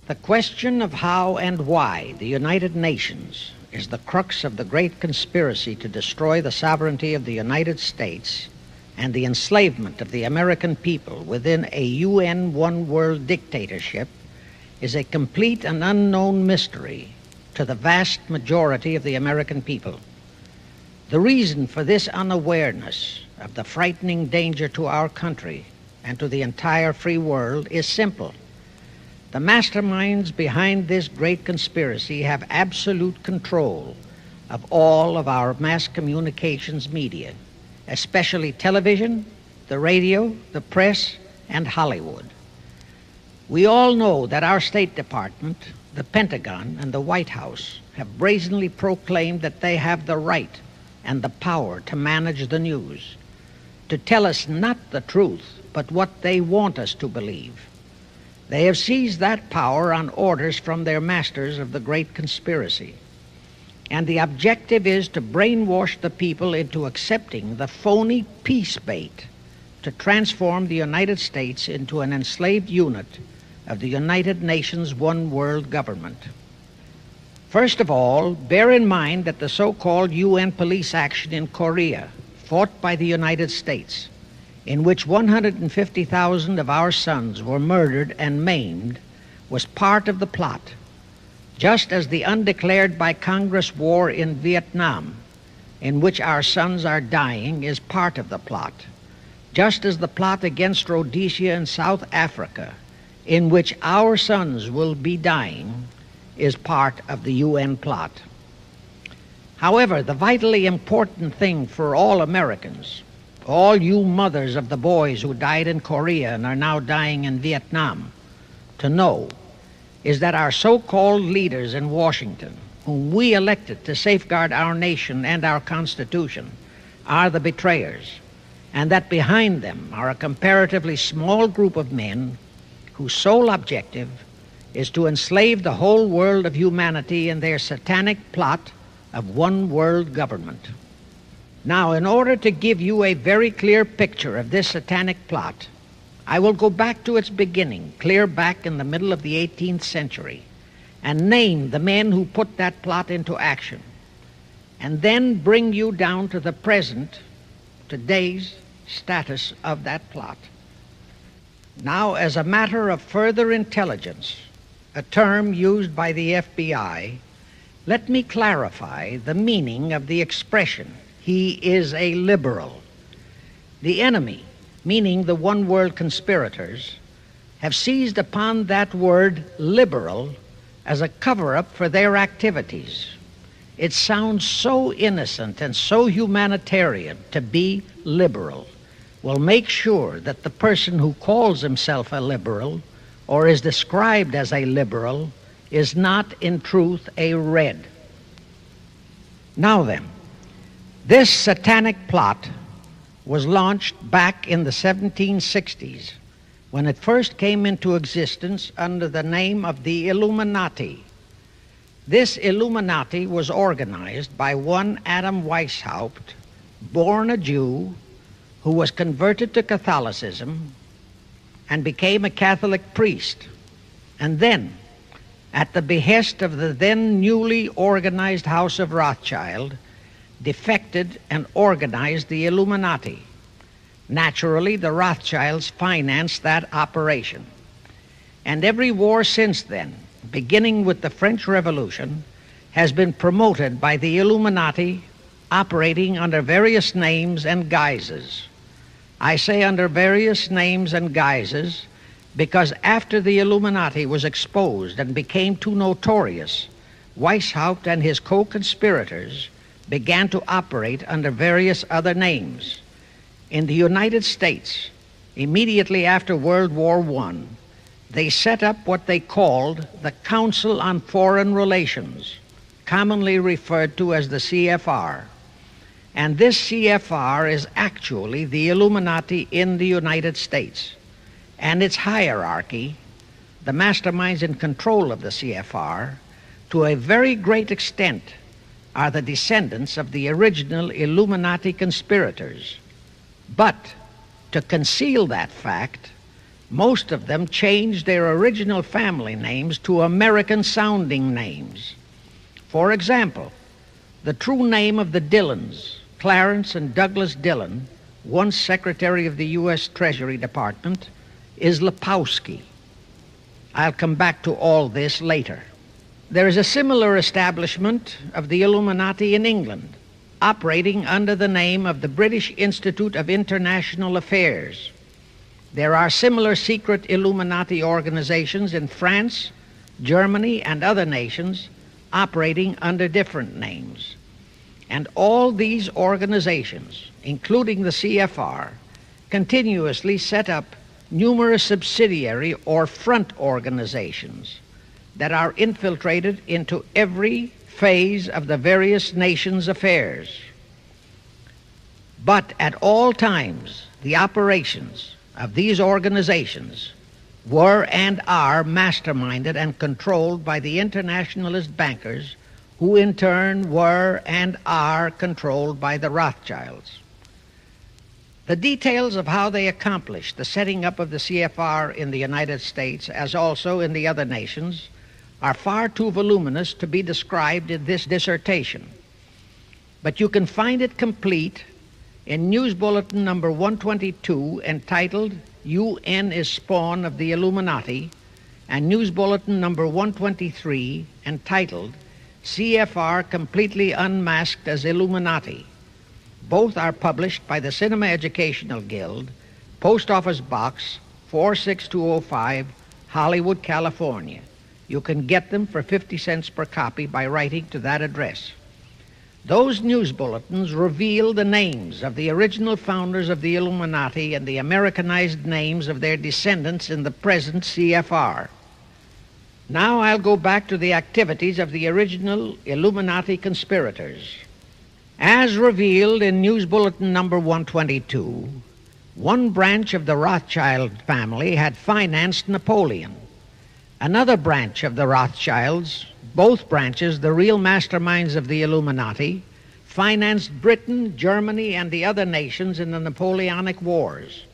The question of how and why the United Nations is the crux of the great conspiracy to destroy the sovereignty of the United States and the enslavement of the American people within a UN one-world dictatorship is a complete and unknown mystery to the vast majority of the American people. The reason for this unawareness of the frightening danger to our country and to the entire free world is simple. The masterminds behind this great conspiracy have absolute control of all of our mass communications media, especially television, the radio, the press, and Hollywood. We all know that our State Department, the Pentagon, and the White House have brazenly proclaimed that they have the right and the power to manage the news, to tell us not the truth, but what they want us to believe. They have seized that power on orders from their masters of the great conspiracy. And the objective is to brainwash the people into accepting the phony peace bait to transform the United States into an enslaved unit of the United Nations one world government. First of all, bear in mind that the so-called UN police action in Korea, fought by the United States, in which 150,000 of our sons were murdered and maimed, was part of the plot, just as the undeclared by Congress war in Vietnam, in which our sons are dying, is part of the plot, just as the plot against Rhodesia and South Africa, in which our sons will be dying, is part of the UN plot. However, the vitally important thing for all Americans, all you mothers of the boys who died in Korea and are now dying in Vietnam, to know is that our so-called leaders in Washington, whom we elected to safeguard our nation and our Constitution, are the betrayers, and that behind them are a comparatively small group of men whose sole objective is to enslave the whole world of humanity in their satanic plot of one world government. Now, in order to give you a very clear picture of this satanic plot, I will go back to its beginning, clear back in the middle of the 18th century, and name the men who put that plot into action, and then bring you down to the present, today's status of that plot. Now, as a matter of further intelligence, a term used by the FBI, let me clarify the meaning of the expression, "He is a liberal." The enemy, meaning the one world conspirators, have seized upon that word liberal as a cover-up for their activities. It sounds so innocent and so humanitarian to be liberal. We'll make sure that the person who calls himself a liberal or is described as a liberal is not in truth a red. Now then, this satanic plot was launched back in the 1760s when it first came into existence under the name of the Illuminati. This Illuminati was organized by one Adam Weishaupt, born a Jew, who was converted to Catholicism and became a Catholic priest, and then, at the behest of the then newly organized House of Rothschild, defected and organized the Illuminati. Naturally, the Rothschilds financed that operation. And every war since then, beginning with the French Revolution, has been promoted by the Illuminati, operating under various names and guises. I say under various names and guises because after the Illuminati was exposed and became too notorious, Weishaupt and his co-conspirators began to operate under various other names. In the United States, immediately after World War I, they set up what they called the Council on Foreign Relations, commonly referred to as the CFR. And this CFR is actually the Illuminati in the United States. And its hierarchy, the masterminds in control of the CFR, to a very great extent are the descendants of the original Illuminati conspirators. But to conceal that fact, Most of them changed their original family names to American-sounding names. For example, the true name of the Dillons, Clarence and Douglas Dillon, once Secretary of the U.S. Treasury Department, is Lepowski. I'll come back to all this later. There is a similar establishment of the Illuminati in England, operating under the name of the British Institute of International Affairs. There are similar secret Illuminati organizations in France, Germany, and other nations operating under different names. And all these organizations, including the CFR, continuously set up numerous subsidiary or front organizations that are infiltrated into every phase of the various nations' affairs. But at all times, the operations of these organizations were and are masterminded and controlled by the internationalist bankers, who in turn were and are controlled by the Rothschilds. The details of how they accomplished the setting up of the CFR in the United States, as also in the other nations, are far too voluminous to be described in this dissertation. But you can find it complete in News Bulletin number 122, entitled UN is Spawn of the Illuminati, and News Bulletin number 123, entitled CFR Completely Unmasked as Illuminati. Both are published by the Cinema Educational Guild, Post Office Box 46205, Hollywood, California. You can get them for 50 cents per copy by writing to that address. Those news bulletins reveal the names of the original founders of the Illuminati and the Americanized names of their descendants in the present CFR. Now I'll go back to the activities of the original Illuminati conspirators. As revealed in News Bulletin number 122, one branch of the Rothschild family had financed Napoleon. Another branch of the Rothschilds, both branches the real masterminds of the Illuminati, financed Britain, Germany, and the other nations in the Napoleonic Wars.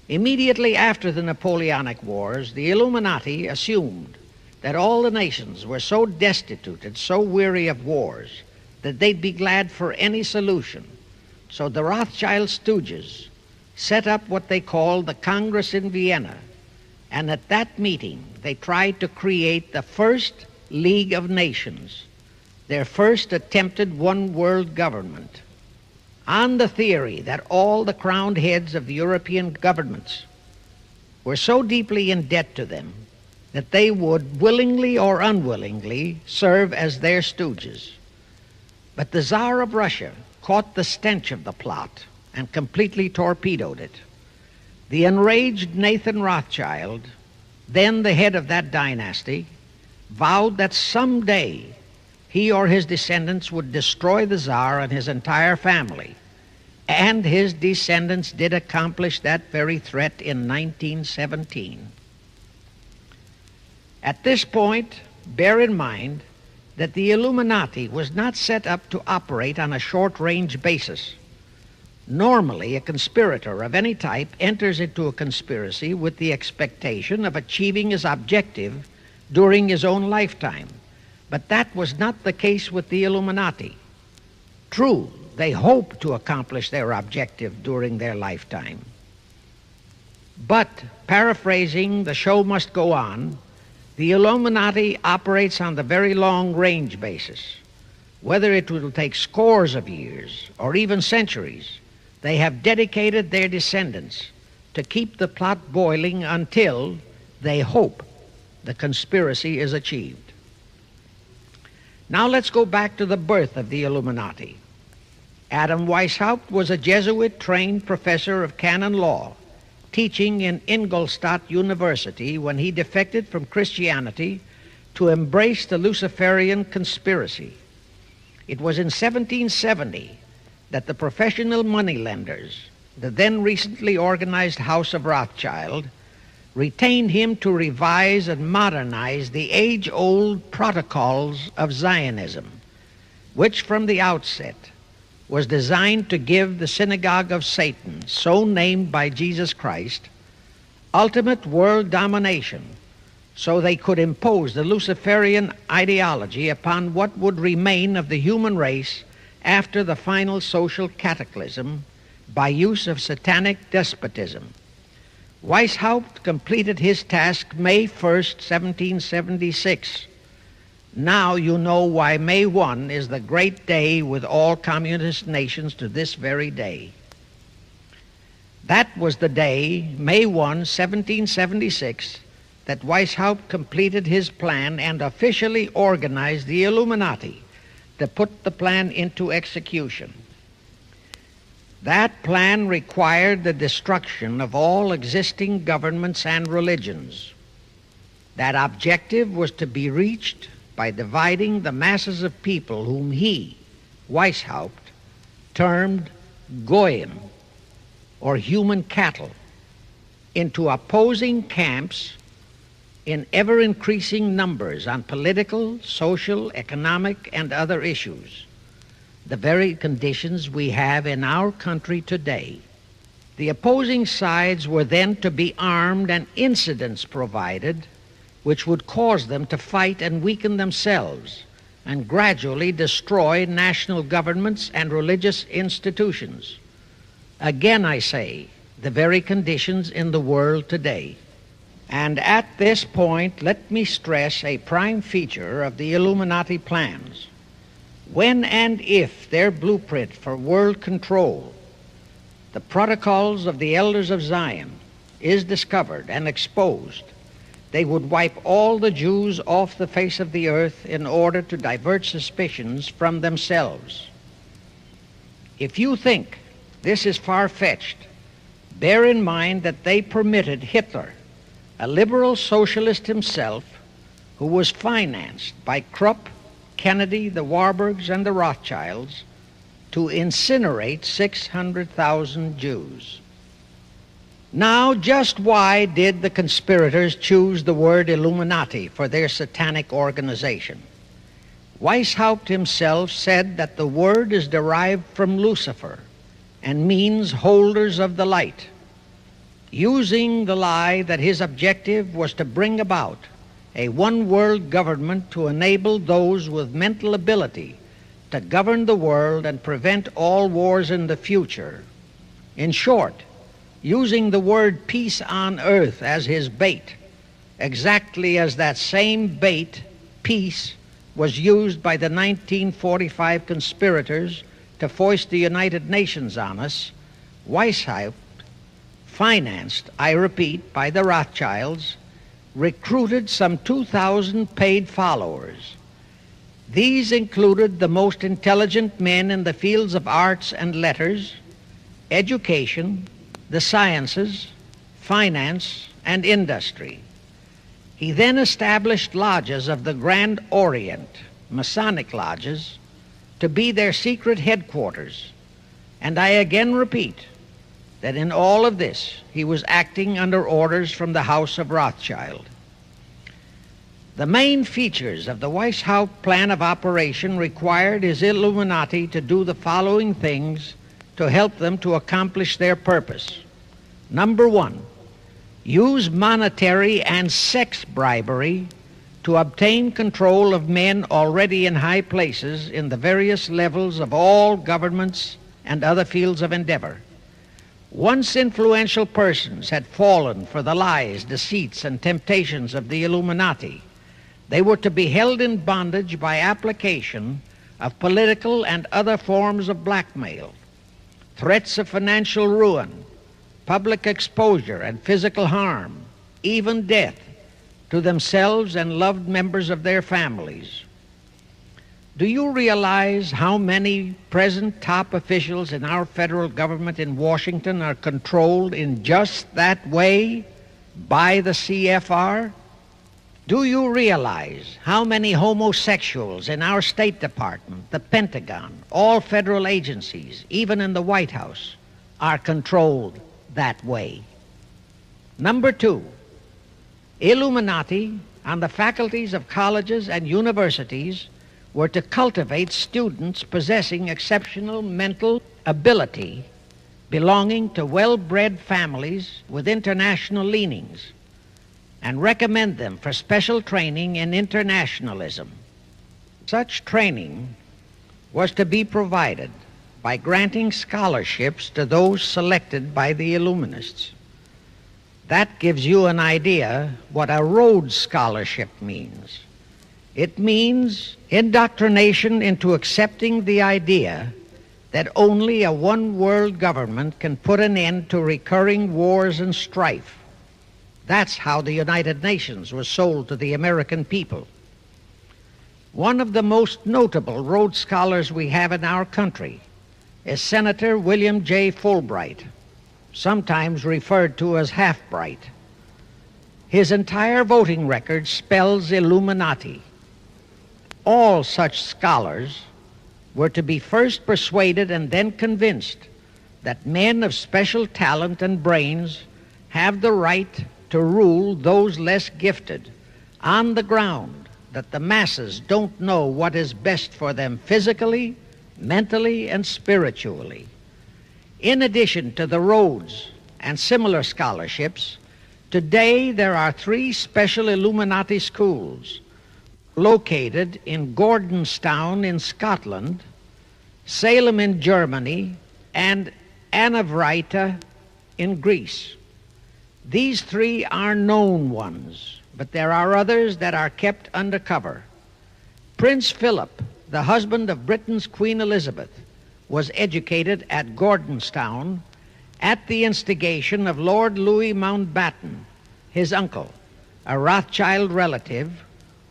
Immediately after the Napoleonic Wars, the Illuminati assumed that all the nations were so destitute and so weary of wars that they'd be glad for any solution. So the Rothschild stooges set up what they called the Congress in Vienna, and at that meeting they tried to create the first League of Nations, their first attempted one world government, on the theory that all the crowned heads of the European governments were so deeply in debt to them that they would willingly or unwillingly serve as their stooges. But the Tsar of Russia caught the stench of the plot and completely torpedoed it. The enraged Nathan Rothschild, then the head of that dynasty, vowed that someday he or his descendants would destroy the Tsar and his entire family. And his descendants did accomplish that very threat in 1917. At this point, bear in mind that the Illuminati was not set up to operate on a short-range basis. Normally, a conspirator of any type enters into a conspiracy with the expectation of achieving his objective during his own lifetime. But that was not the case with the Illuminati. True, they hoped to accomplish their objective during their lifetime. But, paraphrasing The Show Must Go On, the Illuminati operates on the very long-range basis. Whether it will take scores of years or even centuries, they have dedicated their descendants to keep the plot boiling until they hope the conspiracy is achieved. Now let's go back to the birth of the Illuminati. Adam Weishaupt was a Jesuit-trained professor of canon law, teaching in Ingolstadt University when he defected from Christianity to embrace the Luciferian conspiracy. It was in 1770 that the professional moneylenders, the then recently organized House of Rothschild, retained him to revise and modernize the age-old protocols of Zionism, which from the outset was designed to give the synagogue of Satan, so named by Jesus Christ, ultimate world domination, so they could impose the Luciferian ideology upon what would remain of the human race after the final social cataclysm by use of satanic despotism. Weishaupt completed his task May 1st, 1776. Now you know why May 1 is the great day with all communist nations to this very day. That was the day, May 1, 1776, that Weishaupt completed his plan and officially organized the Illuminati to put the plan into execution. That plan required the destruction of all existing governments and religions. That objective was to be reached by dividing the masses of people whom he, Weishaupt, termed Goyim, or human cattle, into opposing camps in ever-increasing numbers on political, social, economic, and other issues, the very conditions we have in our country today. The opposing sides were then to be armed and incidents provided which would cause them to fight and weaken themselves and gradually destroy national governments and religious institutions. Again, I say, the very conditions in the world today. And at this point, let me stress a prime feature of the Illuminati plans. When and if their blueprint for world control, the protocols of the elders of Zion, is discovered and exposed, they would wipe all the Jews off the face of the earth in order to divert suspicions from themselves. If you think this is far-fetched, bear in mind that they permitted Hitler, a liberal socialist himself, who was financed by Krupp, Kennedy, the Warburgs, and the Rothschilds, to incinerate 600,000 Jews. Now, just why did the conspirators choose the word Illuminati for their satanic organization? Weishaupt himself said that the word is derived from Lucifer and means holders of the light, using the lie that his objective was to bring about a one-world government to enable those with mental ability to govern the world and prevent all wars in the future. In short, using the word peace on earth as his bait, exactly as that same bait, peace, was used by the 1945 conspirators to foist the United Nations on us. Weishaupt, financed, I repeat, by the Rothschilds, recruited some 2,000 paid followers. These included the most intelligent men in the fields of arts and letters, education, the sciences, finance, and industry. He then established lodges of the Grand Orient, Masonic lodges, to be their secret headquarters. And I again repeat that in all of this he was acting under orders from the House of Rothschild. The main features of the Weishaupt plan of operation required his Illuminati to do the following things to help them to accomplish their purpose. Number one, use monetary and sex bribery to obtain control of men already in high places in the various levels of all governments and other fields of endeavor. Once influential persons had fallen for the lies, deceits, and temptations of the Illuminati, they were to be held in bondage by application of political and other forms of blackmail, threats of financial ruin, public exposure and physical harm, even death, to themselves and loved members of their families. Do you realize how many present top officials in our federal government in Washington are controlled in just that way by the CFR? Do you realize how many homosexuals in our State Department, the Pentagon, all federal agencies, even in the White House, are controlled that way? Number two, Illuminati on the faculties of colleges and universities were to cultivate students possessing exceptional mental ability belonging to well-bred families with international leanings and recommend them for special training in internationalism. Such training was to be provided by granting scholarships to those selected by the Illuminists. That gives you an idea what a Rhodes Scholarship means. It means indoctrination into accepting the idea that only a one-world government can put an end to recurring wars and strife. That's how the United Nations was sold to the American people. One of the most notable Rhodes Scholars we have in our country is Senator William J. Fulbright, sometimes referred to as Half-Bright. His entire voting record spells Illuminati. All such scholars were to be first persuaded and then convinced that men of special talent and brains have the right to rule those less gifted on the ground that the masses don't know what is best for them physically, mentally, and spiritually. In addition to the Rhodes and similar scholarships, today there are 3 special Illuminati schools located in Gordonstown in Scotland, Salem in Germany, and Anavrita in Greece. These 3 are known ones, but there are others that are kept undercover. Prince Philip, the husband of Britain's Queen Elizabeth, was educated at Gordonstown at the instigation of Lord Louis Mountbatten, his uncle, a Rothschild relative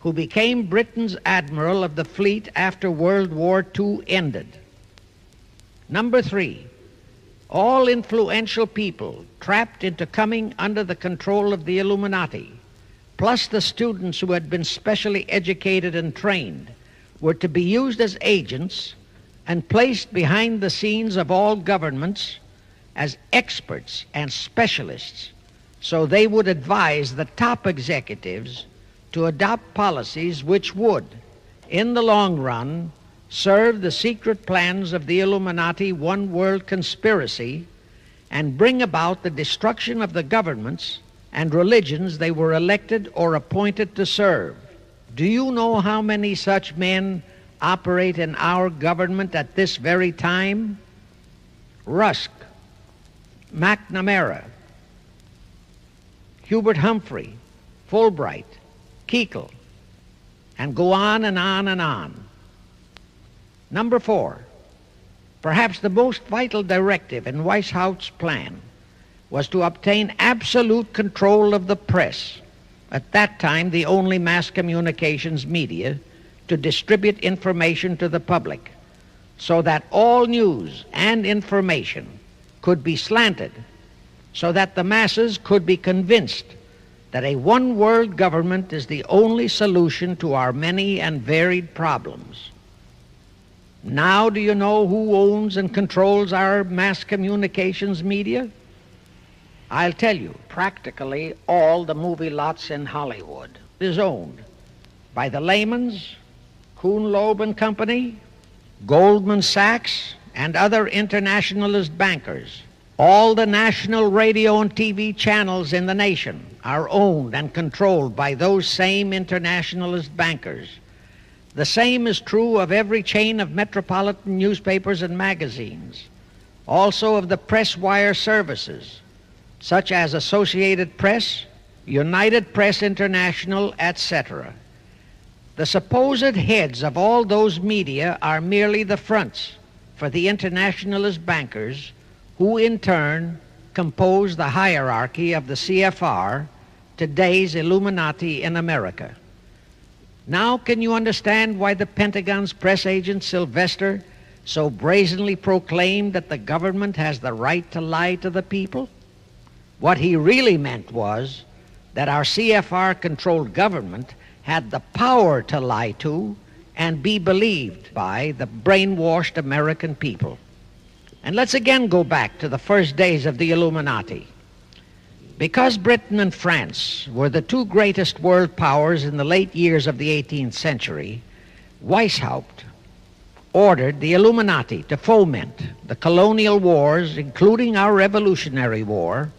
who became Britain's admiral of the fleet after World War II ended. Number 3, all influential people trapped into coming under the control of the Illuminati, plus the students who had been specially educated and trained, were to be used as agents and placed behind the scenes of all governments as experts and specialists, so they would advise the top executives to adopt policies which would, in the long run, serve the secret plans of the Illuminati one-world conspiracy and bring about the destruction of the governments and religions they were elected or appointed to serve. Do you know how many such men operate in our government at this very time? Rusk, McNamara, Hubert Humphrey, Fulbright, Kuchel, and go on and on and on. Number 4, perhaps the most vital directive in Weishaupt's plan was to obtain absolute control of the press, at that time the only mass communications media, to distribute information to the public, so that all news and information could be slanted, so that the masses could be convinced that a one-world government is the only solution to our many and varied problems. Now do you know who owns and controls our mass communications media? I'll tell you, practically all the movie lots in Hollywood is owned by the Lehmans, Kuhn Loeb and Company, Goldman Sachs, and other internationalist bankers. All the national radio and TV channels in the nation are owned and controlled by those same internationalist bankers. The same is true of every chain of metropolitan newspapers and magazines, also of the press wire services, such as Associated Press, United Press International, etc. The supposed heads of all those media are merely the fronts for the internationalist bankers, who in turn compose the hierarchy of the CFR, today's Illuminati in America. Now can you understand why the Pentagon's press agent Sylvester so brazenly proclaimed that the government has the right to lie to the people? What he really meant was that our CFR-controlled government had the power to lie to and be believed by the brainwashed American people. And let's again go back to the first days of the Illuminati. Because Britain and France were the 2 greatest world powers in the late years of the 18th century, Weishaupt ordered the Illuminati to foment the colonial wars, including our Revolutionary War,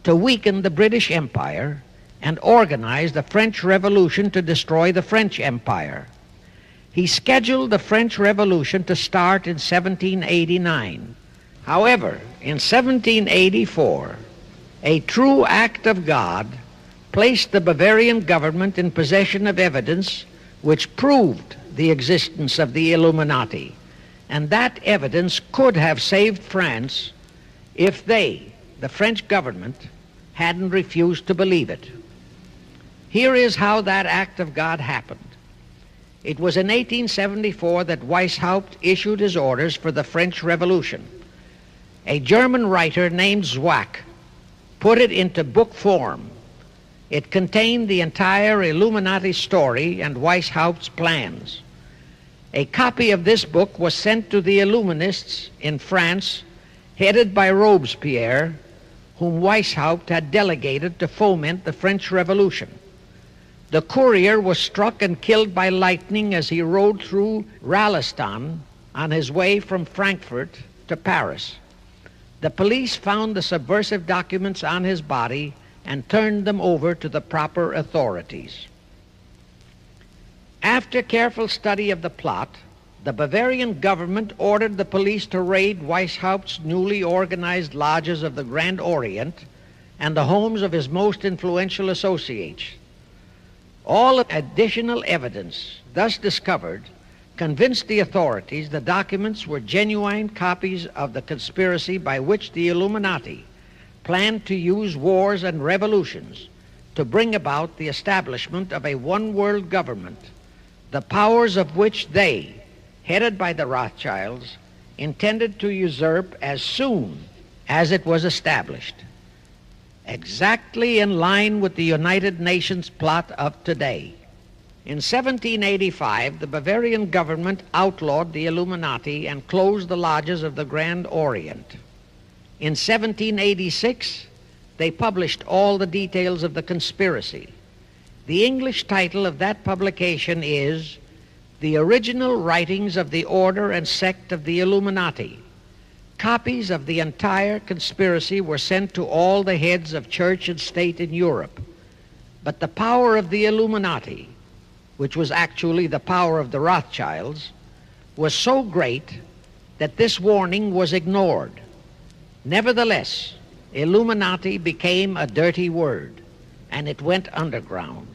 to weaken the British Empire and organize the French Revolution to destroy the French Empire. He scheduled the French Revolution to start in 1789. However, in 1784, a true act of God placed the Bavarian government in possession of evidence which proved the existence of the Illuminati, and that evidence could have saved France if they, the French government, hadn't refused to believe it. Here is how that act of God happened. It was in 1874 that Weishaupt issued his orders for the French Revolution. A German writer named Zwack put it into book form. It contained the entire Illuminati story and Weishaupt's plans. A copy of this book was sent to the Illuminists in France, headed by Robespierre, whom Weishaupt had delegated to foment the French Revolution. The courier was struck and killed by lightning as he rode through Ralston on his way from Frankfurt to Paris. The police found the subversive documents on his body and turned them over to the proper authorities. After careful study of the plot, the Bavarian government ordered the police to raid Weishaupt's newly organized lodges of the Grand Orient and the homes of his most influential associates. All additional evidence thus discovered convinced the authorities the documents were genuine copies of the conspiracy by which the Illuminati planned to use wars and revolutions to bring about the establishment of a one-world government, the powers of which they, headed by the Rothschilds, intended to usurp as soon as it was established, exactly in line with the United Nations plot of today. In 1785, the Bavarian government outlawed the Illuminati and closed the lodges of the Grand Orient. In 1786, they published all the details of the conspiracy. The English title of that publication is The Original Writings of the Order and Sect of the Illuminati. Copies of the entire conspiracy were sent to all the heads of church and state in Europe. But the power of the Illuminati, which was actually the power of the Rothschilds, was so great that this warning was ignored. Nevertheless, Illuminati became a dirty word, and it went underground.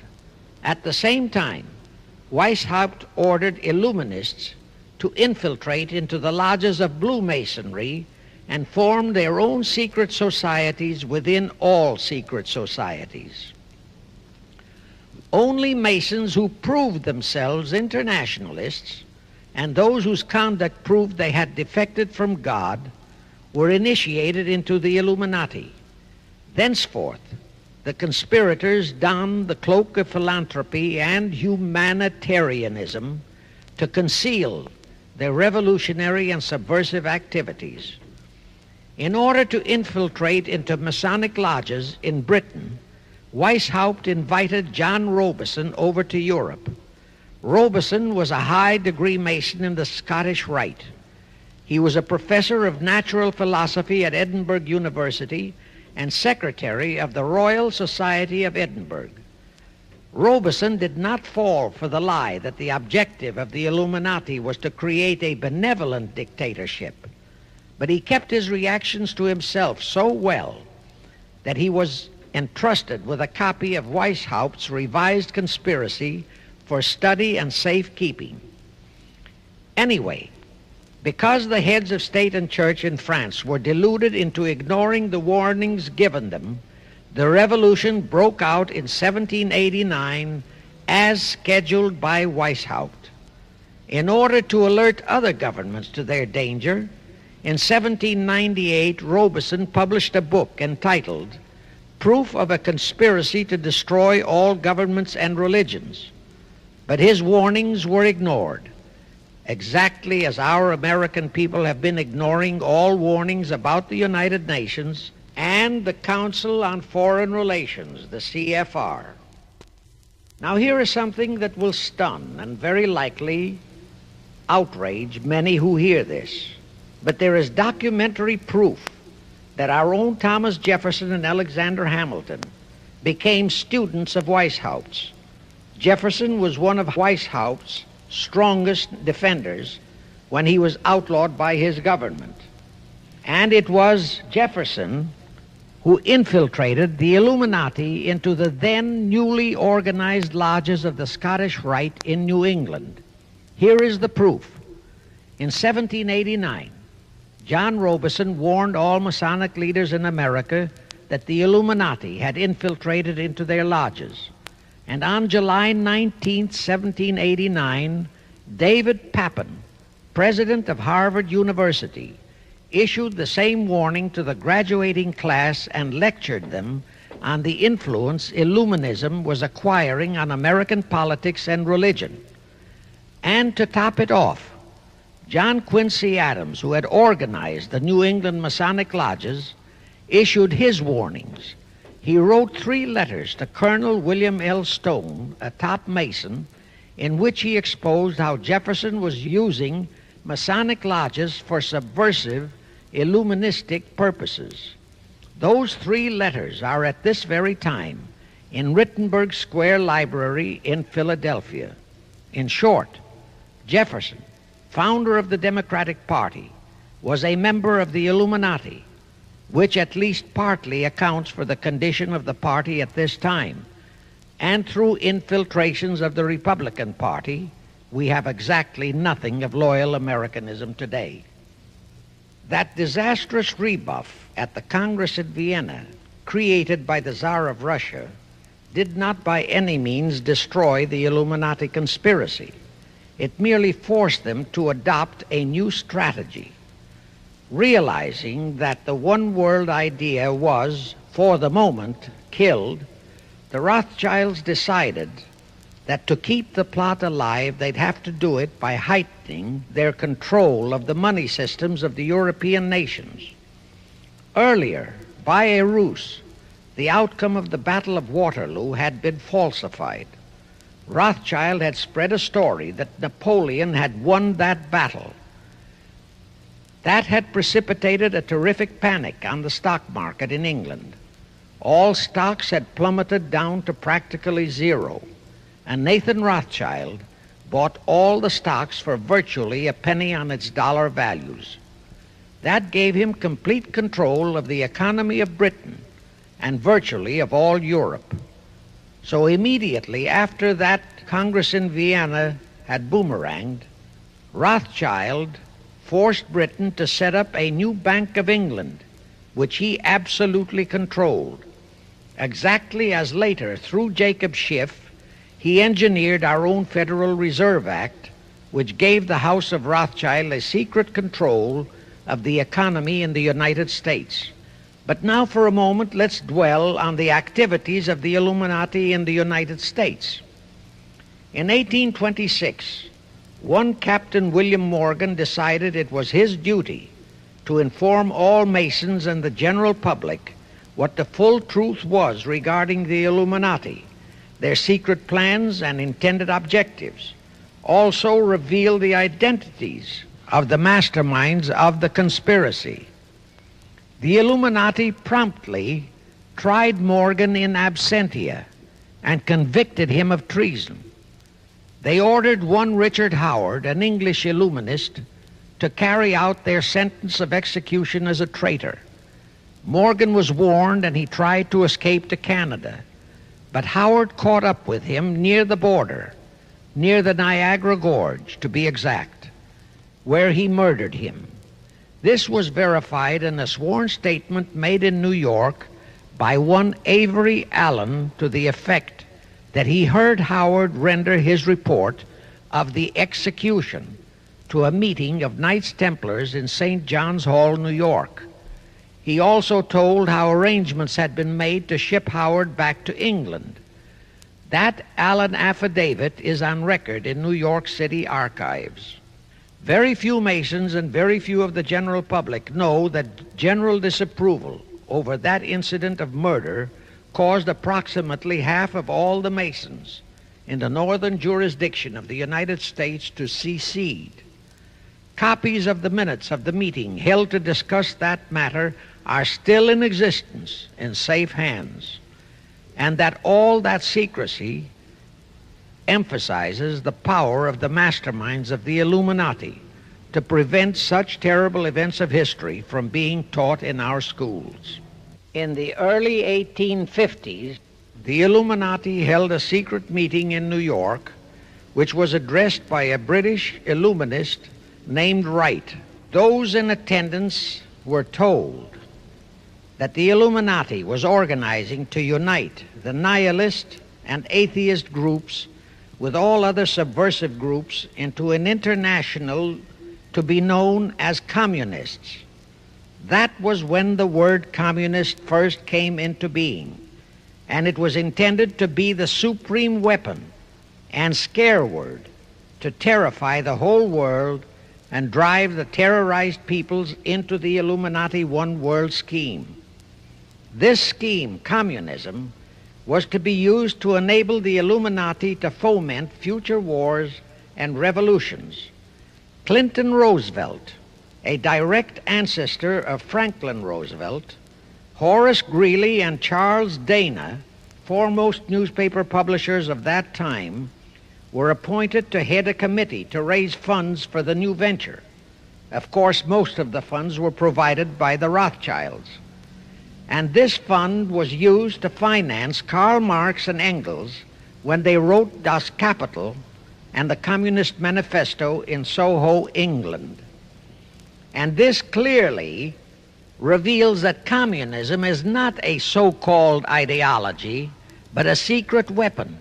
At the same time, Weishaupt ordered Illuminists to infiltrate into the lodges of Blue Masonry and form their own secret societies within all secret societies. Only Masons who proved themselves internationalists and those whose conduct proved they had defected from God were initiated into the Illuminati. Thenceforth, the conspirators donned the cloak of philanthropy and humanitarianism to conceal their revolutionary and subversive activities. In order to infiltrate into Masonic lodges in Britain, Weishaupt invited John Robison over to Europe. Robison was a high-degree Mason in the Scottish Rite. He was a professor of natural philosophy at Edinburgh University and secretary of the Royal Society of Edinburgh. Robison did not fall for the lie that the objective of the Illuminati was to create a benevolent dictatorship, but he kept his reactions to himself so well that he was entrusted with a copy of Weishaupt's revised conspiracy for study and safekeeping. Anyway, because the heads of state and church in France were deluded into ignoring the warnings given them, the revolution broke out in 1789 as scheduled by Weishaupt. In order to alert other governments to their danger, in 1798 Robison published a book entitled Proof of a Conspiracy to Destroy All Governments and Religions. But his warnings were ignored, exactly as our American people have been ignoring all warnings about the United Nations and the Council on Foreign Relations, the CFR. Now here is something that will stun and very likely outrage many who hear this, but there is documentary proof that our own Thomas Jefferson and Alexander Hamilton became students of Weishaupt. Jefferson was one of Weishaupt's strongest defenders when he was outlawed by his government. And it was Jefferson who infiltrated the Illuminati into the then newly organized lodges of the Scottish Rite in New England. Here is the proof. In 1789, John Robeson warned all Masonic leaders in America that the Illuminati had infiltrated into their lodges. And on July 19, 1789, David Papin, president of Harvard University, issued the same warning to the graduating class and lectured them on the influence Illuminism was acquiring on American politics and religion. And to top it off, John Quincy Adams, who had organized the New England Masonic lodges, issued his warnings. He wrote 3 letters to Colonel William L. Stone, a top Mason, in which he exposed how Jefferson was using Masonic lodges for subversive, Illuministic purposes. Those 3 letters are at this very time in Rittenberg Square Library in Philadelphia. In short, Jefferson, founder of the Democratic Party, was a member of the Illuminati, which at least partly accounts for the condition of the party at this time. And through infiltrations of the Republican Party, we have exactly nothing of loyal Americanism today. That disastrous rebuff at the Congress at Vienna, created by the Tsar of Russia, did not by any means destroy the Illuminati conspiracy. It merely forced them to adopt a new strategy. Realizing that the one world idea was, for the moment, killed, the Rothschilds decided that to keep the plot alive, they'd have to do it by heightening their control of the money systems of the European nations. Earlier, by a ruse, the outcome of the Battle of Waterloo had been falsified. Rothschild had spread a story that Napoleon had won that battle. That had precipitated a terrific panic on the stock market in England. All stocks had plummeted down to practically zero, and Nathan Rothschild bought all the stocks for virtually a penny on its dollar values. That gave him complete control of the economy of Britain and virtually of all Europe. So immediately after that Congress in Vienna had boomeranged, Rothschild forced Britain to set up a new Bank of England, which he absolutely controlled, exactly as later, through Jacob Schiff, he engineered our own Federal Reserve Act, which gave the House of Rothschild a secret control of the economy in the United States. But now for a moment, let's dwell on the activities of the Illuminati in the United States. In 1826, one Captain William Morgan decided it was his duty to inform all Masons and the general public what the full truth was regarding the Illuminati, their secret plans and intended objectives, also reveal the identities of the masterminds of the conspiracy. The Illuminati promptly tried Morgan in absentia and convicted him of treason. They ordered one Richard Howard, an English Illuminist, to carry out their sentence of execution as a traitor. Morgan was warned and he tried to escape to Canada, but Howard caught up with him near the border, near the Niagara Gorge to be exact, where he murdered him. This was verified in a sworn statement made in New York by one Avery Allen to the effect that he heard Howard render his report of the execution to a meeting of Knights Templars in St. John's Hall, New York. He also told how arrangements had been made to ship Howard back to England. That Allen affidavit is on record in New York City archives. Very few Masons and very few of the general public know that general disapproval over that incident of murder caused approximately half of all the Masons in the northern jurisdiction of the United States to secede. Copies of the minutes of the meeting held to discuss that matter are still in existence in safe hands, and that all that secrecy emphasizes the power of the masterminds of the Illuminati to prevent such terrible events of history from being taught in our schools. In the early 1850s, the Illuminati held a secret meeting in New York, which was addressed by a British Illuminist named Wright. Those in attendance were told that the Illuminati was organizing to unite the nihilist and atheist groups with all other subversive groups into an international to be known as communists. That was when the word communist first came into being, and it was intended to be the supreme weapon and scare word to terrify the whole world and drive the terrorized peoples into the Illuminati one world scheme. This scheme, communism, was to be used to enable the Illuminati to foment future wars and revolutions. Clinton Roosevelt, a direct ancestor of Franklin Roosevelt, Horace Greeley and Charles Dana, foremost newspaper publishers of that time, were appointed to head a committee to raise funds for the new venture. Of course, most of the funds were provided by the Rothschilds. And this fund was used to finance Karl Marx and Engels when they wrote Das Kapital and the Communist Manifesto in Soho, England. And this clearly reveals that communism is not a so-called ideology, but a secret weapon,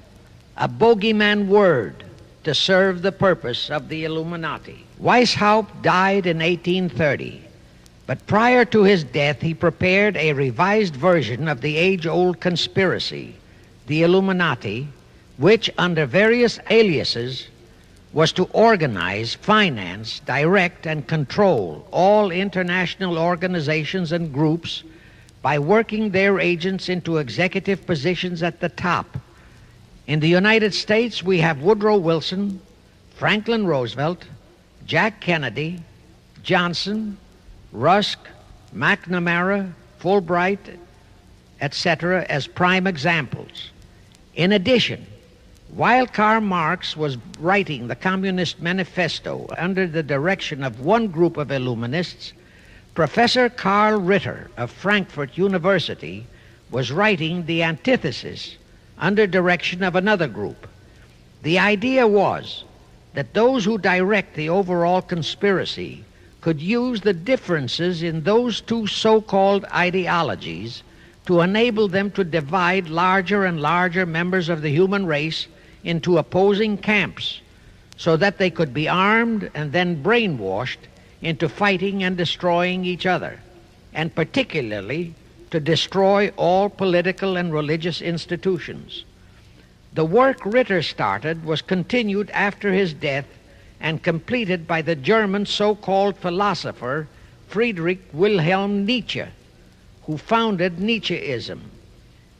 a bogeyman word to serve the purpose of the Illuminati. Weishaupt died in 1830, but prior to his death he prepared a revised version of the age-old conspiracy, the Illuminati, which under various aliases was to organize, finance, direct, and control all international organizations and groups by working their agents into executive positions at the top. In the United States, we have Woodrow Wilson, Franklin Roosevelt, Jack Kennedy, Johnson, Rusk, McNamara, Fulbright, etc. as prime examples. In addition, while Karl Marx was writing the Communist Manifesto under the direction of one group of Illuminists, Professor Karl Ritter of Frankfurt University was writing the antithesis under direction of another group. The idea was that those who direct the overall conspiracy could use the differences in those two so-called ideologies to enable them to divide larger and larger members of the human race into opposing camps so that they could be armed and then brainwashed into fighting and destroying each other, and particularly to destroy all political and religious institutions. The work Ritter started was continued after his death and completed by the German so-called philosopher Friedrich Wilhelm Nietzsche, who founded Nietzscheism.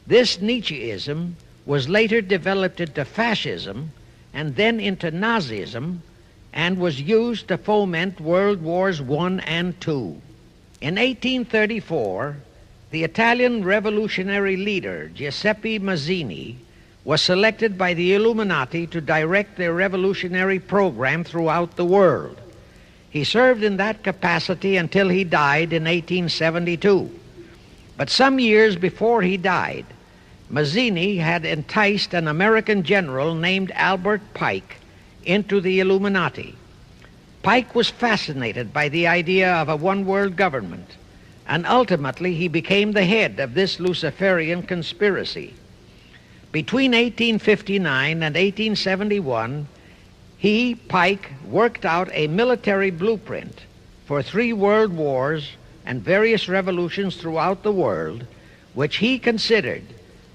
This Nietzscheism was later developed into fascism and then into Nazism and was used to foment World Wars I and II. In 1834, the Italian revolutionary leader Giuseppe Mazzini was selected by the Illuminati to direct their revolutionary program throughout the world. He served in that capacity until he died in 1872. But some years before he died, Mazzini had enticed an American general named Albert Pike into the Illuminati. Pike was fascinated by the idea of a one-world government, and ultimately he became the head of this Luciferian conspiracy. Between 1859 and 1871, he, Pike, worked out a military blueprint for 3 world wars and various revolutions throughout the world, which he considered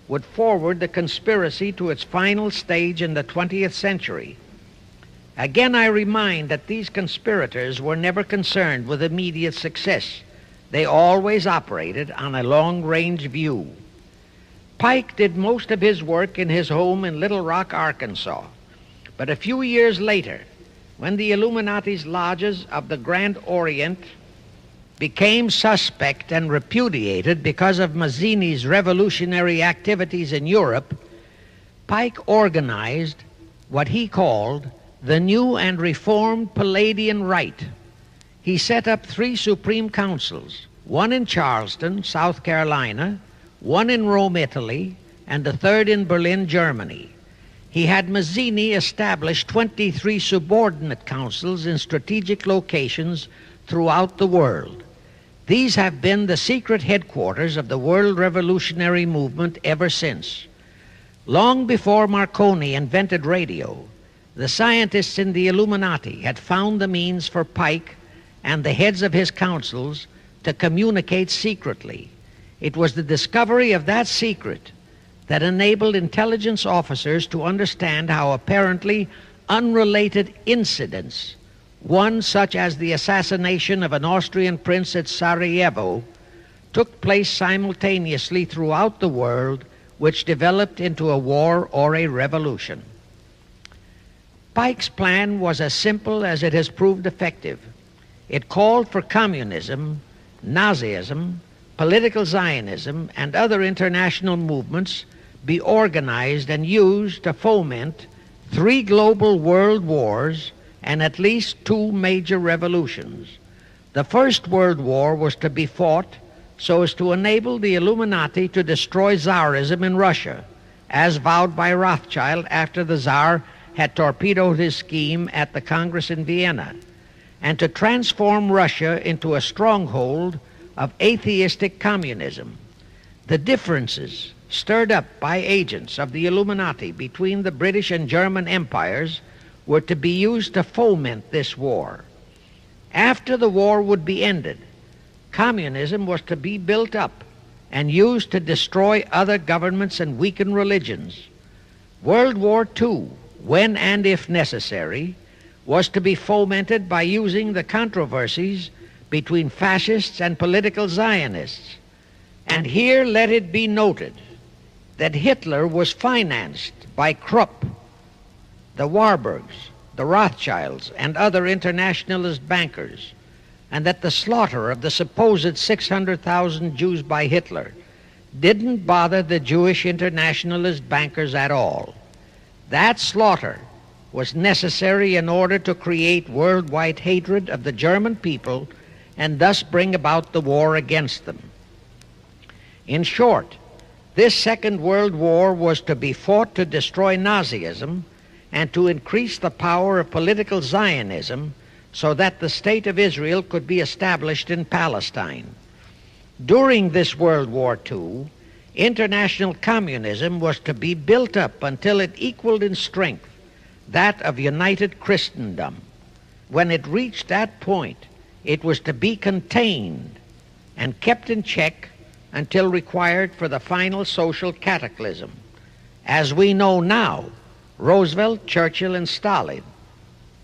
would forward the conspiracy to its final stage in the 20th century. Again, I remind that these conspirators were never concerned with immediate success. They always operated on a long-range view. Pike did most of his work in his home in Little Rock, Arkansas, but a few years later, when the Illuminati's lodges of the Grand Orient became suspect and repudiated because of Mazzini's revolutionary activities in Europe, Pike organized what he called the New and Reformed Palladian Rite. He set up 3 Supreme Councils, one in Charleston, South Carolina, one in Rome, Italy, and the 3rd in Berlin, Germany. He had Mazzini establish 23 subordinate councils in strategic locations throughout the world. These have been the secret headquarters of the world revolutionary movement ever since. Long before Marconi invented radio, the scientists in the Illuminati had found the means for Pike and the heads of his councils to communicate secretly. It was the discovery of that secret that enabled intelligence officers to understand how apparently unrelated incidents, one such as the assassination of an Austrian prince at Sarajevo, took place simultaneously throughout the world, which developed into a war or a revolution. Pike's plan was as simple as it has proved effective. It called for communism, Nazism, political Zionism, and other international movements be organized and used to foment 3 global world wars and at least 2 major revolutions. The First World War was to be fought so as to enable the Illuminati to destroy Tsarism in Russia, as vowed by Rothschild after the Tsar had torpedoed his scheme at the Congress in Vienna, and to transform Russia into a stronghold of atheistic communism. The differences stirred up by agents of the Illuminati between the British and German empires were to be used to foment this war. After the war would be ended, communism was to be built up and used to destroy other governments and weaken religions. World War II, when and if necessary, was to be fomented by using the controversies between fascists and political Zionists. And here let it be noted that Hitler was financed by Krupp, the Warburgs, the Rothschilds, and other internationalist bankers, and that the slaughter of the supposed 600,000 Jews by Hitler didn't bother the Jewish internationalist bankers at all. That slaughter was necessary in order to create worldwide hatred of the German people and thus bring about the war against them. In short, this Second World War was to be fought to destroy Nazism and to increase the power of political Zionism so that the State of Israel could be established in Palestine. During this World War II, international communism was to be built up until it equaled in strength that of united Christendom. When it reached that point, it was to be contained and kept in check until required for the final social cataclysm. As we know now, Roosevelt, Churchill, and Stalin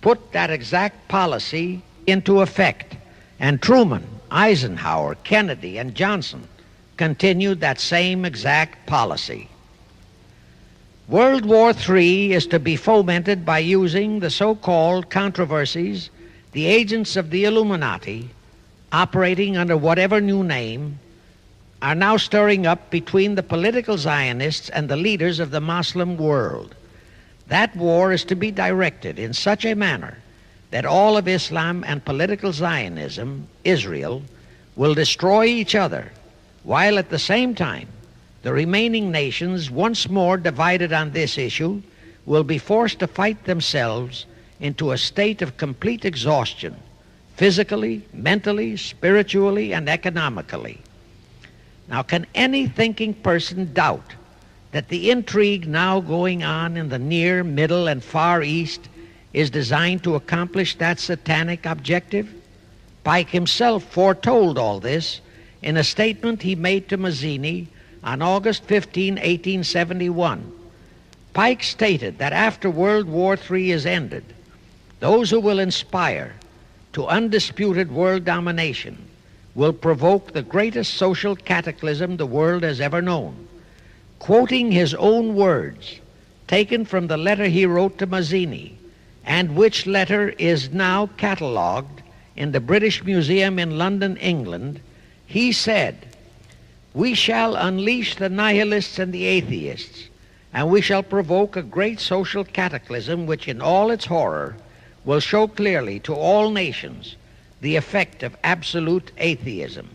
put that exact policy into effect, and Truman, Eisenhower, Kennedy, and Johnson continued that same exact policy. World War III is to be fomented by using the so-called controversies the agents of the Illuminati, operating under whatever new name, are now stirring up between the political Zionists and the leaders of the Muslim world. That war is to be directed in such a manner that all of Islam and political Zionism, Israel, will destroy each other, while at the same time the remaining nations, once more divided on this issue, will be forced to fight themselves into a state of complete exhaustion, physically, mentally, spiritually, and economically. Now, can any thinking person doubt that the intrigue now going on in the Near, Middle, and Far East is designed to accomplish that satanic objective? Pike himself foretold all this in a statement he made to Mazzini on August 15, 1871. Pike stated that after World War III is ended, those who will inspire to undisputed world domination will provoke the greatest social cataclysm the world has ever known. Quoting his own words, taken from the letter he wrote to Mazzini, and which letter is now catalogued in the British Museum in London, England, he said, "We shall unleash the nihilists and the atheists, and we shall provoke a great social cataclysm which in all its horror will show clearly to all nations the effect of absolute atheism,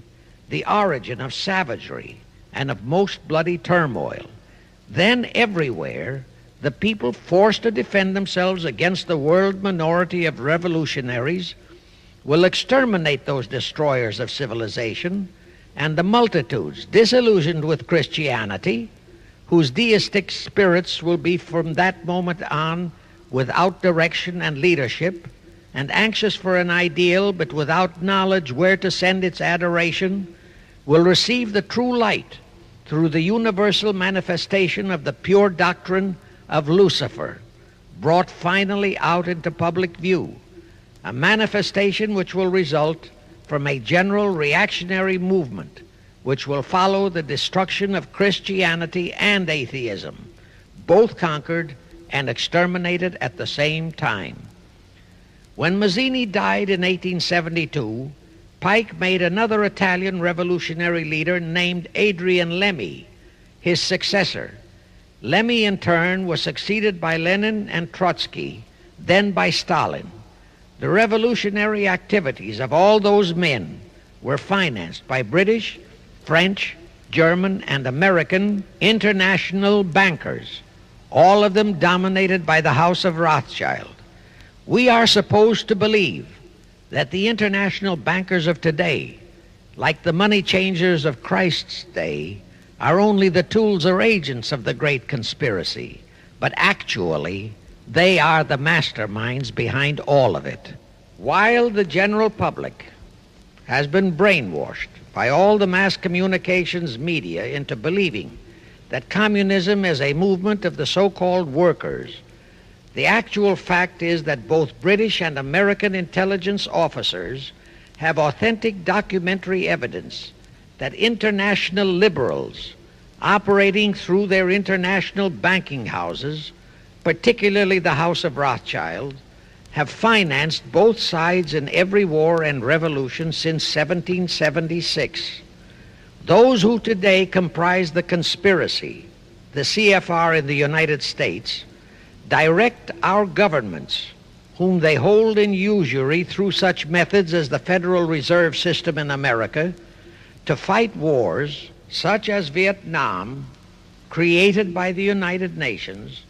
the origin of savagery and of most bloody turmoil. Then everywhere the people forced to defend themselves against the world minority of revolutionaries will exterminate those destroyers of civilization, and the multitudes disillusioned with Christianity, whose deistic spirits will be from that moment on without direction and leadership, and anxious for an ideal but without knowledge where to send its adoration, will receive the true light through the universal manifestation of the pure doctrine of Lucifer, brought finally out into public view, a manifestation which will result from a general reactionary movement which will follow the destruction of Christianity and atheism, both conquered and exterminated at the same time." When Mazzini died in 1872, Pike made another Italian revolutionary leader named Adrian Lemmy his successor. Lemmy, in turn, was succeeded by Lenin and Trotsky, then by Stalin. The revolutionary activities of all those men were financed by British, French, German, and American international bankers, all of them dominated by the House of Rothschild. We are supposed to believe that the international bankers of today, like the money changers of Christ's day, are only the tools or agents of the great conspiracy, but actually they are the masterminds behind all of it. While the general public has been brainwashed by all the mass communications media into believing that communism is a movement of the so-called workers, the actual fact is that both British and American intelligence officers have authentic documentary evidence that international liberals operating through their international banking houses, particularly the House of Rothschild, have financed both sides in every war and revolution since 1776. Those who today comprise the conspiracy, the CFR in the United States, direct our governments, whom they hold in usury through such methods as the Federal Reserve System in America, to fight wars such as Vietnam, created by the United Nations,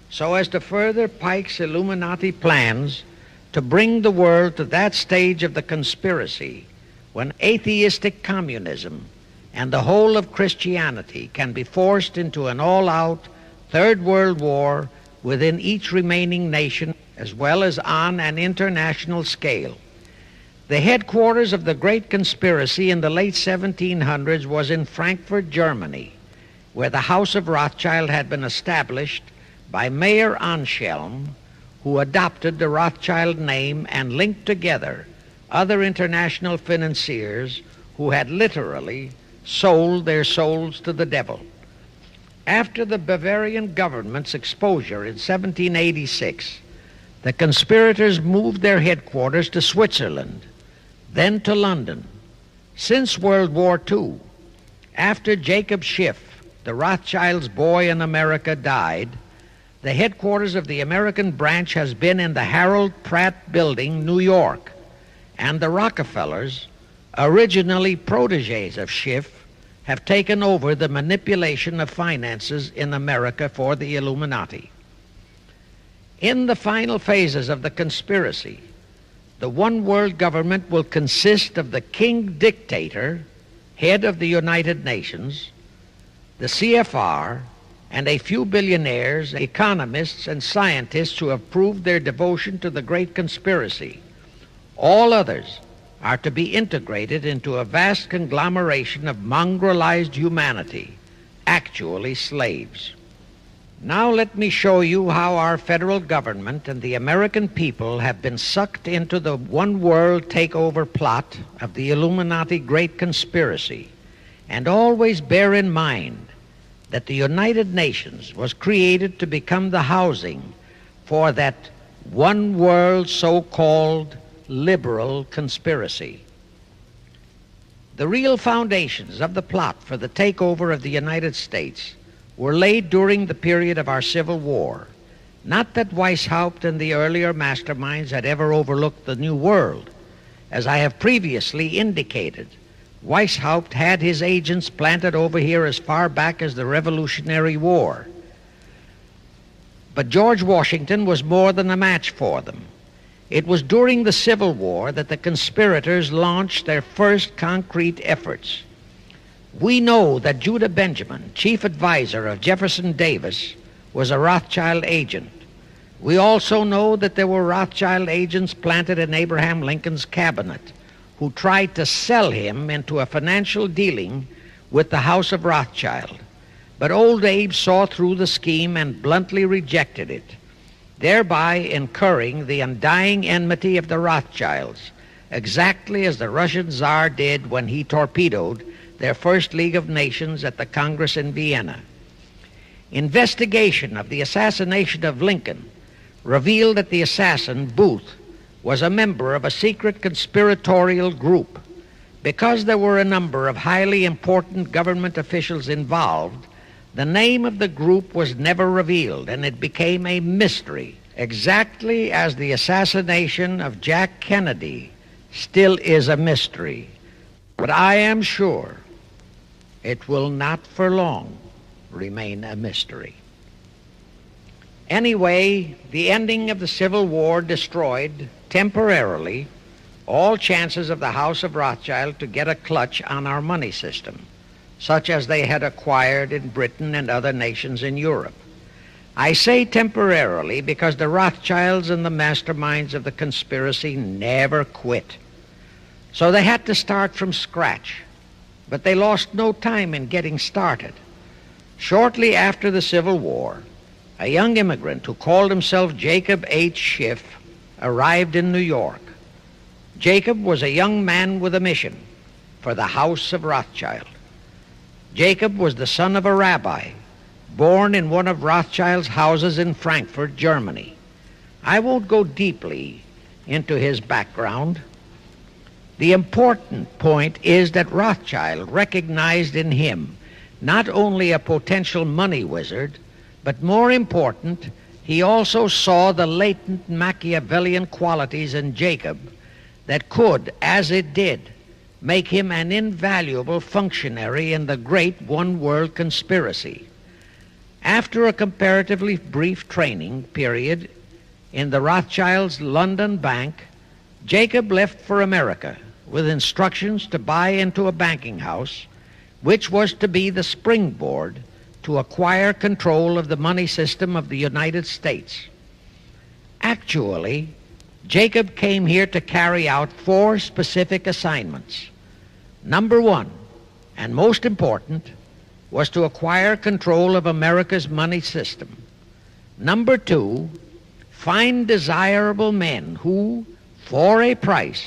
so as to further Pike's Illuminati plans to bring the world to that stage of the conspiracy when atheistic communism and the whole of Christianity can be forced into an all-out Third World War within each remaining nation, as well as on an international scale. The headquarters of the great conspiracy in the late 1700s was in Frankfurt, Germany, where the House of Rothschild had been established by Mayer Anschelm, who adopted the Rothschild name and linked together other international financiers who had literally sold their souls to the devil. After the Bavarian government's exposure in 1786, the conspirators moved their headquarters to Switzerland, then to London. Since World War II, after Jacob Schiff, the Rothschild's boy in America, died, the headquarters of the American branch has been in the Harold Pratt Building, New York, and the Rockefellers, originally protégés of Schiff, have taken over the manipulation of finances in America for the Illuminati. In the final phases of the conspiracy, the one world government will consist of the king dictator, head of the United Nations, the CFR, and a few billionaires, economists, and scientists who have proved their devotion to the great conspiracy. All others are to be integrated into a vast conglomeration of mongrelized humanity, actually slaves. Now let me show you how our federal government and the American people have been sucked into the one world takeover plot of the Illuminati great conspiracy. And always bear in mind that the United Nations was created to become the housing for that one world so-called liberal conspiracy. The real foundations of the plot for the takeover of the United States were laid during the period of our Civil War. Not that Weishaupt and the earlier masterminds had ever overlooked the New World. As I have previously indicated, Weishaupt had his agents planted over here as far back as the Revolutionary War. But George Washington was more than a match for them. It was during the Civil War that the conspirators launched their first concrete efforts. We know that Judah Benjamin, chief advisor of Jefferson Davis, was a Rothschild agent. We also know that there were Rothschild agents planted in Abraham Lincoln's cabinet who tried to sell him into a financial dealing with the House of Rothschild. But old Abe saw through the scheme and bluntly rejected it, thereby incurring the undying enmity of the Rothschilds, exactly as the Russian Tsar did when he torpedoed their first League of Nations at the Congress in Vienna. Investigation of the assassination of Lincoln revealed that the assassin, Booth, was a member of a secret conspiratorial group. Because there were a number of highly important government officials involved, the name of the group was never revealed, and it became a mystery, exactly as the assassination of Jack Kennedy still is a mystery. But I am sure it will not for long remain a mystery. Anyway, the ending of the Civil War destroyed, temporarily, all chances of the House of Rothschild to get a clutch on our money system, such as they had acquired in Britain and other nations in Europe. I say temporarily because the Rothschilds and the masterminds of the conspiracy never quit. So they had to start from scratch, but they lost no time in getting started. Shortly after the Civil War, a young immigrant who called himself Jacob H. Schiff arrived in New York. Jacob was a young man with a mission for the House of Rothschild. Jacob was the son of a rabbi, born in one of Rothschild's houses in Frankfurt, Germany. I won't go deeply into his background. The important point is that Rothschild recognized in him not only a potential money wizard, but more important, he also saw the latent Machiavellian qualities in Jacob that could, as it did, make him an invaluable functionary in the great one-world conspiracy. After a comparatively brief training period in the Rothschilds' London bank, Jacob left for America with instructions to buy into a banking house, which was to be the springboard to acquire control of the money system of the United States. Actually, Jacob came here to carry out 4 specific assignments. Number 1, and most important, was to acquire control of America's money system. Number 2, find desirable men who, for a price,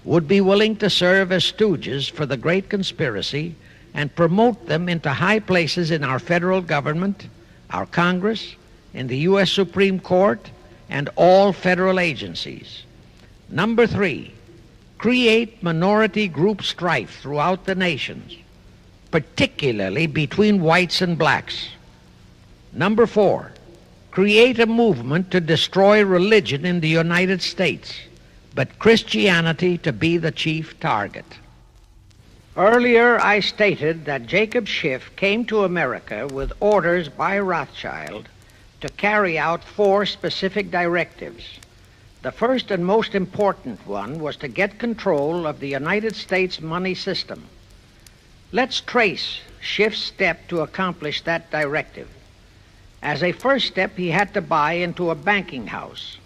would be willing to serve as stooges for the great conspiracy and promote them into high places in our federal government, our Congress, in the U.S. Supreme Court, and all federal agencies. Number 3, create minority group strife throughout the nations, particularly between whites and blacks. Number 4, create a movement to destroy religion in the United States, but Christianity to be the chief target. Earlier, I stated that Jacob Schiff came to America with orders by Rothschild to carry out 4 specific directives. The first and most important one was to get control of the United States money system. Let's trace Schiff's step to accomplish that directive. As a first step, he had to buy into a banking house,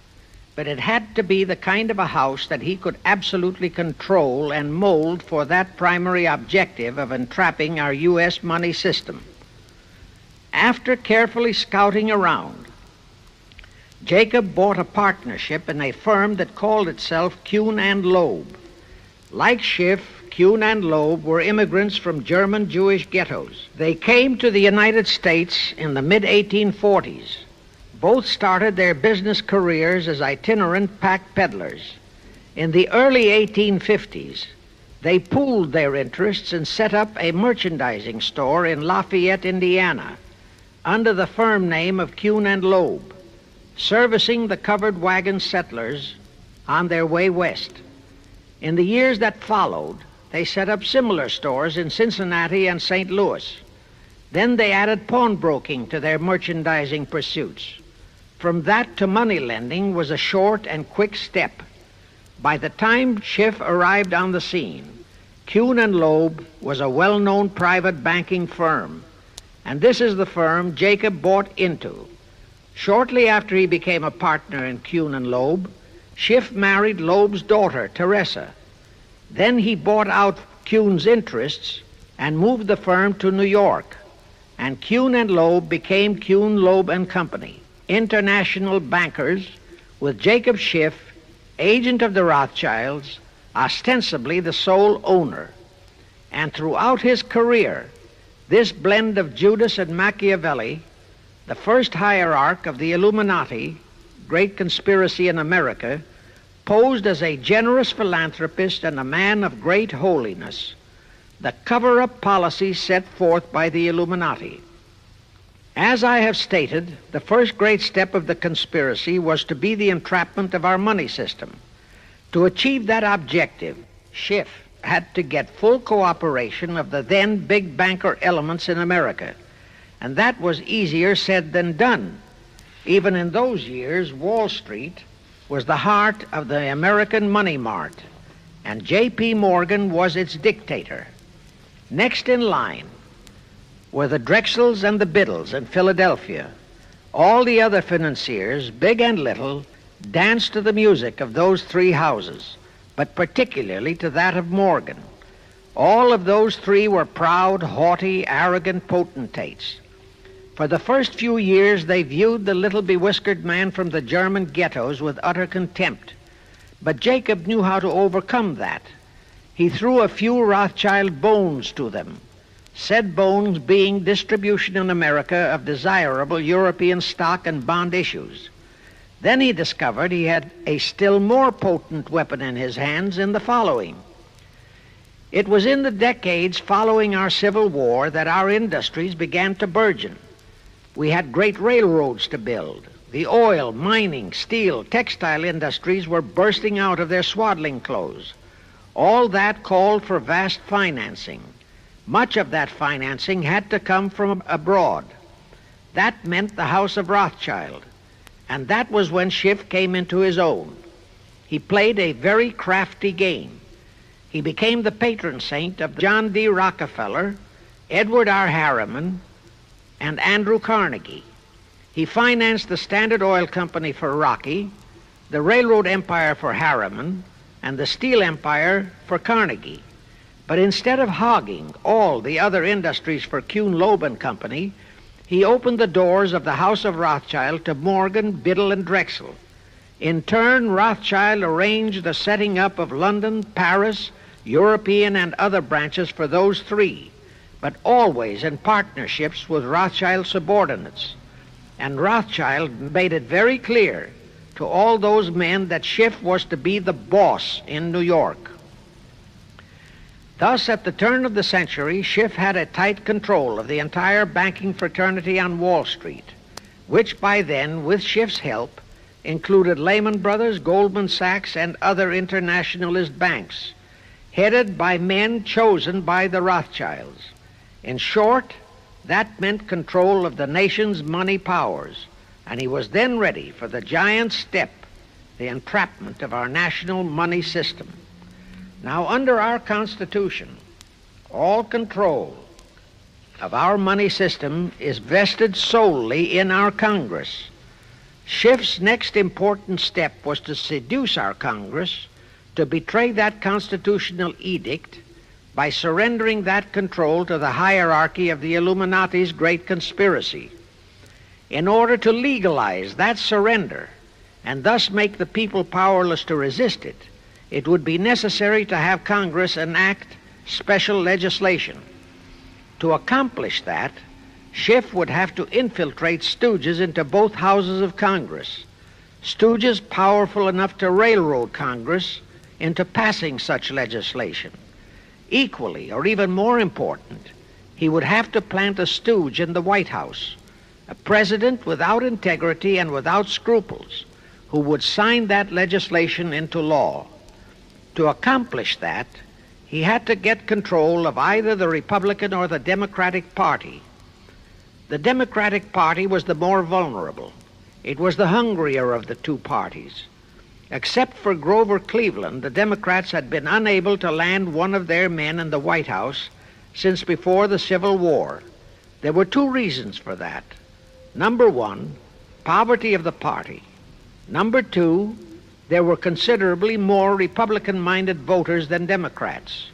but it had to be the kind of a house that he could absolutely control and mold for that primary objective of entrapping our U.S. money system. After carefully scouting around, Jacob bought a partnership in a firm that called itself Kuhn and Loeb. Like Schiff, Kuhn and Loeb were immigrants from German Jewish ghettos. They came to the United States in the mid-1840s. Both started their business careers as itinerant pack peddlers. In the early 1850s, they pooled their interests and set up a merchandising store in Lafayette, Indiana, under the firm name of Kuhn and Loeb, servicing the covered wagon settlers on their way west. In the years that followed, they set up similar stores in Cincinnati and St. Louis. Then they added pawnbroking to their merchandising pursuits. From that to money lending was a short and quick step. By the time Schiff arrived on the scene, Kuhn and Loeb was a well-known private banking firm, and this is the firm Jacob bought into. Shortly after he became a partner in Kuhn and Loeb, Schiff married Loeb's daughter, Teresa. Then he bought out Kuhn's interests and moved the firm to New York, and Kuhn and Loeb became Kuhn, Loeb and Company, international bankers, with Jacob Schiff, agent of the Rothschilds, ostensibly the sole owner. And throughout his career, this blend of Judas and Machiavelli, the first hierarch of the Illuminati, great conspiracy in America, posed as a generous philanthropist and a man of great holiness, the cover-up policy set forth by the Illuminati. As I have stated, the first great step of the conspiracy was to be the entrapment of our money system. To achieve that objective, Schiff had to get full cooperation of the then big banker elements in America, and that was easier said than done. Even in those years, Wall Street was the heart of the American money mart, and J.P. Morgan was its dictator. Next in line were the Drexels and the Biddles in Philadelphia. All the other financiers, big and little, danced to the music of those three houses, but particularly to that of Morgan. All of those three were proud, haughty, arrogant potentates. For the first few years, they viewed the little bewhiskered man from the German ghettos with utter contempt. But Jacob knew how to overcome that. He threw a few Rothschild bones to them, said bones being distribution in America of desirable European stock and bond issues. Then he discovered he had a still more potent weapon in his hands in the following. It was in the decades following our Civil War that our industries began to burgeon. We had great railroads to build. The oil, mining, steel, textile industries were bursting out of their swaddling clothes. All that called for vast financing. Much of that financing had to come from abroad. That meant the House of Rothschild, and that was when Schiff came into his own. He played a very crafty game. He became the patron saint of John D. Rockefeller, Edward R. Harriman, and Andrew Carnegie. He financed the Standard Oil Company for Rocky, the railroad empire for Harriman, and the steel empire for Carnegie. But instead of hogging all the other industries for Kuhn, Loeb and Company, he opened the doors of the House of Rothschild to Morgan, Biddle, and Drexel. In turn, Rothschild arranged the setting up of London, Paris, European, and other branches for those three, but always in partnerships with Rothschild subordinates. And Rothschild made it very clear to all those men that Schiff was to be the boss in New York. Thus, at the turn of the century, Schiff had a tight control of the entire banking fraternity on Wall Street, which by then, with Schiff's help, included Lehman Brothers, Goldman Sachs, and other internationalist banks, headed by men chosen by the Rothschilds. In short, that meant control of the nation's money powers, and he was then ready for the giant step, the entrapment of our national money system. Now, under our Constitution, all control of our money system is vested solely in our Congress. Schiff's next important step was to seduce our Congress to betray that constitutional edict by surrendering that control to the hierarchy of the Illuminati's great conspiracy. In order to legalize that surrender and thus make the people powerless to resist it, it would be necessary to have Congress enact special legislation. To accomplish that, Schiff would have to infiltrate stooges into both houses of Congress, stooges powerful enough to railroad Congress into passing such legislation. Equally, or even more important, he would have to plant a stooge in the White House, a president without integrity and without scruples, who would sign that legislation into law. To accomplish that, he had to get control of either the Republican or the Democratic Party. The Democratic Party was the more vulnerable. It was the hungrier of the two parties. Except for Grover Cleveland, the Democrats had been unable to land one of their men in the White House since before the Civil War. There were two reasons for that. Number one, poverty of the party. Number two, there were considerably more Republican-minded voters than Democrats.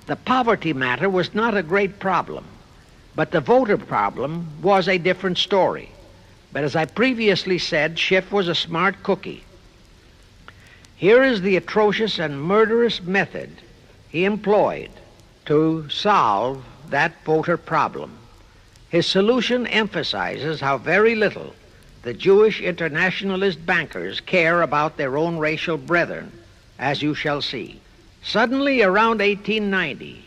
The poverty matter was not a great problem, but the voter problem was a different story. But as I previously said, Schiff was a smart cookie. Here is the atrocious and murderous method he employed to solve that voter problem. His solution emphasizes how very little the Jewish internationalist bankers care about their own racial brethren, as you shall see. Suddenly, around 1890,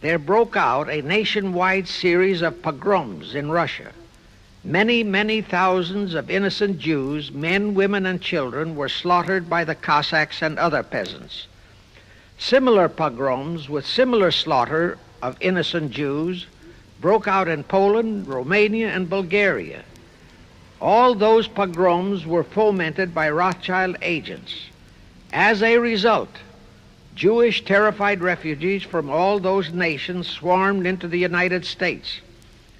there broke out a nationwide series of pogroms in Russia. Many, many thousands of innocent Jews, men, women, and children, were slaughtered by the Cossacks and other peasants. Similar pogroms with similar slaughter of innocent Jews broke out in Poland, Romania, and Bulgaria. All those pogroms were fomented by Rothschild agents. As a result, Jewish terrified refugees from all those nations swarmed into the United States,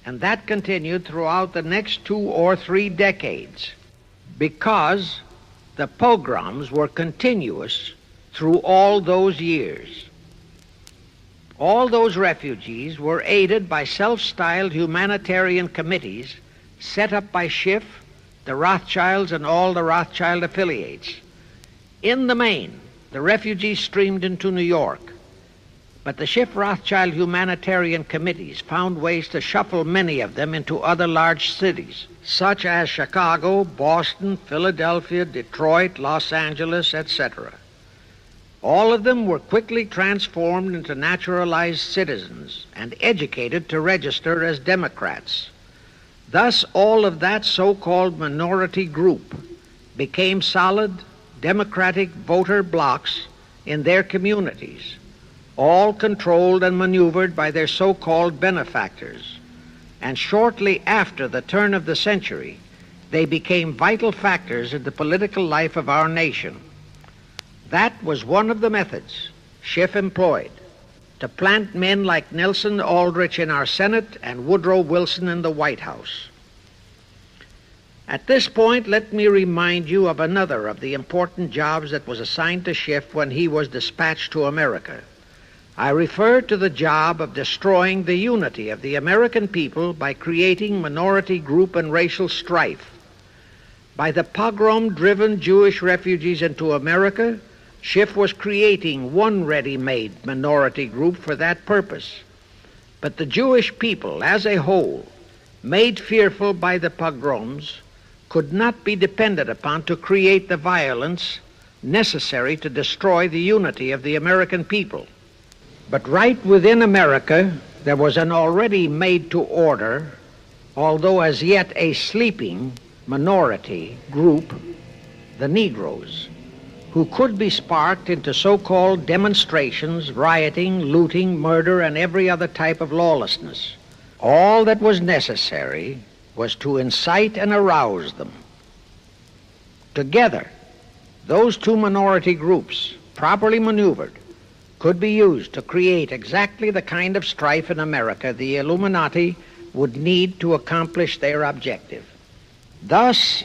and that continued throughout the next 2 or 3 decades because the pogroms were continuous through all those years. All those refugees were aided by self-styled humanitarian committees set up by Schiff, the Rothschilds, and all the Rothschild affiliates. In the main, the refugees streamed into New York, but the Schiff-Rothschild humanitarian committees found ways to shuffle many of them into other large cities, such as Chicago, Boston, Philadelphia, Detroit, Los Angeles, etc. All of them were quickly transformed into naturalized citizens and educated to register as Democrats. Thus, all of that so-called minority group became solid Democratic voter blocs in their communities, all controlled and maneuvered by their so-called benefactors. And shortly after the turn of the century, they became vital factors in the political life of our nation. That was one of the methods Schiff employed to plant men like Nelson Aldrich in our Senate and Woodrow Wilson in the White House. At this point, let me remind you of another of the important jobs that was assigned to Schiff when he was dispatched to America. I refer to the job of destroying the unity of the American people by creating minority group and racial strife. By the pogrom-driven Jewish refugees into America, Schiff was creating one ready-made minority group for that purpose. But the Jewish people as a whole, made fearful by the pogroms, could not be depended upon to create the violence necessary to destroy the unity of the American people. But right within America, there was an already made-to-order, although as yet a sleeping minority group, the Negroes, who could be sparked into so-called demonstrations, rioting, looting, murder, and every other type of lawlessness. All that was necessary was to incite and arouse them. Together, those two minority groups, properly maneuvered, could be used to create exactly the kind of strife in America the Illuminati would need to accomplish their objective. Thus,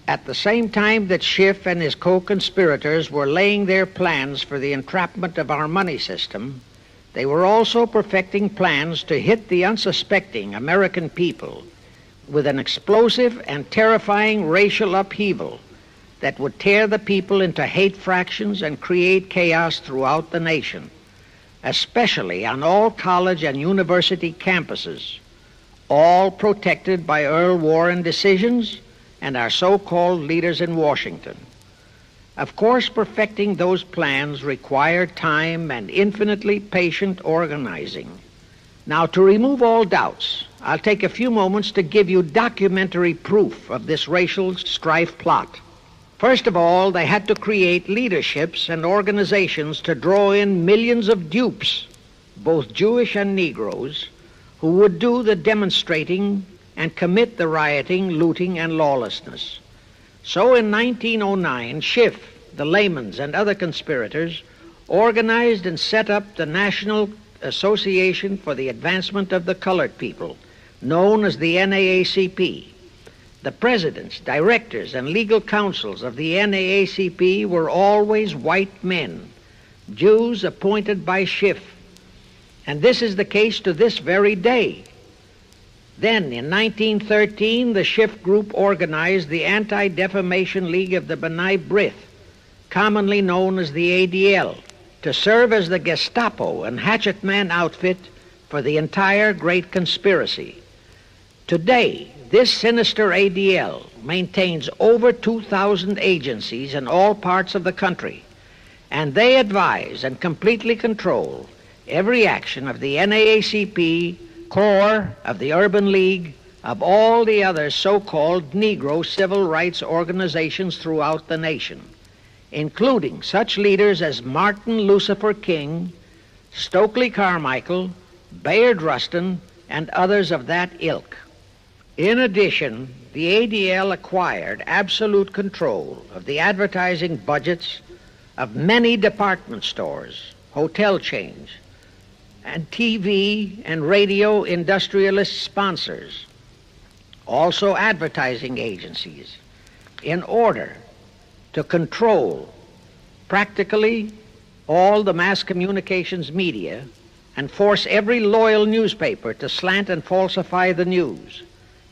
at the same time that Schiff and his co-conspirators were laying their plans for the entrapment of our money system, they were also perfecting plans to hit the unsuspecting American people with an explosive and terrifying racial upheaval that would tear the people into hate fractions and create chaos throughout the nation, especially on all college and university campuses. all protected by Earl Warren decisions and our so-called leaders in Washington. Of course, perfecting those plans required time and infinitely patient organizing. Now, to remove all doubts, I'll take a few moments to give you documentary proof of this racial strife plot. First of all, they had to create leaderships and organizations to draw in millions of dupes, both Jewish and Negroes, who would do the demonstrating and commit the rioting, looting, and lawlessness. So in 1909, Schiff, the Laymans, and other conspirators organized and set up the National Association for the Advancement of the Colored People, known as the NAACP. The presidents, directors, and legal counsels of the NAACP were always white men, Jews appointed by Schiff. And this is the case to this very day. Then, in 1913, the Schiff Group organized the Anti-Defamation League of the B'nai B'rith, commonly known as the ADL, to serve as the Gestapo and hatchet man outfit for the entire great conspiracy. Today, this sinister ADL maintains over 2,000 agencies in all parts of the country, and they advise and completely control every action of the NAACP, core of the Urban League, of all the other so-called Negro civil rights organizations throughout the nation, including such leaders as Martin Lucifer King, Stokely Carmichael, Bayard Rustin, and others of that ilk. In addition, the ADL acquired absolute control of the advertising budgets of many department stores, hotel chains, and TV and radio industrialist sponsors, also advertising agencies, in order to control practically all the mass communications media and force every loyal newspaper to slant and falsify the news,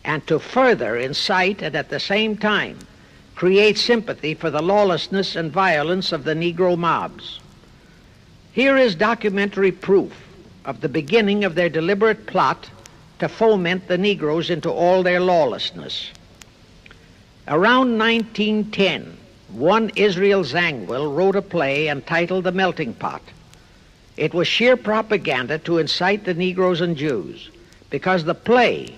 and to further incite and at the same time create sympathy for the lawlessness and violence of the Negro mobs. Here is documentary proof of the beginning of their deliberate plot to foment the Negroes into all their lawlessness. Around 1910, one Israel Zangwill wrote a play entitled The Melting Pot. It was sheer propaganda to incite the Negroes and Jews, because the play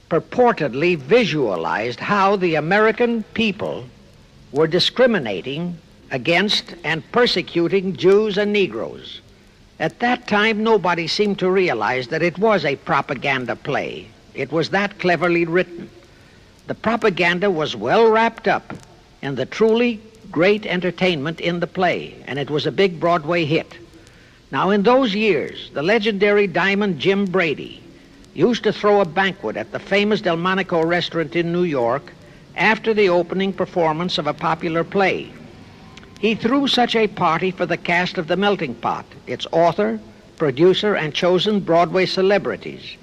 purportedly visualized how the American people were discriminating against and persecuting Jews and Negroes. At that time, nobody seemed to realize that it was a propaganda play. It was that cleverly written. The propaganda was well wrapped up in the truly great entertainment in the play, and it was a big Broadway hit. Now, in those years, the legendary Diamond Jim Brady used to throw a banquet at the famous Delmonico restaurant in New York after the opening performance of a popular play. He threw such a party for the cast of The Melting Pot, its author, producer, and chosen Broadway celebrities.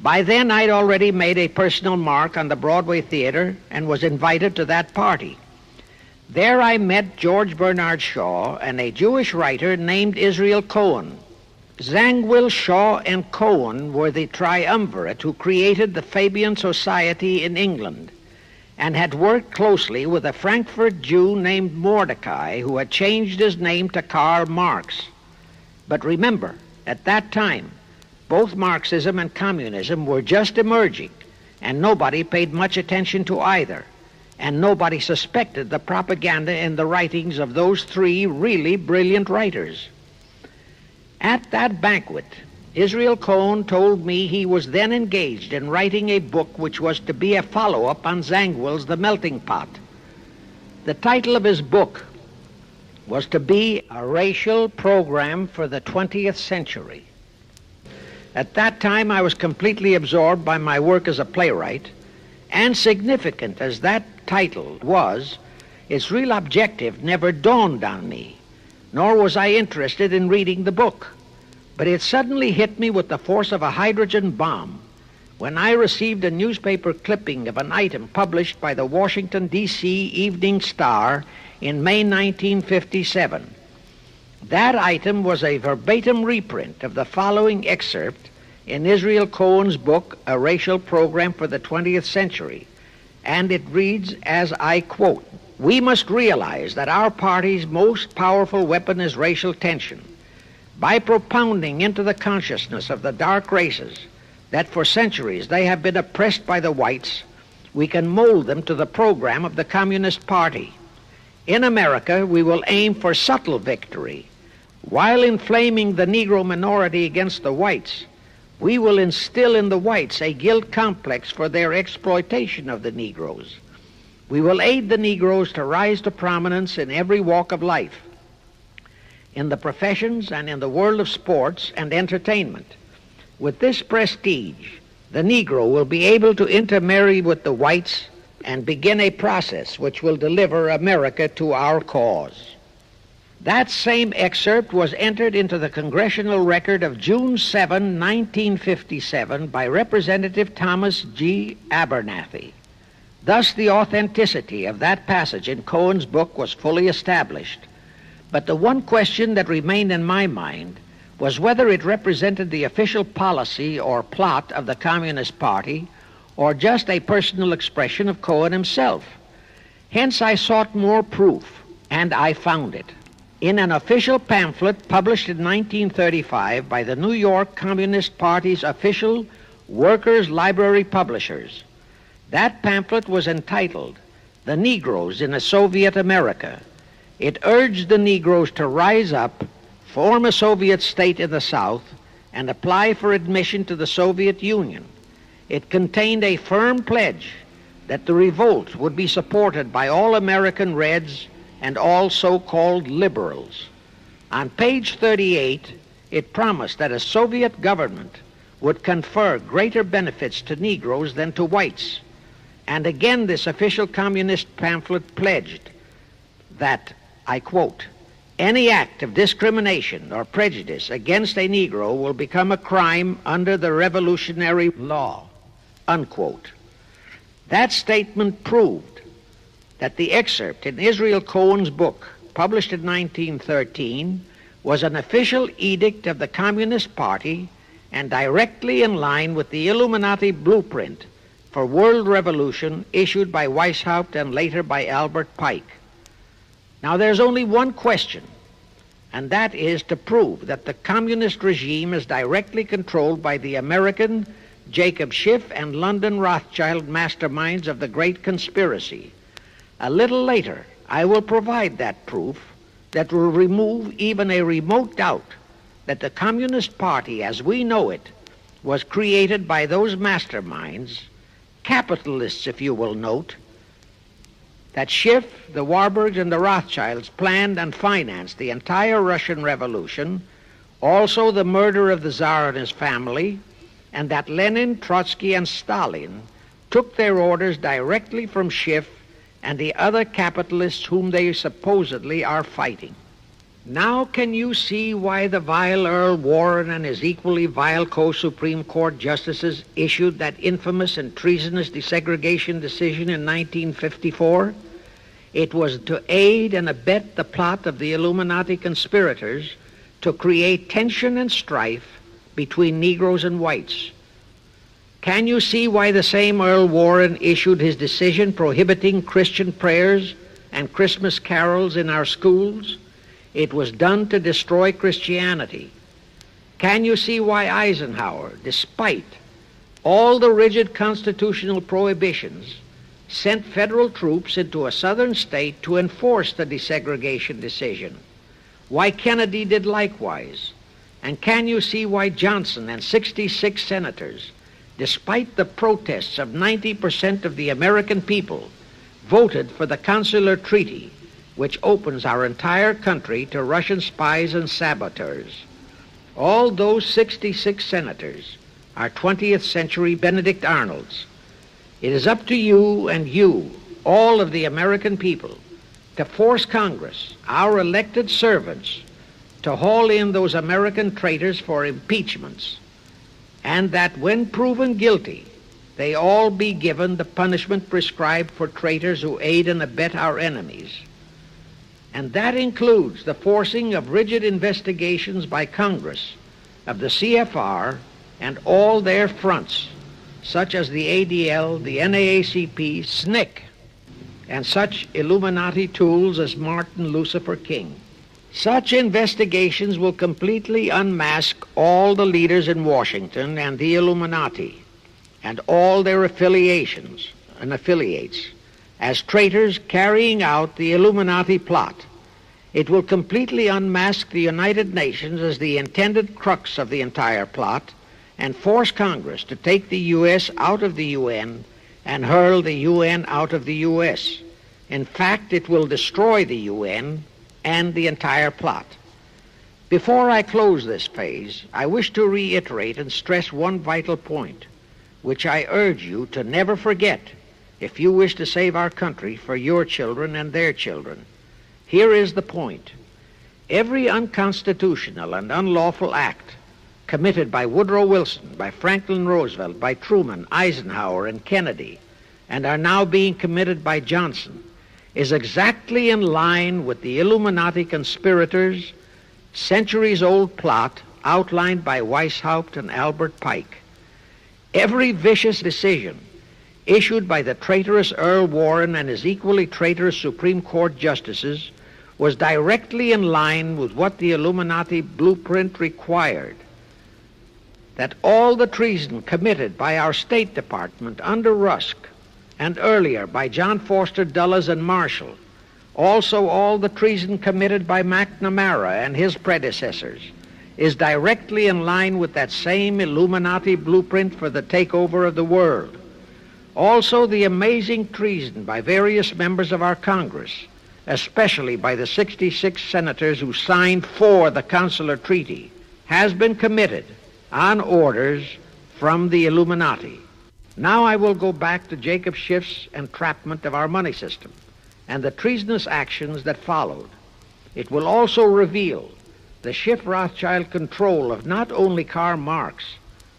By then, I'd already made a personal mark on the Broadway theater and was invited to that party. There I met George Bernard Shaw and a Jewish writer named Israel Cohen. Zangwill, Shaw, and Cohen were the triumvirate who created the Fabian Society in England and had worked closely with a Frankfurt Jew named Mordecai, who had changed his name to Karl Marx. But remember, at that time, both Marxism and communism were just emerging, and nobody paid much attention to either, and nobody suspected the propaganda in the writings of those three really brilliant writers. At that banquet, Israel Cohen told me he was then engaged in writing a book which was to be a follow-up on Zangwill's The Melting Pot. The title of his book was to be A Racial Program for the 20th Century. At that time, I was completely absorbed by my work as a playwright, and significant as that title was, its real objective never dawned on me, nor was I interested in reading the book. But it suddenly hit me with the force of a hydrogen bomb when I received a newspaper clipping of an item published by the Washington, D.C. Evening Star in May 1957. That item was a verbatim reprint of the following excerpt in Israel Cohen's book, A Racial Program for the 20th Century, and it reads, as I quote, "We must realize that our party's most powerful weapon is racial tension. By propounding into the consciousness of the dark races that for centuries they have been oppressed by the whites, we can mold them to the program of the Communist Party. In America, we will aim for subtle victory. While inflaming the Negro minority against the whites, we will instill in the whites a guilt complex for their exploitation of the Negroes. We will aid the Negroes to rise to prominence in every walk of life, in the professions and in the world of sports and entertainment. With this prestige, the Negro will be able to intermarry with the whites and begin a process which will deliver America to our cause." That same excerpt was entered into the congressional record of June 7, 1957 by Representative Thomas G. Abernathy. Thus the authenticity of that passage in Cohen's book was fully established. But the one question that remained in my mind was whether it represented the official policy or plot of the Communist Party or just a personal expression of Cohen himself. Hence I sought more proof, and I found it. In an official pamphlet published in 1935 by the New York Communist Party's official Workers' Library Publishers. That pamphlet was entitled, "The Negroes in a Soviet America." It urged the Negroes to rise up, form a Soviet state in the South, and apply for admission to the Soviet Union. It contained a firm pledge that the revolt would be supported by all American Reds and all so-called liberals. On page 38, it promised that a Soviet government would confer greater benefits to Negroes than to whites. And again, this official communist pamphlet pledged that, I quote, "Any act of discrimination or prejudice against a Negro will become a crime under the revolutionary law," unquote. That statement proved that the excerpt in Israel Cohen's book, published in 1913, was an official edict of the Communist Party and directly in line with the Illuminati blueprint for world revolution issued by Weishaupt and later by Albert Pike. Now there's only one question, and that is to prove that the communist regime is directly controlled by the American Jacob Schiff and London Rothschild masterminds of the Great Conspiracy. A little later, I will provide that proof that will remove even a remote doubt that the Communist Party as we know it was created by those masterminds, capitalists if you will note, that Schiff, the Warburgs, and the Rothschilds planned and financed the entire Russian Revolution, also the murder of the Tsar and his family, and that Lenin, Trotsky, and Stalin took their orders directly from Schiff and the other capitalists whom they supposedly are fighting. Now can you see why the vile Earl Warren and his equally vile co-Supreme Court justices issued that infamous and treasonous desegregation decision in 1954? It was to aid and abet the plot of the Illuminati conspirators to create tension and strife between Negroes and whites. Can you see why the same Earl Warren issued his decision prohibiting Christian prayers and Christmas carols in our schools? It was done to destroy Christianity. Can you see why Eisenhower, despite all the rigid constitutional prohibitions, sent federal troops into a southern state to enforce the desegregation decision? Why Kennedy did likewise? And can you see why Johnson and 66 senators, despite the protests of 90% of the American people, voted for the Consular Treaty, which opens our entire country to Russian spies and saboteurs? All those 66 senators are 20th century Benedict Arnolds. It is up to you and you, all of the American people, to force Congress, our elected servants, to haul in those American traitors for impeachments, and that when proven guilty, they all be given the punishment prescribed for traitors who aid and abet our enemies. And that includes the forcing of rigid investigations by Congress of the CFR and all their fronts, such as the ADL, the NAACP, SNCC, and such Illuminati tools as Martin Lucifer King. Such investigations will completely unmask all the leaders in Washington and the Illuminati and all their affiliations and affiliates as traitors carrying out the Illuminati plot. It will completely unmask the United Nations as the intended crux of the entire plot and force Congress to take the U.S. out of the UN and hurl the UN out of the U.S. In fact, it will destroy the UN and the entire plot. Before I close this phase, I wish to reiterate and stress one vital point, which I urge you to never forget if you wish to save our country for your children and their children. Here is the point. Every unconstitutional and unlawful act committed by Woodrow Wilson, by Franklin Roosevelt, by Truman, Eisenhower, and Kennedy, and are now being committed by Johnson, is exactly in line with the Illuminati conspirators' centuries-old plot outlined by Weishaupt and Albert Pike. Every vicious decision issued by the traitorous Earl Warren and his equally traitorous Supreme Court justices was directly in line with what the Illuminati blueprint required. That all the treason committed by our State Department under Rusk and earlier by John Foster Dulles and Marshall, also all the treason committed by McNamara and his predecessors, is directly in line with that same Illuminati blueprint for the takeover of the world. Also the amazing treason by various members of our Congress, especially by the 66 senators who signed for the Consular Treaty, has been committed on orders from the Illuminati. Now I will go back to Jacob Schiff's entrapment of our money system and the treasonous actions that followed. It will also reveal the Schiff-Rothschild control of not only Karl Marx,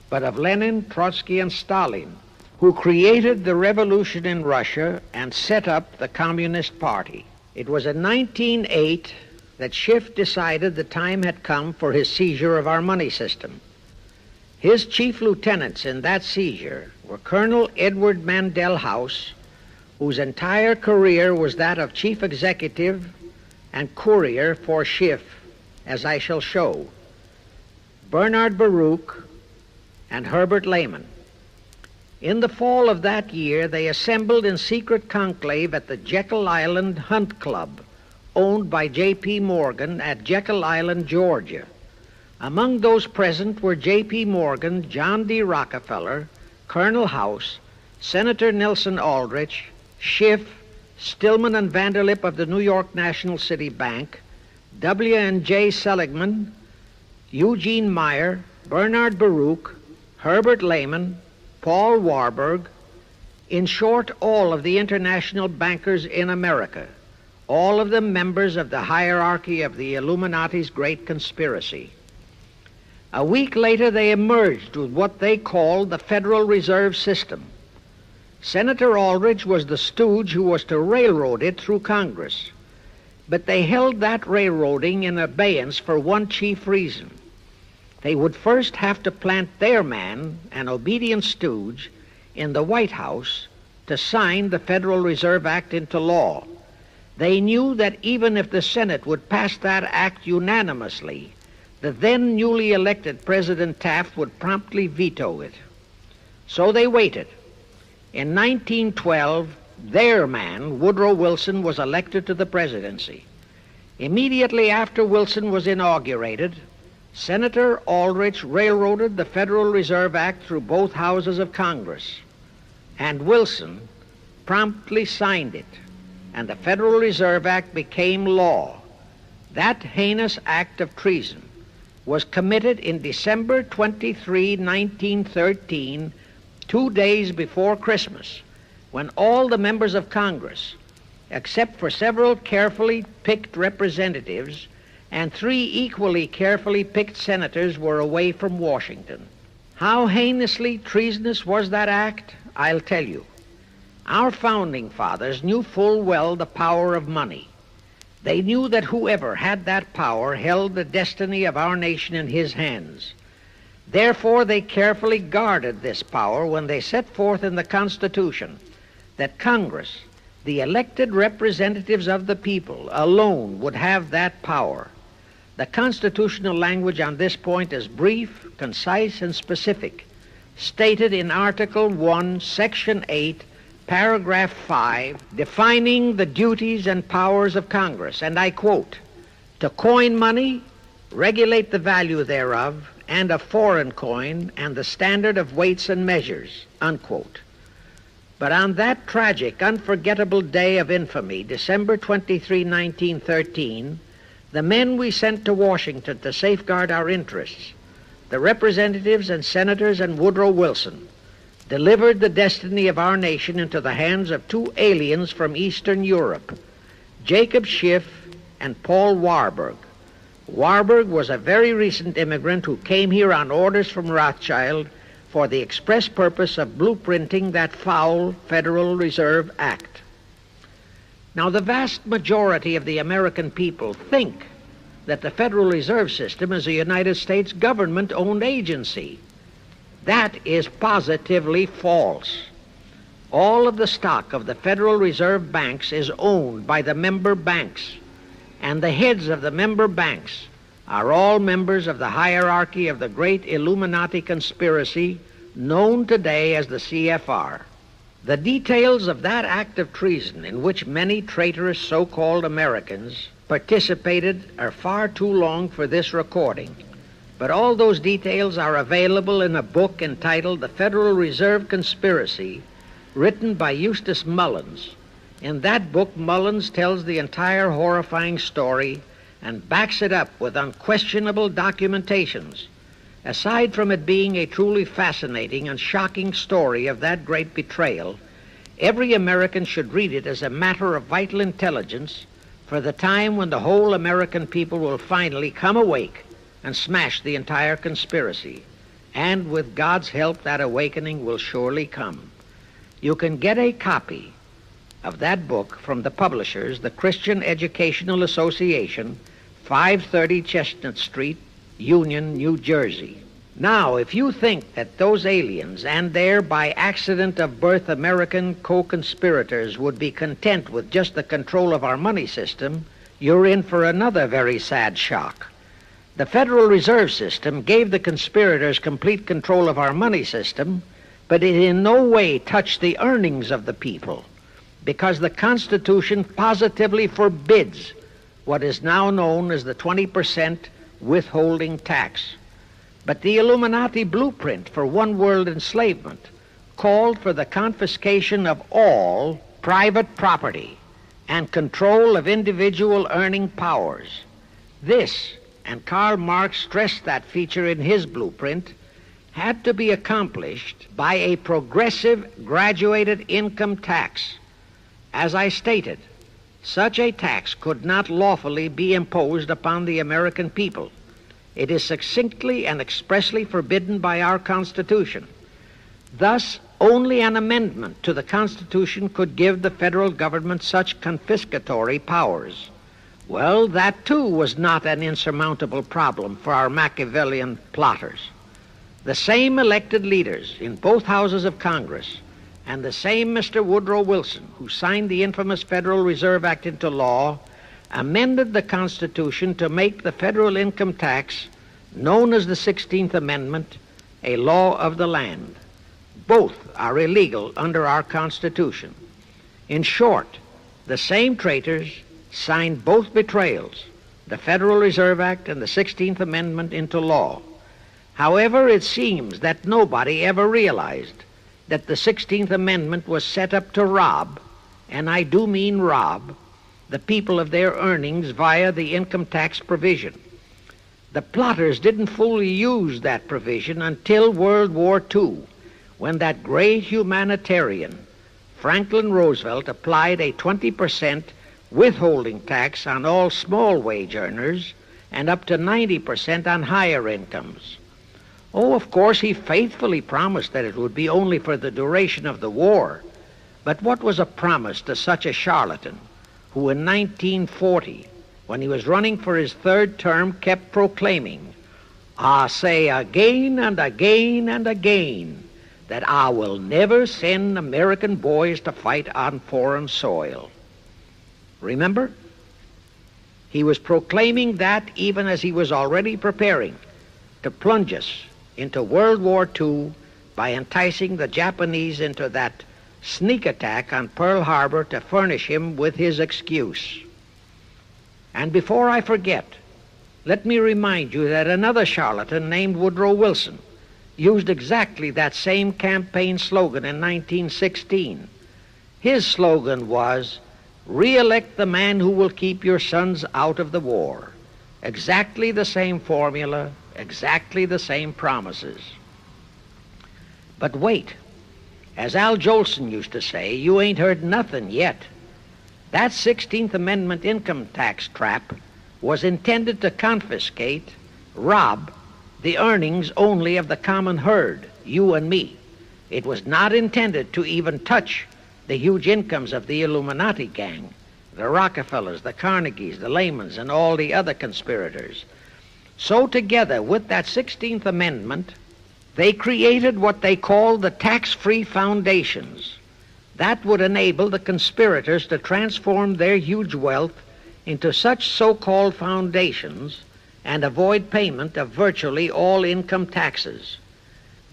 but of Lenin, Trotsky, and Stalin, who created the revolution in Russia and set up the Communist Party. It was in 1908 that Schiff decided the time had come for his seizure of our money system. His chief lieutenants in that seizure were Colonel Edward Mandell House, whose entire career was that of chief executive and courier for Schiff, as I shall show, Bernard Baruch, and Herbert Lehman. In the fall of that year, they assembled in secret conclave at the Jekyll Island Hunt Club, owned by J.P. Morgan at Jekyll Island, Georgia. Among those present were J.P. Morgan, John D. Rockefeller, Colonel House, Senator Nelson Aldrich, Schiff, Stillman and Vanderlip of the New York National City Bank, W. and J. Seligman, Eugene Meyer, Bernard Baruch, Herbert Lehman, Paul Warburg, in short, all of the international bankers in America, all of them members of the hierarchy of the Illuminati's great conspiracy. A week later, they emerged with what they called the Federal Reserve System. Senator Aldrich was the stooge who was to railroad it through Congress. But they held that railroading in abeyance for one chief reason. They would first have to plant their man, an obedient stooge, in the White House to sign the Federal Reserve Act into law. They knew that even if the Senate would pass that act unanimously, the then newly elected President Taft would promptly veto it. So they waited. In 1912, their man, Woodrow Wilson, was elected to the presidency. Immediately after Wilson was inaugurated, Senator Aldrich railroaded the Federal Reserve Act through both houses of Congress, and Wilson promptly signed it, and the Federal Reserve Act became law. That heinous act of treason was committed in December 23, 1913, 2 days before Christmas, when all the members of Congress, except for several carefully picked representatives and 3 equally carefully picked senators, were away from Washington. How heinously treasonous was that act? I'll tell you. Our founding fathers knew full well the power of money. They knew that whoever had that power held the destiny of our nation in his hands. Therefore, they carefully guarded this power when they set forth in the Constitution that Congress, the elected representatives of the people, alone would have that power. The constitutional language on this point is brief, concise, and specific, stated in Article 1, Section 8, Paragraph 5, defining the duties and powers of Congress, and I quote, "To coin money, regulate the value thereof, and of foreign coin, and the standard of weights and measures," unquote. But on that tragic, unforgettable day of infamy, December 23, 1913, the men we sent to Washington to safeguard our interests, the representatives and senators and Woodrow Wilson, delivered the destiny of our nation into the hands of two aliens from Eastern Europe, Jacob Schiff and Paul Warburg. Warburg was a very recent immigrant who came here on orders from Rothschild for the express purpose of blueprinting that foul Federal Reserve Act. Now, the vast majority of the American people think that the Federal Reserve System is a United States government-owned agency. That is positively false. All of the stock of the Federal Reserve banks is owned by the member banks, and the heads of the member banks are all members of the hierarchy of the great Illuminati conspiracy known today as the CFR. The details of that act of treason in which many traitorous so-called Americans participated are far too long for this recording, but all those details are available in a book entitled The Federal Reserve Conspiracy, written by Eustace Mullins. In that book, Mullins tells the entire horrifying story and backs it up with unquestionable documentations. Aside from it being a truly fascinating and shocking story of that great betrayal, every American should read it as a matter of vital intelligence for the time when the whole American people will finally come awake and smash the entire conspiracy. And with God's help, that awakening will surely come. You can get a copy of that book from the publishers, the Christian Educational Association, 530 Chestnut Street, Union, New Jersey. Now, if you think that those aliens and their by accident of birth American co-conspirators would be content with just the control of our money system, you're in for another very sad shock. The Federal Reserve System gave the conspirators complete control of our money system, but it in no way touched the earnings of the people, because the Constitution positively forbids what is now known as the 20% withholding tax. But the Illuminati blueprint for one-world enslavement called for the confiscation of all private property and control of individual earning powers. This, and Karl Marx stressed that feature in his blueprint, had to be accomplished by a progressive graduated income tax. As I stated, such a tax could not lawfully be imposed upon the American people. It is succinctly and expressly forbidden by our Constitution. Thus, only an amendment to the Constitution could give the federal government such confiscatory powers. Well, that too was not an insurmountable problem for our Machiavellian plotters. The same elected leaders in both houses of Congress and the same Mr. Woodrow Wilson, who signed the infamous Federal Reserve Act into law, amended the Constitution to make the federal income tax, known as the 16th Amendment, a law of the land. Both are illegal under our Constitution. In short, the same traitors signed both betrayals, the Federal Reserve Act and the 16th Amendment, into law. However, it seems that nobody ever realized that the 16th Amendment was set up to rob, and I do mean rob, the people of their earnings via the income tax provision. The plotters didn't fully use that provision until World War II, when that great humanitarian, Franklin Roosevelt, applied a 20% withholding tax on all small wage earners and up to 90% on higher incomes. Oh, of course, he faithfully promised that it would be only for the duration of the war. But what was a promise to such a charlatan who in 1940, when he was running for his third term, kept proclaiming, I say again and again and again that I will never send American boys to fight on foreign soil. Remember? He was proclaiming that even as he was already preparing to plunge us into World War II by enticing the Japanese into that sneak attack on Pearl Harbor to furnish him with his excuse. And before I forget, let me remind you that another charlatan named Woodrow Wilson used exactly that same campaign slogan in 1916. His slogan was, "Re-elect the man who will keep your sons out of the war." Exactly the same formula, exactly the same promises. But wait, as Al Jolson used to say, you ain't heard nothing yet. That 16th Amendment income tax trap was intended to confiscate, rob, the earnings only of the common herd, you and me. It was not intended to even touch the huge incomes of the Illuminati gang, the Rockefellers, the Carnegies, the Lehmans, and all the other conspirators. So together with that 16th Amendment, they created what they called the tax-free foundations. That would enable the conspirators to transform their huge wealth into such so-called foundations and avoid payment of virtually all income taxes.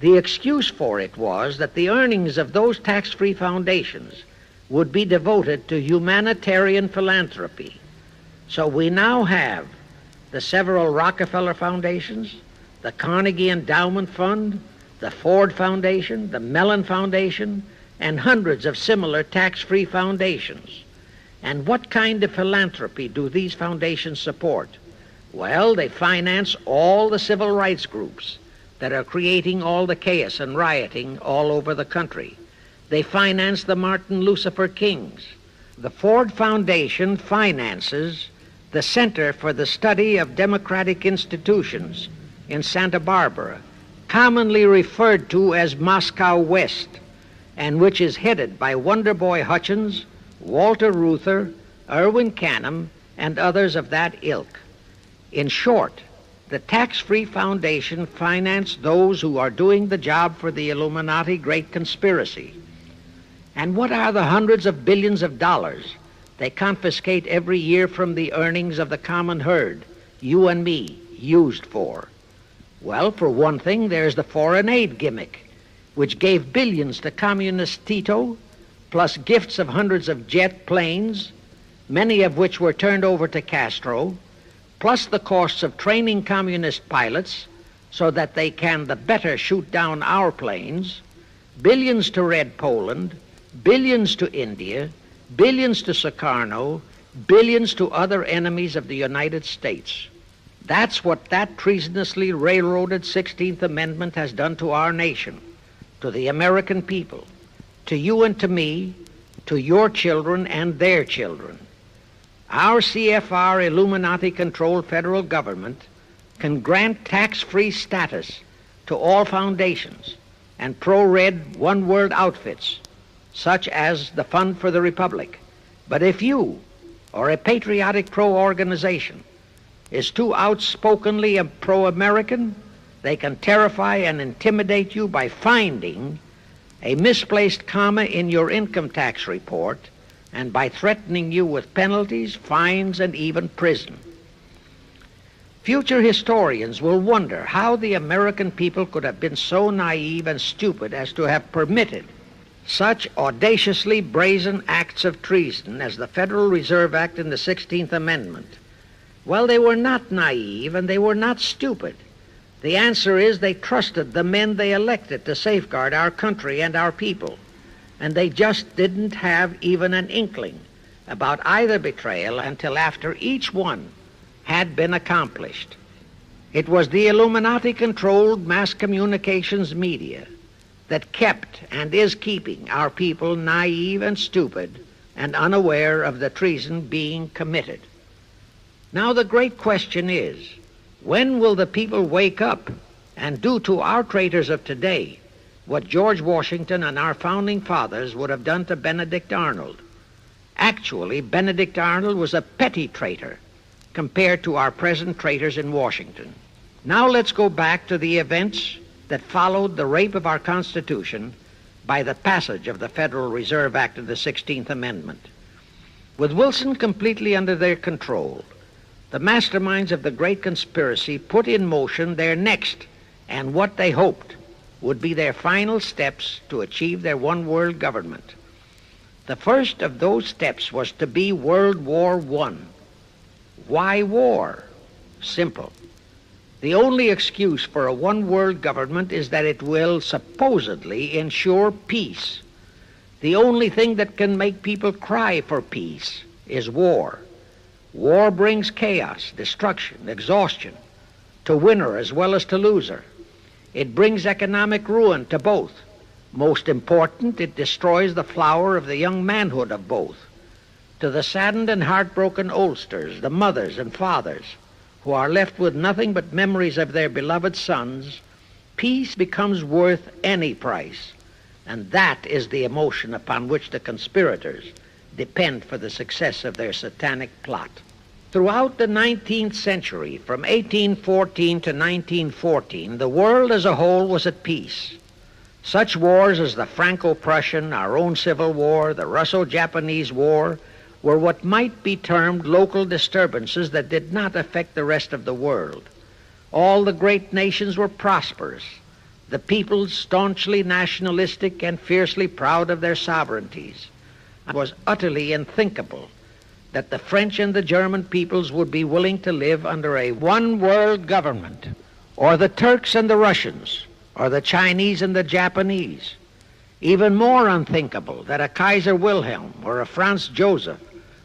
The excuse for it was that the earnings of those tax-free foundations would be devoted to humanitarian philanthropy. So we now have the several Rockefeller foundations, the Carnegie Endowment Fund, the Ford Foundation, the Mellon Foundation, and hundreds of similar tax-free foundations. And what kind of philanthropy do these foundations support? Well, they finance all the civil rights groups that are creating all the chaos and rioting all over the country. They finance the Martin Lucifer Kings. The Ford Foundation finances the Center for the Study of Democratic Institutions in Santa Barbara, commonly referred to as Moscow West, and which is headed by Wonderboy Hutchins, Walter Reuther, Irwin Canham, and others of that ilk. In short, the tax-free foundation financed those who are doing the job for the Illuminati great conspiracy. And what are the hundreds of billions of dollars they confiscate every year from the earnings of the common herd, you and me, used for? Well, for one thing, there's the foreign aid gimmick, which gave billions to communist Tito, plus gifts of hundreds of jet planes, many of which were turned over to Castro, plus the costs of training communist pilots so that they can the better shoot down our planes, billions to Red Poland, billions to India, billions to Sukarno, billions to other enemies of the United States. That's what that treasonously railroaded 16th Amendment has done to our nation, to the American people, to you and to me, to your children and their children. Our CFR Illuminati-controlled federal government can grant tax-free status to all foundations and pro-red one-world outfits, such as the Fund for the Republic. But if you, or a patriotic pro-organization, is too outspokenly pro-American, they can terrify and intimidate you by finding a misplaced comma in your income tax report and by threatening you with penalties, fines, and even prison. Future historians will wonder how the American people could have been so naive and stupid as to have permitted such audaciously brazen acts of treason as the Federal Reserve Act and the 16th Amendment. Well, they were not naive and they were not stupid. The answer is they trusted the men they elected to safeguard our country and our people, and they just didn't have even an inkling about either betrayal until after each one had been accomplished. It was the Illuminati-controlled mass communications media that kept and is keeping our people naive and stupid and unaware of the treason being committed. Now the great question is, when will the people wake up and do to our traitors of today what George Washington and our founding fathers would have done to Benedict Arnold? Actually, Benedict Arnold was a petty traitor compared to our present traitors in Washington. Now let's go back to the events that followed the rape of our Constitution by the passage of the Federal Reserve Act of the 16th Amendment. With Wilson completely under their control, the masterminds of the great conspiracy put in motion their next and what they hoped would be their final steps to achieve their one-world government. The first of those steps was to be World War I. Why war? Simple. The only excuse for a one-world government is that it will supposedly ensure peace. The only thing that can make people cry for peace is war. War brings chaos, destruction, exhaustion, to winner as well as to loser. It brings economic ruin to both. Most important, it destroys the flower of the young manhood of both. To the saddened and heartbroken oldsters, the mothers and fathers, who are left with nothing but memories of their beloved sons, peace becomes worth any price. And that is the emotion upon which the conspirators depend for the success of their satanic plot. Throughout the 19th century, from 1814 to 1914, the world as a whole was at peace. Such wars as the Franco-Prussian, our own Civil War, the Russo-Japanese War, were what might be termed local disturbances that did not affect the rest of the world. All the great nations were prosperous, the peoples staunchly nationalistic and fiercely proud of their sovereignties. It was utterly unthinkable that the French and the German peoples would be willing to live under a one-world government, or the Turks and the Russians, or the Chinese and the Japanese. Even more unthinkable that a Kaiser Wilhelm, or a Franz Joseph,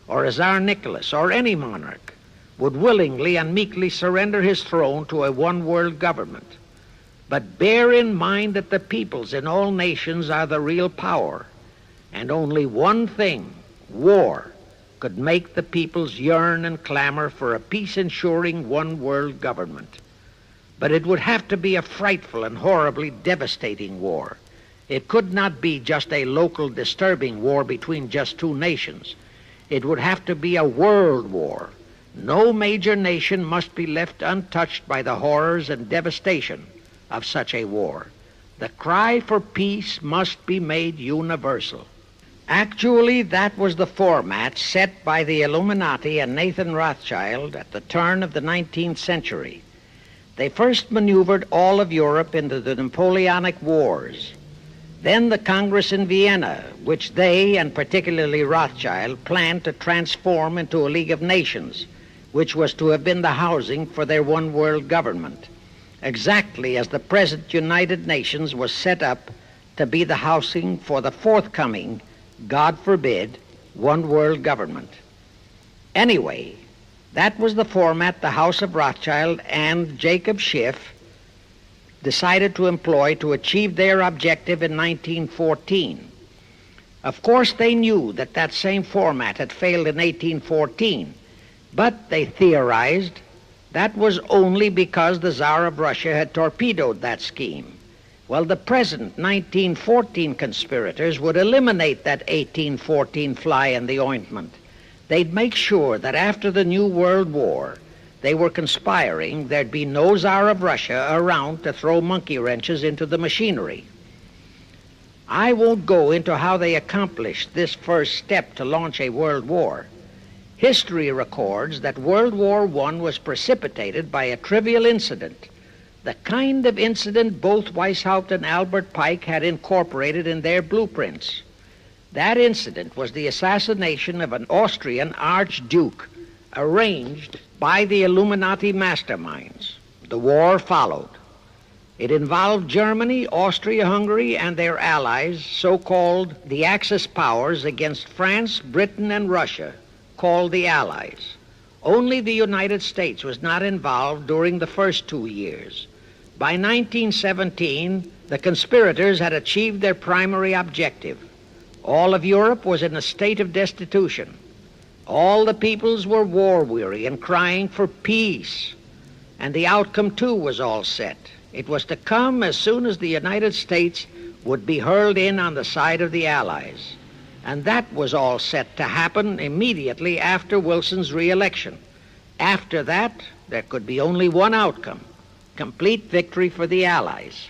or a Tsar Nicholas, or any monarch would willingly and meekly surrender his throne to a one-world government. But bear in mind that the peoples in all nations are the real power, and only one thing, war, could make the peoples yearn and clamor for a peace-ensuring one-world government. But it would have to be a frightful and horribly devastating war. It could not be just a local disturbing war between just two nations. It would have to be a world war. No major nation must be left untouched by the horrors and devastation of such a war. The cry for peace must be made universal. Actually, that was the format set by the Illuminati and Nathan Rothschild at the turn of the 19th century. They first maneuvered all of Europe into the Napoleonic Wars. Then the Congress in Vienna, which they, and particularly Rothschild, planned to transform into a League of Nations, which was to have been the housing for their one-world government, exactly as the present United Nations was set up to be the housing for the forthcoming, God forbid, one-world government. Anyway, that was the format the House of Rothschild and Jacob Schiff decided to employ to achieve their objective in 1914. Of course, they knew that that same format had failed in 1814, but they theorized that was only because the Tsar of Russia had torpedoed that scheme. Well, the present 1914 conspirators would eliminate that 1814 fly in the ointment. They'd make sure that after the New World War, they were conspiring, there'd be no Tsar of Russia around to throw monkey wrenches into the machinery. I won't go into how they accomplished this first step to launch a world war. History records that World War I was precipitated by a trivial incident, the kind of incident both Weishaupt and Albert Pike had incorporated in their blueprints. That incident was the assassination of an Austrian archduke, arranged by the Illuminati masterminds. The war followed. It involved Germany, Austria-Hungary, and their allies, so-called the Axis powers, against France, Britain, and Russia, called the Allies. Only the United States was not involved during the first 2 years. By 1917, the conspirators had achieved their primary objective. All of Europe was in a state of destitution. All the peoples were war-weary and crying for peace. And the outcome, too, was all set. It was to come as soon as the United States would be hurled in on the side of the Allies. And that was all set to happen immediately after Wilson's re-election. After that, there could be only one outcome: complete victory for the Allies.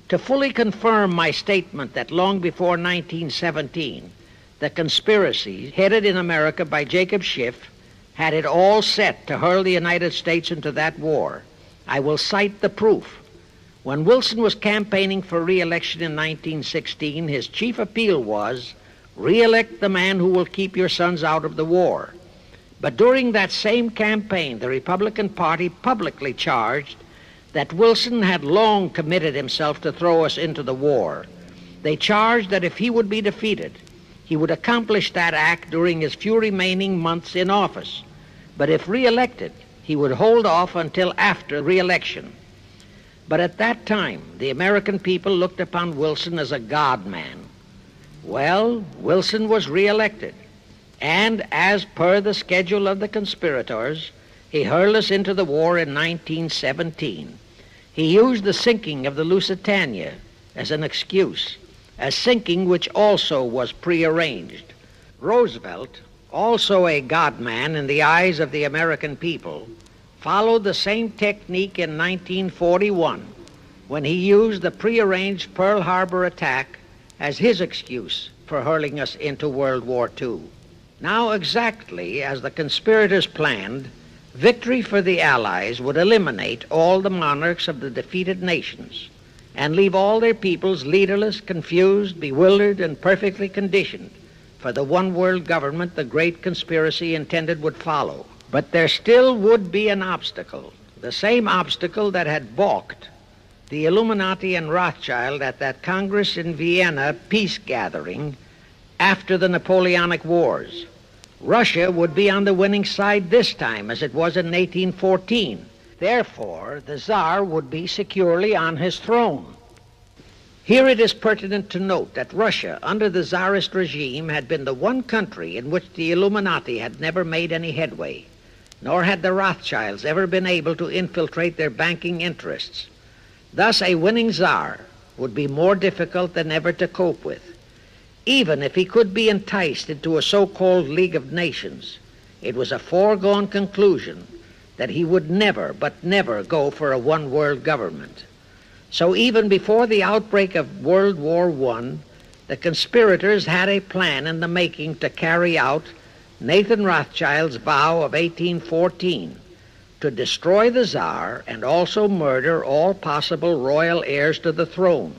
To fully confirm my statement that long before 1917, the conspiracy headed in America by Jacob Schiff had it all set to hurl the United States into that war, I will cite the proof. When Wilson was campaigning for re-election in 1916, his chief appeal was, "Re-elect the man who will keep your sons out of the war." But during that same campaign, the Republican Party publicly charged that Wilson had long committed himself to throw us into the war. They charged that if he would be defeated, he would accomplish that act during his few remaining months in office. But if re-elected, he would hold off until after re-election. But at that time, the American people looked upon Wilson as a God-man. Well, Wilson was re-elected, and as per the schedule of the conspirators, he hurled us into the war in 1917. He used the sinking of the Lusitania as an excuse, a sinking which also was prearranged. Roosevelt, also a God-man in the eyes of the American people, followed the same technique in 1941 when he used the prearranged Pearl Harbor attack as his excuse for hurling us into World War II. Now, exactly as the conspirators planned, victory for the Allies would eliminate all the monarchs of the defeated nations and leave all their peoples leaderless, confused, bewildered, and perfectly conditioned for the one world government the great conspiracy intended would follow. But there still would be an obstacle, the same obstacle that had balked the Illuminati and Rothschild at that Congress in Vienna peace gathering after the Napoleonic Wars. Russia would be on the winning side this time, as it was in 1814. Therefore, the Tsar would be securely on his throne. Here it is pertinent to note that Russia, under the Tsarist regime, had been the one country in which the Illuminati had never made any headway, nor had the Rothschilds ever been able to infiltrate their banking interests. Thus, a winning Tsar would be more difficult than ever to cope with. Even if he could be enticed into a so-called League of Nations, it was a foregone conclusion that he would never, but never go for a one-world government. So even before the outbreak of World War I, the conspirators had a plan in the making to carry out Nathan Rothschild's vow of 1814 to destroy the Tsar and also murder all possible royal heirs to the throne.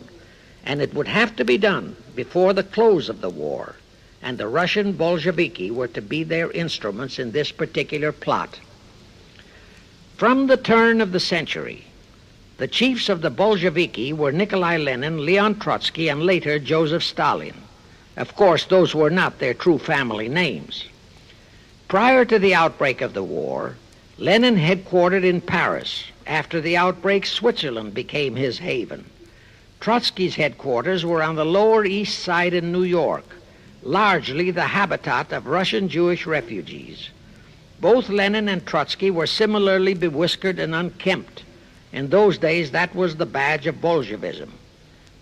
And it would have to be done before the close of the war, and the Russian Bolsheviki were to be their instruments in this particular plot. From the turn of the century, the chiefs of the Bolsheviki were Nikolai Lenin, Leon Trotsky, and later Joseph Stalin. Of course, those were not their true family names. Prior to the outbreak of the war, Lenin headquartered in Paris. After the outbreak, Switzerland became his haven. Trotsky's headquarters were on the Lower East Side in New York, largely the habitat of Russian Jewish refugees. Both Lenin and Trotsky were similarly bewhiskered and unkempt. In those days, that was the badge of Bolshevism.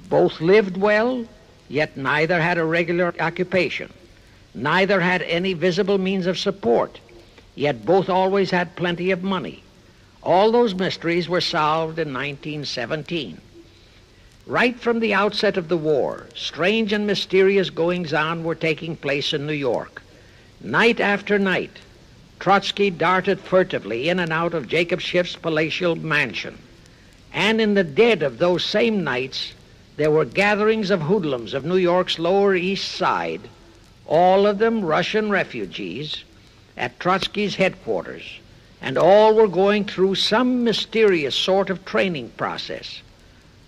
Both lived well, yet neither had a regular occupation. Neither had any visible means of support, yet both always had plenty of money. All those mysteries were solved in 1917. Right from the outset of the war, strange and mysterious goings-on were taking place in New York. Night after night, Trotsky darted furtively in and out of Jacob Schiff's palatial mansion. And in the dead of those same nights, there were gatherings of hoodlums of New York's Lower East Side, all of them Russian refugees, at Trotsky's headquarters, and all were going through some mysterious sort of training process.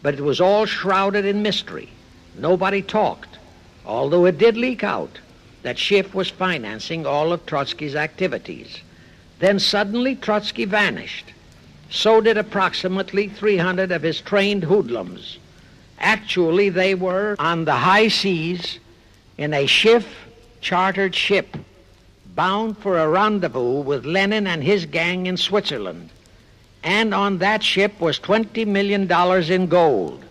But it was all shrouded in mystery. Nobody talked, although it did leak out that Schiff was financing all of Trotsky's activities. Then suddenly Trotsky vanished. So did approximately 300 of his trained hoodlums. Actually, they were on the high seas in a Schiff-chartered ship bound for a rendezvous with Lenin and his gang in Switzerland. And on that ship was $20 million in gold,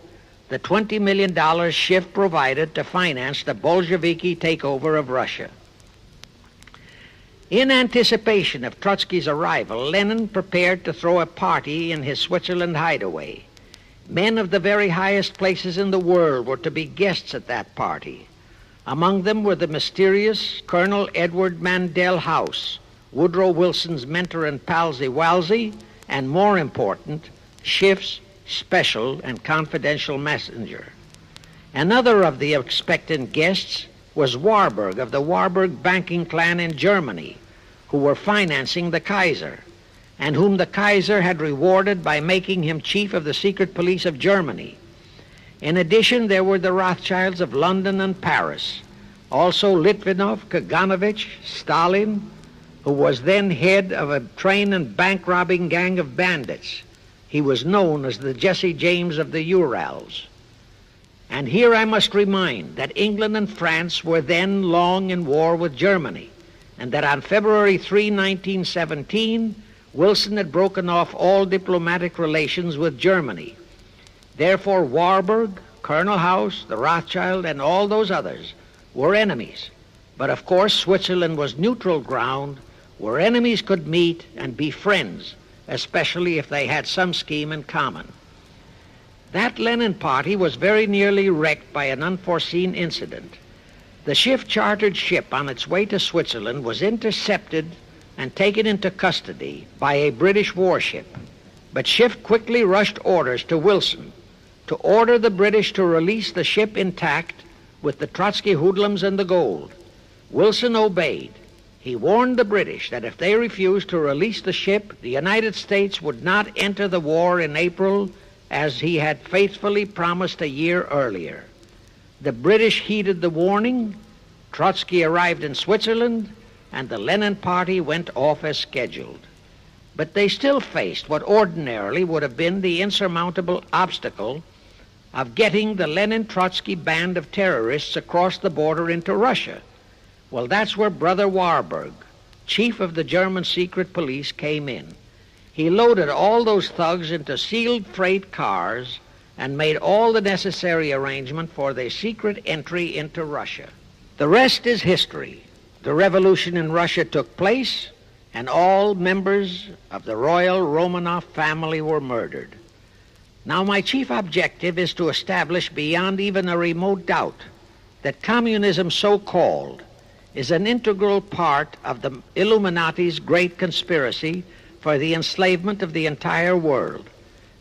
the $20 million Schiff provided to finance the Bolsheviki takeover of Russia. In anticipation of Trotsky's arrival, Lenin prepared to throw a party in his Switzerland hideaway. Men of the very highest places in the world were to be guests at that party. Among them were the mysterious Colonel Edward Mandel House, Woodrow Wilson's mentor and palsy-walsy, and more important, Schiff's special and confidential messenger. Another of the expectant guests was Warburg of the Warburg banking clan in Germany, who were financing the Kaiser, and whom the Kaiser had rewarded by making him chief of the secret police of Germany. In addition, there were the Rothschilds of London and Paris, also Litvinov, Kaganovich, Stalin, who was then head of a train and bank-robbing gang of bandits. He was known as the Jesse James of the Urals. And here I must remind that England and France were then long in war with Germany, and that on February 3, 1917, Wilson had broken off all diplomatic relations with Germany. Therefore, Warburg, Colonel House, the Rothschild, and all those others were enemies. But of course, Switzerland was neutral ground where enemies could meet and be friends, especially if they had some scheme in common. That Lenin party was very nearly wrecked by an unforeseen incident. The Schiff-chartered ship on its way to Switzerland was intercepted and taken into custody by a British warship. But Schiff quickly rushed orders to Wilson to order the British to release the ship intact with the Trotsky hoodlums and the gold. Wilson obeyed. He warned the British that if they refused to release the ship, the United States would not enter the war in April as he had faithfully promised a year earlier. The British heeded the warning. Trotsky arrived in Switzerland, and the Lenin party went off as scheduled. But they still faced what ordinarily would have been the insurmountable obstacle of getting the Lenin-Trotsky band of terrorists across the border into Russia. Well, that's where Brother Warburg, chief of the German secret police, came in. He loaded all those thugs into sealed freight cars and made all the necessary arrangement for their secret entry into Russia. The rest is history. The revolution in Russia took place, and all members of the royal Romanov family were murdered. Now, my chief objective is to establish beyond even a remote doubt that communism, so-called, is an integral part of the Illuminati's great conspiracy for the enslavement of the entire world,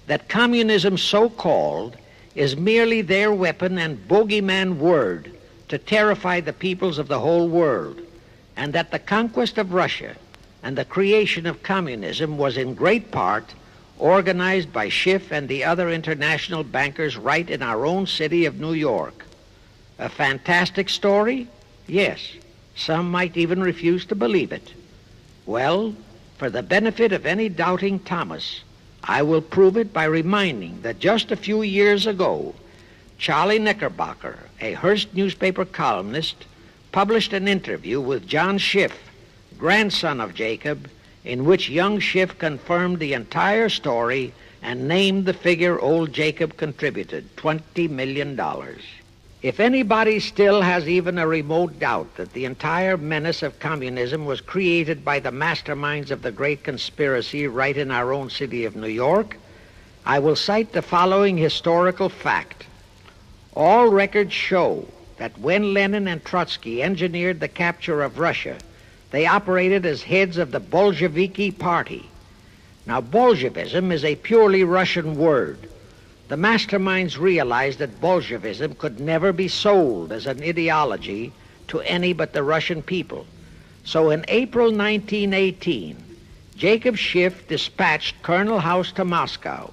that communism, so-called, is merely their weapon and bogeyman word to terrify the peoples of the whole world, and that the conquest of Russia and the creation of communism was in great part organized by Schiff and the other international bankers right in our own city of New York. A fantastic story? Yes. Some might even refuse to believe it. Well, for the benefit of any doubting Thomas, I will prove it by reminding that just a few years ago, Charlie Knickerbocker, a Hearst newspaper columnist, published an interview with John Schiff, grandson of Jacob, in which young Schiff confirmed the entire story and named the figure old Jacob contributed, $20 million. If anybody still has even a remote doubt that the entire menace of communism was created by the masterminds of the great conspiracy right in our own city of New York, I will cite the following historical fact. All records show that when Lenin and Trotsky engineered the capture of Russia, they operated as heads of the Bolsheviki party. Now, Bolshevism is a purely Russian word. The masterminds realized that Bolshevism could never be sold as an ideology to any but the Russian people. So in April 1918, Jacob Schiff dispatched Colonel House to Moscow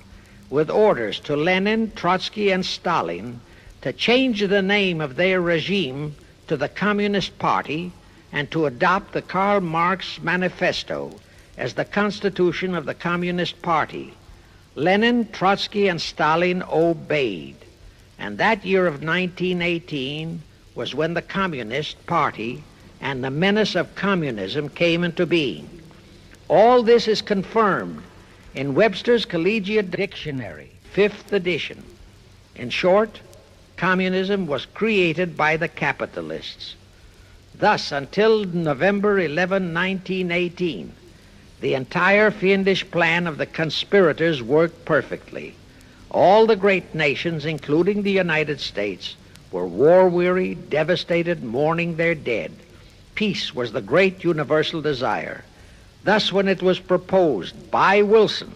with orders to Lenin, Trotsky, and Stalin to change the name of their regime to the Communist Party and to adopt the Karl Marx Manifesto as the constitution of the Communist Party. Lenin, Trotsky, and Stalin obeyed. And that year of 1918 was when the Communist Party and the menace of communism came into being. All this is confirmed in Webster's Collegiate Dictionary, 5th edition. In short, communism was created by the capitalists. Thus, until November 11, 1918, the entire fiendish plan of the conspirators worked perfectly. All the great nations, including the United States, were war-weary, devastated, mourning their dead. Peace was the great universal desire. Thus, when it was proposed by Wilson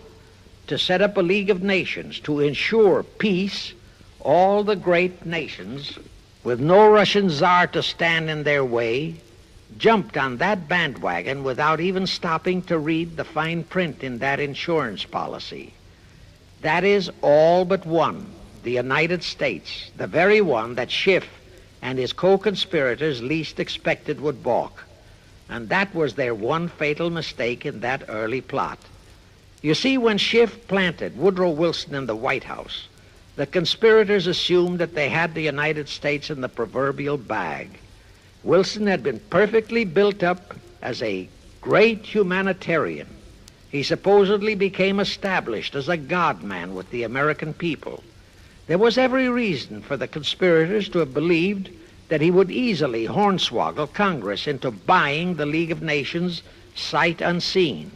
to set up a League of Nations to ensure peace, all the great nations, with no Russian Tsar to stand in their way, jumped on that bandwagon without even stopping to read the fine print in that insurance policy. That is all but one, the United States, the very one that Schiff and his co-conspirators least expected would balk. And that was their one fatal mistake in that early plot. You see, when Schiff planted Woodrow Wilson in the White House, the conspirators assumed that they had the United States in the proverbial bag. Wilson had been perfectly built up as a great humanitarian. He supposedly became established as a God-man with the American people. There was every reason for the conspirators to have believed that he would easily hornswoggle Congress into buying the League of Nations sight unseen,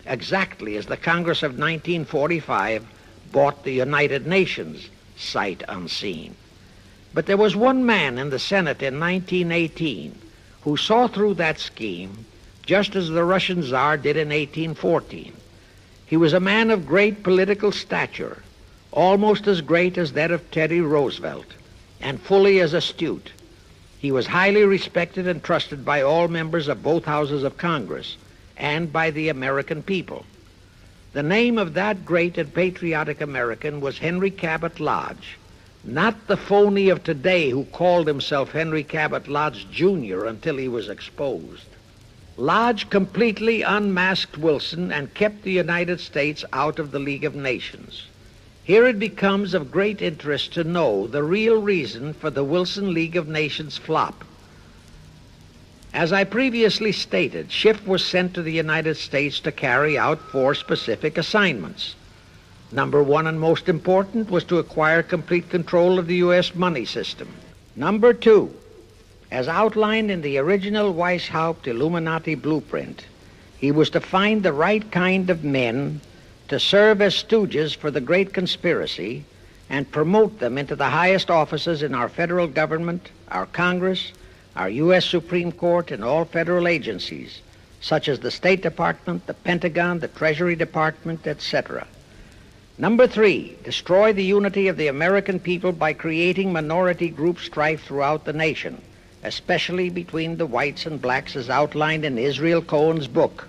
exactly as the Congress of 1945 bought the United Nations sight unseen. But there was one man in the Senate in 1918 who saw through that scheme just as the Russian Tsar did in 1814. He was a man of great political stature, almost as great as that of Teddy Roosevelt, and fully as astute. He was highly respected and trusted by all members of both houses of Congress and by the American people. The name of that great and patriotic American was Henry Cabot Lodge, not the phony of today who called himself Henry Cabot Lodge Jr. until he was exposed. Lodge completely unmasked Wilson and kept the United States out of the League of Nations. Here it becomes of great interest to know the real reason for the Wilson League of Nations flop. As I previously stated, Schiff was sent to the United States to carry out 4 specific assignments. Number 1 and most important was to acquire complete control of the U.S. money system. Number 2, as outlined in the original Weishaupt Illuminati blueprint, he was to find the right kind of men to serve as stooges for the great conspiracy and promote them into the highest offices in our federal government, our Congress, our U.S. Supreme Court, and all federal agencies, such as the State Department, the Pentagon, the Treasury Department, etc. Number 3, destroy the unity of the American people by creating minority group strife throughout the nation, especially between the whites and blacks as outlined in Israel Cohen's book.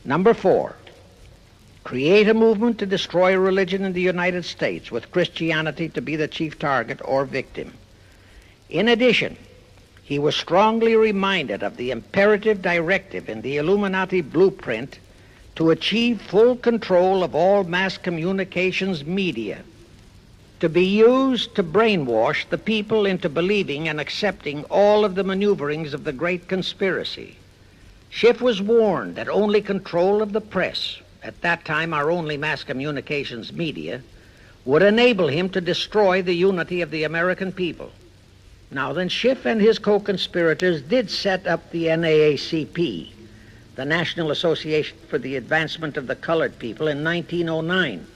Number 4, create a movement to destroy religion in the United States with Christianity to be the chief target or victim. In addition, he was strongly reminded of the imperative directive in the Illuminati blueprint to achieve full control of all mass communications media, to be used to brainwash the people into believing and accepting all of the maneuverings of the great conspiracy. Schiff was warned that only control of the press, at that time our only mass communications media, would enable him to destroy the unity of the American people. Now then, Schiff and his co-conspirators did set up the NAACP, the National Association for the Advancement of the Colored People, in 1909.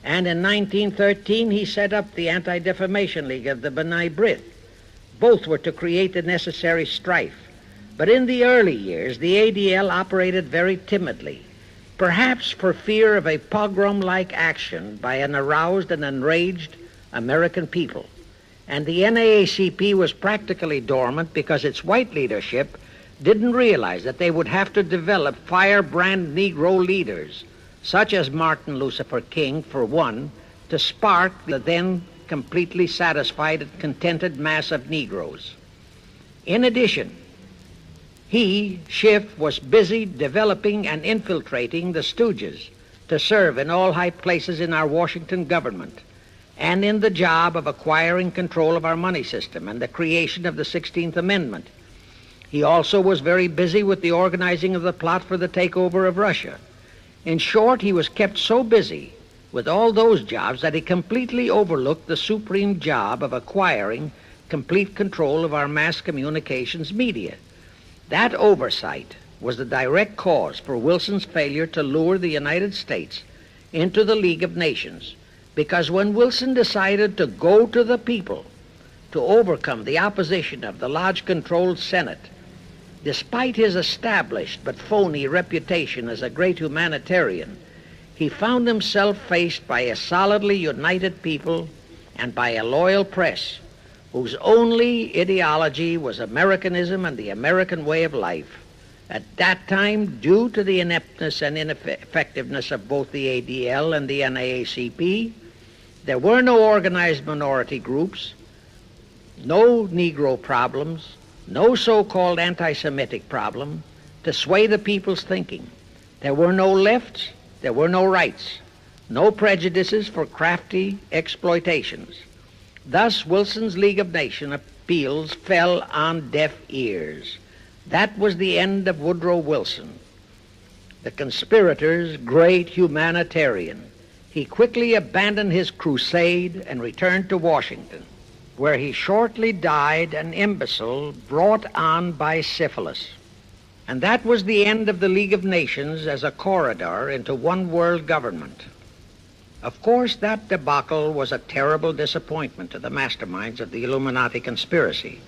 And in 1913, he set up the Anti-Defamation League of the B'nai B'rith. Both were to create the necessary strife. But in the early years, the ADL operated very timidly, perhaps for fear of a pogrom-like action by an aroused and enraged American people. And the NAACP was practically dormant because its white leadership didn't realize that they would have to develop firebrand Negro leaders, such as Martin Lucifer King, for one, to spark the then completely satisfied and contented mass of Negroes. In addition, he, Schiff, was busy developing and infiltrating the stooges to serve in all high places in our Washington government and in the job of acquiring control of our money system and the creation of the 16th Amendment. He also was very busy with the organizing of the plot for the takeover of Russia. In short, he was kept so busy with all those jobs that he completely overlooked the supreme job of acquiring complete control of our mass communications media, That oversight was the direct cause for Wilson's failure to lure the United States into the League of Nations, because when Wilson decided to go to the people to overcome the opposition of the Lodge-controlled Senate, despite his established but phony reputation as a great humanitarian, he found himself faced by a solidly united people and by a loyal press whose only ideology was Americanism and the American way of life. At that time, due to the ineptness and ineffectiveness of both the ADL and the NAACP, there were no organized minority groups, no Negro problems, no so-called anti-Semitic problem to sway the people's thinking. There were no lefts, there were no rights, no prejudices for crafty exploitations. Thus, Wilson's League of Nations appeals fell on deaf ears. That was the end of Woodrow Wilson, the conspirator's great humanitarian. He quickly abandoned his crusade and returned to Washington, where he shortly died an imbecile brought on by syphilis. And that was the end of the League of Nations as a corridor into one world government. Of course, that debacle was a terrible disappointment to the masterminds of the Illuminati conspiracy.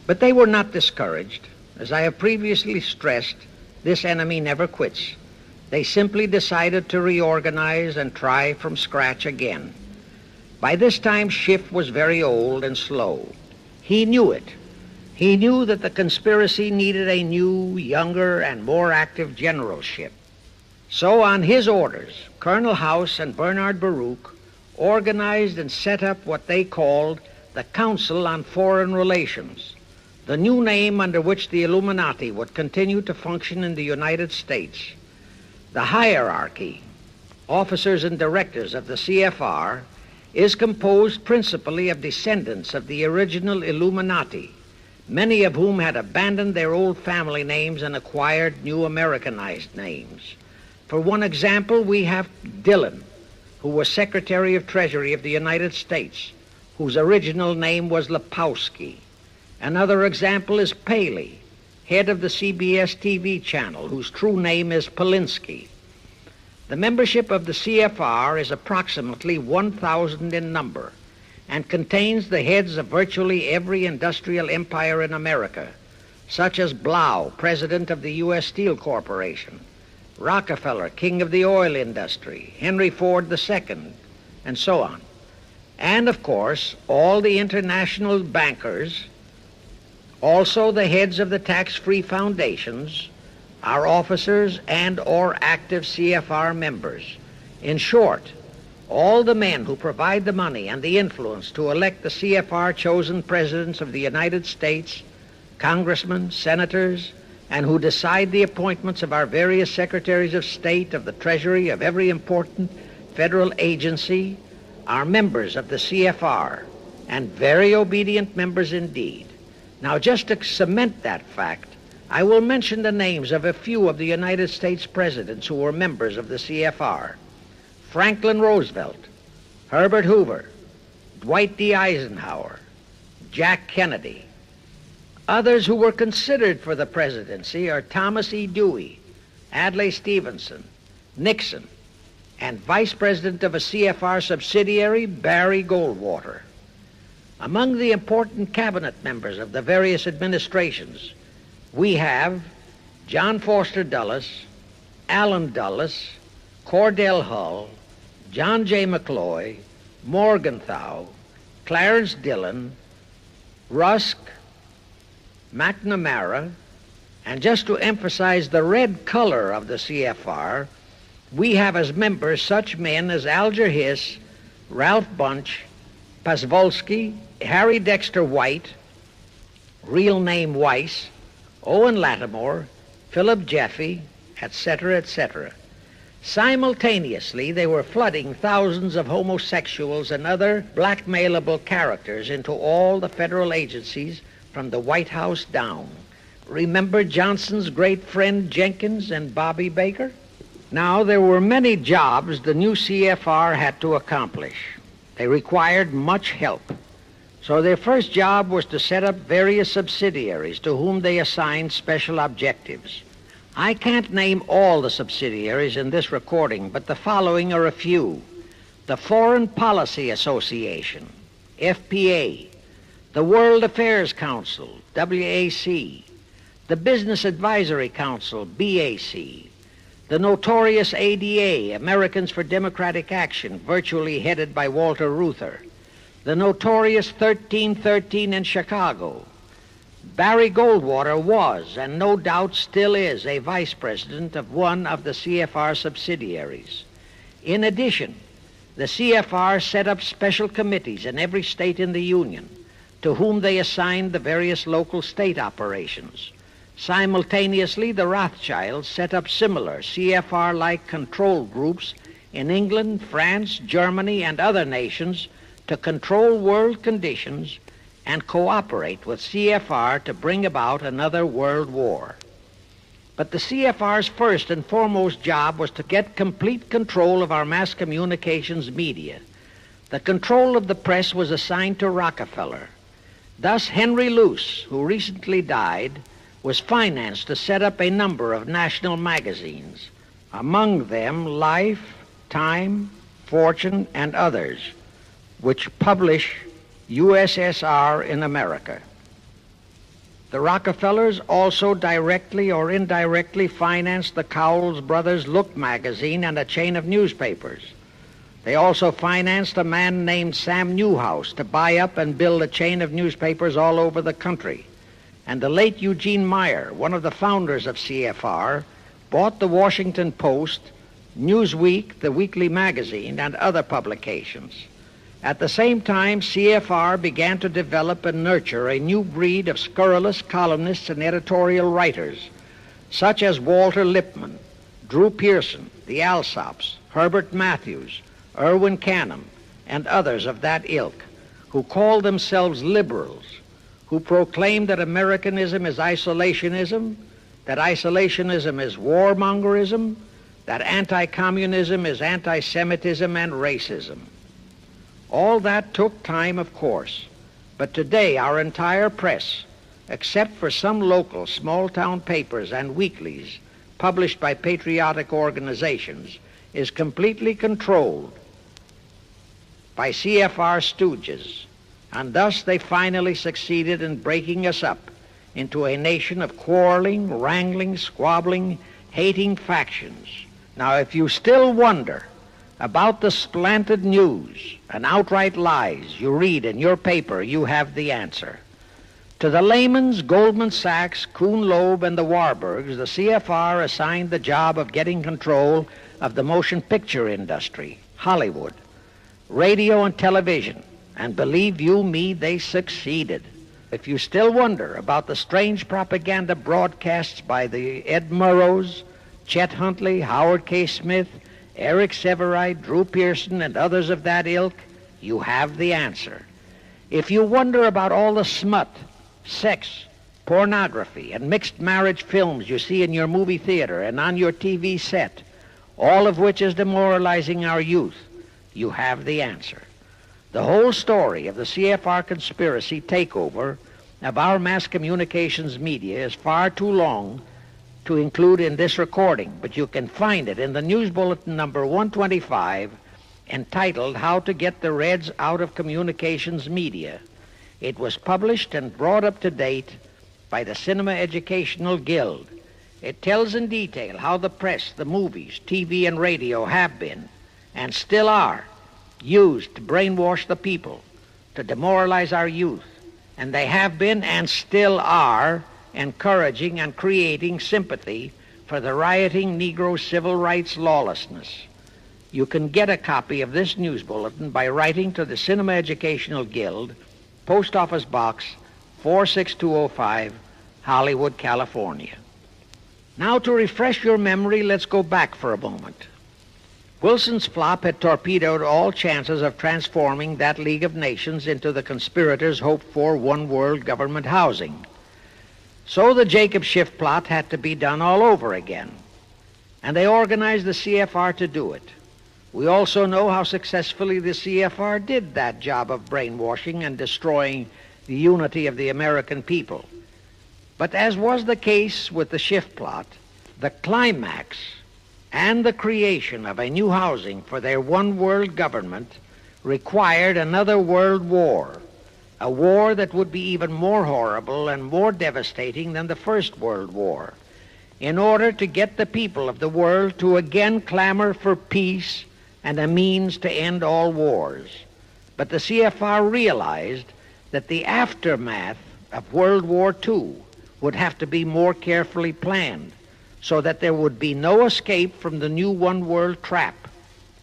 But they were not discouraged. As I have previously stressed, this enemy never quits. They simply decided to reorganize and try from scratch again. By this time, Schiff was very old and slow. He knew it. He knew that the conspiracy needed a new, younger, and more active generalship. So on his orders, Colonel House and Bernard Baruch organized and set up what they called the Council on Foreign Relations, the new name under which the Illuminati would continue to function in the United States. The hierarchy, officers and directors of the CFR, is composed principally of descendants of the original Illuminati, many of whom had abandoned their old family names and acquired new Americanized names. For one example, we have Dillon, who was Secretary of Treasury of the United States, whose original name was Lepowski. Another example is Paley, head of the CBS TV channel, whose true name is Polinsky. The membership of the CFR is approximately 1,000 in number and contains the heads of virtually every industrial empire in America, such as Blau, president of the U.S. Steel Corporation, Rockefeller, king of the oil industry, Henry Ford II, and so on. And, of course, all the international bankers, also the heads of the tax-free foundations, are officers and or active CFR members. In short, all the men who provide the money and the influence to elect the CFR chosen presidents of the United States, congressmen, senators, and who decide the appointments of our various secretaries of state, of the Treasury, of every important federal agency, are members of the CFR, and very obedient members indeed. Now, just to cement that fact, I will mention the names of a few of the United States presidents who were members of the CFR. Franklin Roosevelt, Herbert Hoover, Dwight D. Eisenhower, Jack Kennedy. Others who were considered for the presidency are Thomas E. Dewey, Adlai Stevenson, Nixon, and Vice President of a CFR subsidiary, Barry Goldwater. Among the important cabinet members of the various administrations, we have John Foster Dulles, Allen Dulles, Cordell Hull, John J. McCloy, Morgenthau, Clarence Dillon, Rusk, McNamara, and just to emphasize the red color of the CFR, we have as members such men as Alger Hiss, Ralph Bunch, Pasvolsky, Harry Dexter White, real name Weiss, Owen Lattimore, Philip Jeffy, etc., etc. Simultaneously, they were flooding thousands of homosexuals and other blackmailable characters into all the federal agencies from the White House down. Remember Johnson's great friend Jenkins and Bobby Baker? Now, there were many jobs the new CFR had to accomplish. They required much help. So their first job was to set up various subsidiaries to whom they assigned special objectives. I can't name all the subsidiaries in this recording, but the following are a few. The Foreign Policy Association, FPA, the World Affairs Council, WAC, the Business Advisory Council, BAC, the notorious ADA, Americans for Democratic Action, virtually headed by Walter Reuther, the notorious 1313 in Chicago. Barry Goldwater was, and no doubt still is, a vice president of one of the CFR subsidiaries. In addition, the CFR set up special committees in every state in the Union, to whom they assigned the various local state operations. Simultaneously, the Rothschilds set up similar CFR-like control groups in England, France, Germany, and other nations to control world conditions and cooperate with CFR to bring about another world war. But the CFR's first and foremost job was to get complete control of our mass communications media. The control of the press was assigned to Rockefeller. Thus, Henry Luce, who recently died, was financed to set up a number of national magazines, among them Life, Time, Fortune, and others, which publish USSR in America. The Rockefellers also directly or indirectly financed the Cowles Brothers Look magazine and a chain of newspapers. They also financed a man named Sam Newhouse to buy up and build a chain of newspapers all over the country. And the late Eugene Meyer, one of the founders of CFR, bought the Washington Post, Newsweek, the weekly magazine, and other publications. At the same time, CFR began to develop and nurture a new breed of scurrilous columnists and editorial writers, such as Walter Lippmann, Drew Pearson, the Alsops, Herbert Matthews, Irwin Canham, and others of that ilk, who called themselves liberals, who proclaimed that Americanism is isolationism, that isolationism is warmongerism, that anti-communism is anti-Semitism and racism. All that took time, of course, but today our entire press, except for some local small-town papers and weeklies published by patriotic organizations, is completely controlled by CFR stooges, and thus they finally succeeded in breaking us up into a nation of quarreling, wrangling, squabbling, hating factions. Now, if you still wonder about the slanted news and outright lies you read in your paper, you have the answer. To the Lehmans, Goldman Sachs, Kuhn Loeb, and the Warburgs, the CFR assigned the job of getting control of the motion picture industry, Hollywood, radio and television, and believe you me, they succeeded. If you still wonder about the strange propaganda broadcasts by the Ed Murrows, Chet Huntley, Howard K. Smith, Eric Severide, Drew Pearson, and others of that ilk, you have the answer. If you wonder about all the smut, sex, pornography, and mixed marriage films you see in your movie theater and on your TV set, all of which is demoralizing our youth, you have the answer. The whole story of the CFR conspiracy takeover of our mass communications media is far too long to include in this recording, but you can find it in the News Bulletin number 125, entitled How to Get the Reds Out of Communications Media. It was published and brought up to date by the Cinema Educational Guild. It tells in detail how the press, the movies, TV, and radio have been, and still are, used to brainwash the people, to demoralize our youth, and they have been and still are encouraging and creating sympathy for the rioting Negro civil rights lawlessness. You can get a copy of this news bulletin by writing to the Cinema Educational Guild, Post Office Box 46205, Hollywood, California. Now, to refresh your memory, let's go back for a moment. Wilson's flop had torpedoed all chances of transforming that League of Nations into the conspirators' hoped-for one-world government housing. So the Jacob Schiff plot had to be done all over again, and they organized the CFR to do it. We also know how successfully the CFR did that job of brainwashing and destroying the unity of the American people. But as was the case with the shift plot, the climax and the creation of a new housing for their one world government required another world war, a war that would be even more horrible and more devastating than the First World War, in order to get the people of the world to again clamor for peace and a means to end all wars. But the CFR realized that the aftermath of World War II would have to be more carefully planned so that there would be no escape from the new one world trap,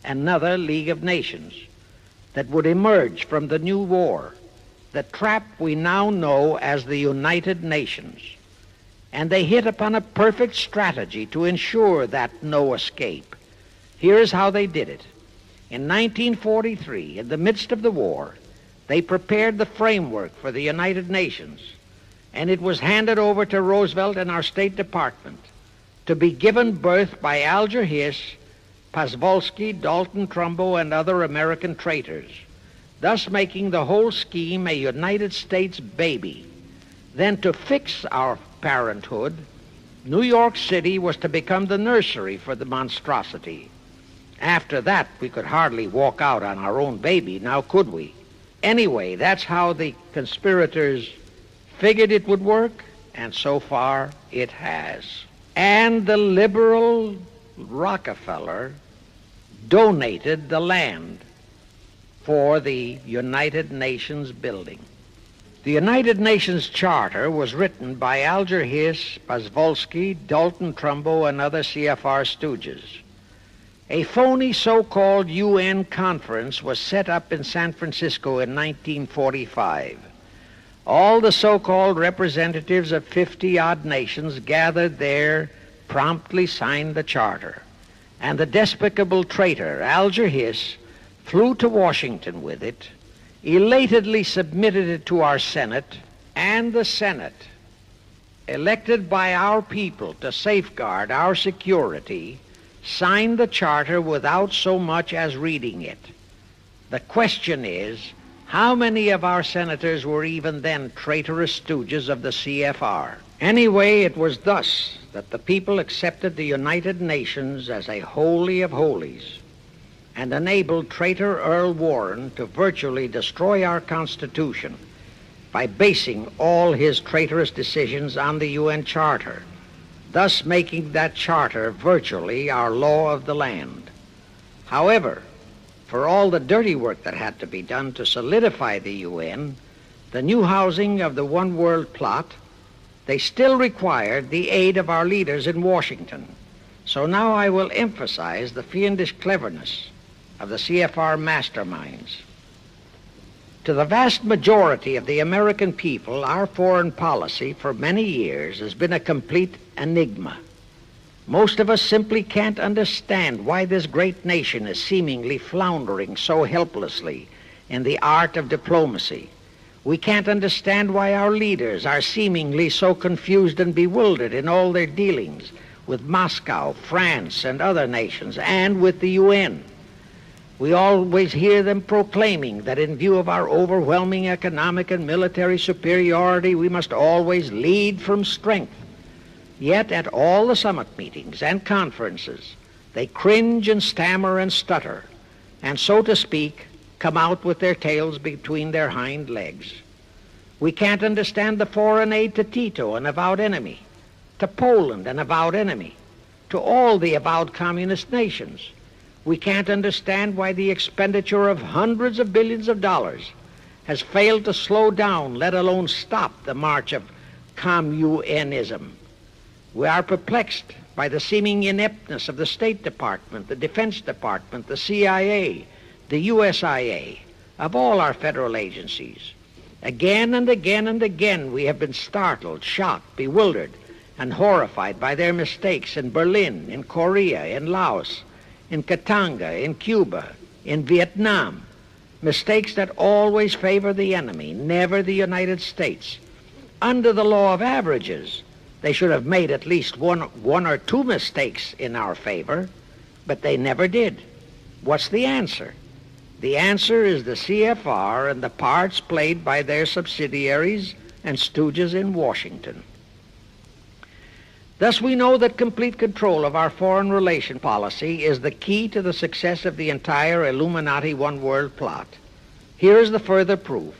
another League of Nations that would emerge from the new war, the trap we now know as the United Nations. And they hit upon a perfect strategy to ensure that no escape. Here is how they did it. In 1943, in the midst of the war, they prepared the framework for the United Nations, and it was handed over to Roosevelt and our State Department to be given birth by Alger Hiss, Pasvolsky, Dalton Trumbo, and other American traitors, thus making the whole scheme a United States baby. Then to fix our parenthood, New York City was to become the nursery for the monstrosity. After that, we could hardly walk out on our own baby, now could we? Anyway, that's how the conspirators figured it would work, and so far it has. And the liberal Rockefeller donated the land for the United Nations building. The United Nations Charter was written by Alger Hiss, Pasvolsky, Dalton Trumbo, and other CFR stooges. A phony so-called UN conference was set up in San Francisco in 1945. All the so-called representatives of 50-odd nations gathered there, promptly signed the charter, and the despicable traitor Alger Hiss flew to Washington with it, elatedly submitted it to our Senate, and the Senate, elected by our people to safeguard our security, signed the charter without so much as reading it. The question is, how many of our senators were even then traitorous stooges of the CFR? Anyway, it was thus that the people accepted the United Nations as a holy of holies and enabled traitor Earl Warren to virtually destroy our Constitution by basing all his traitorous decisions on the UN Charter, thus making that charter virtually our law of the land. However, for all the dirty work that had to be done to solidify the UN, the new housing of the one world plot, they still required the aid of our leaders in Washington. So now I will emphasize the fiendish cleverness of the CFR masterminds. To the vast majority of the American people, our foreign policy for many years has been a complete enigma. Most of us simply can't understand why this great nation is seemingly floundering so helplessly in the art of diplomacy. We can't understand why our leaders are seemingly so confused and bewildered in all their dealings with Moscow, France, and other nations, and with the UN. We always hear them proclaiming that in view of our overwhelming economic and military superiority, we must always lead from strength. Yet at all the summit meetings and conferences, they cringe and stammer and stutter, and so to speak, come out with their tails between their hind legs. We can't understand the foreign aid to Tito, an avowed enemy, to Poland, an avowed enemy, to all the avowed communist nations. We can't understand why the expenditure of hundreds of billions of dollars has failed to slow down, let alone stop, the march of communism. We are perplexed by the seeming ineptness of the State Department, the Defense Department, the CIA, the USIA, of all our federal agencies. Again and again and again we have been startled, shocked, bewildered, and horrified by their mistakes in Berlin, in Korea, in Laos, in Katanga, in Cuba, in Vietnam. Mistakes that always favor the enemy, never the United States. Under the law of averages, they should have made at least one or two mistakes in our favor, but they never did. What's the answer? The answer is the CFR and the parts played by their subsidiaries and stooges in Washington. Thus, we know that complete control of our foreign relation policy is the key to the success of the entire Illuminati one-world plot. Here is the further proof.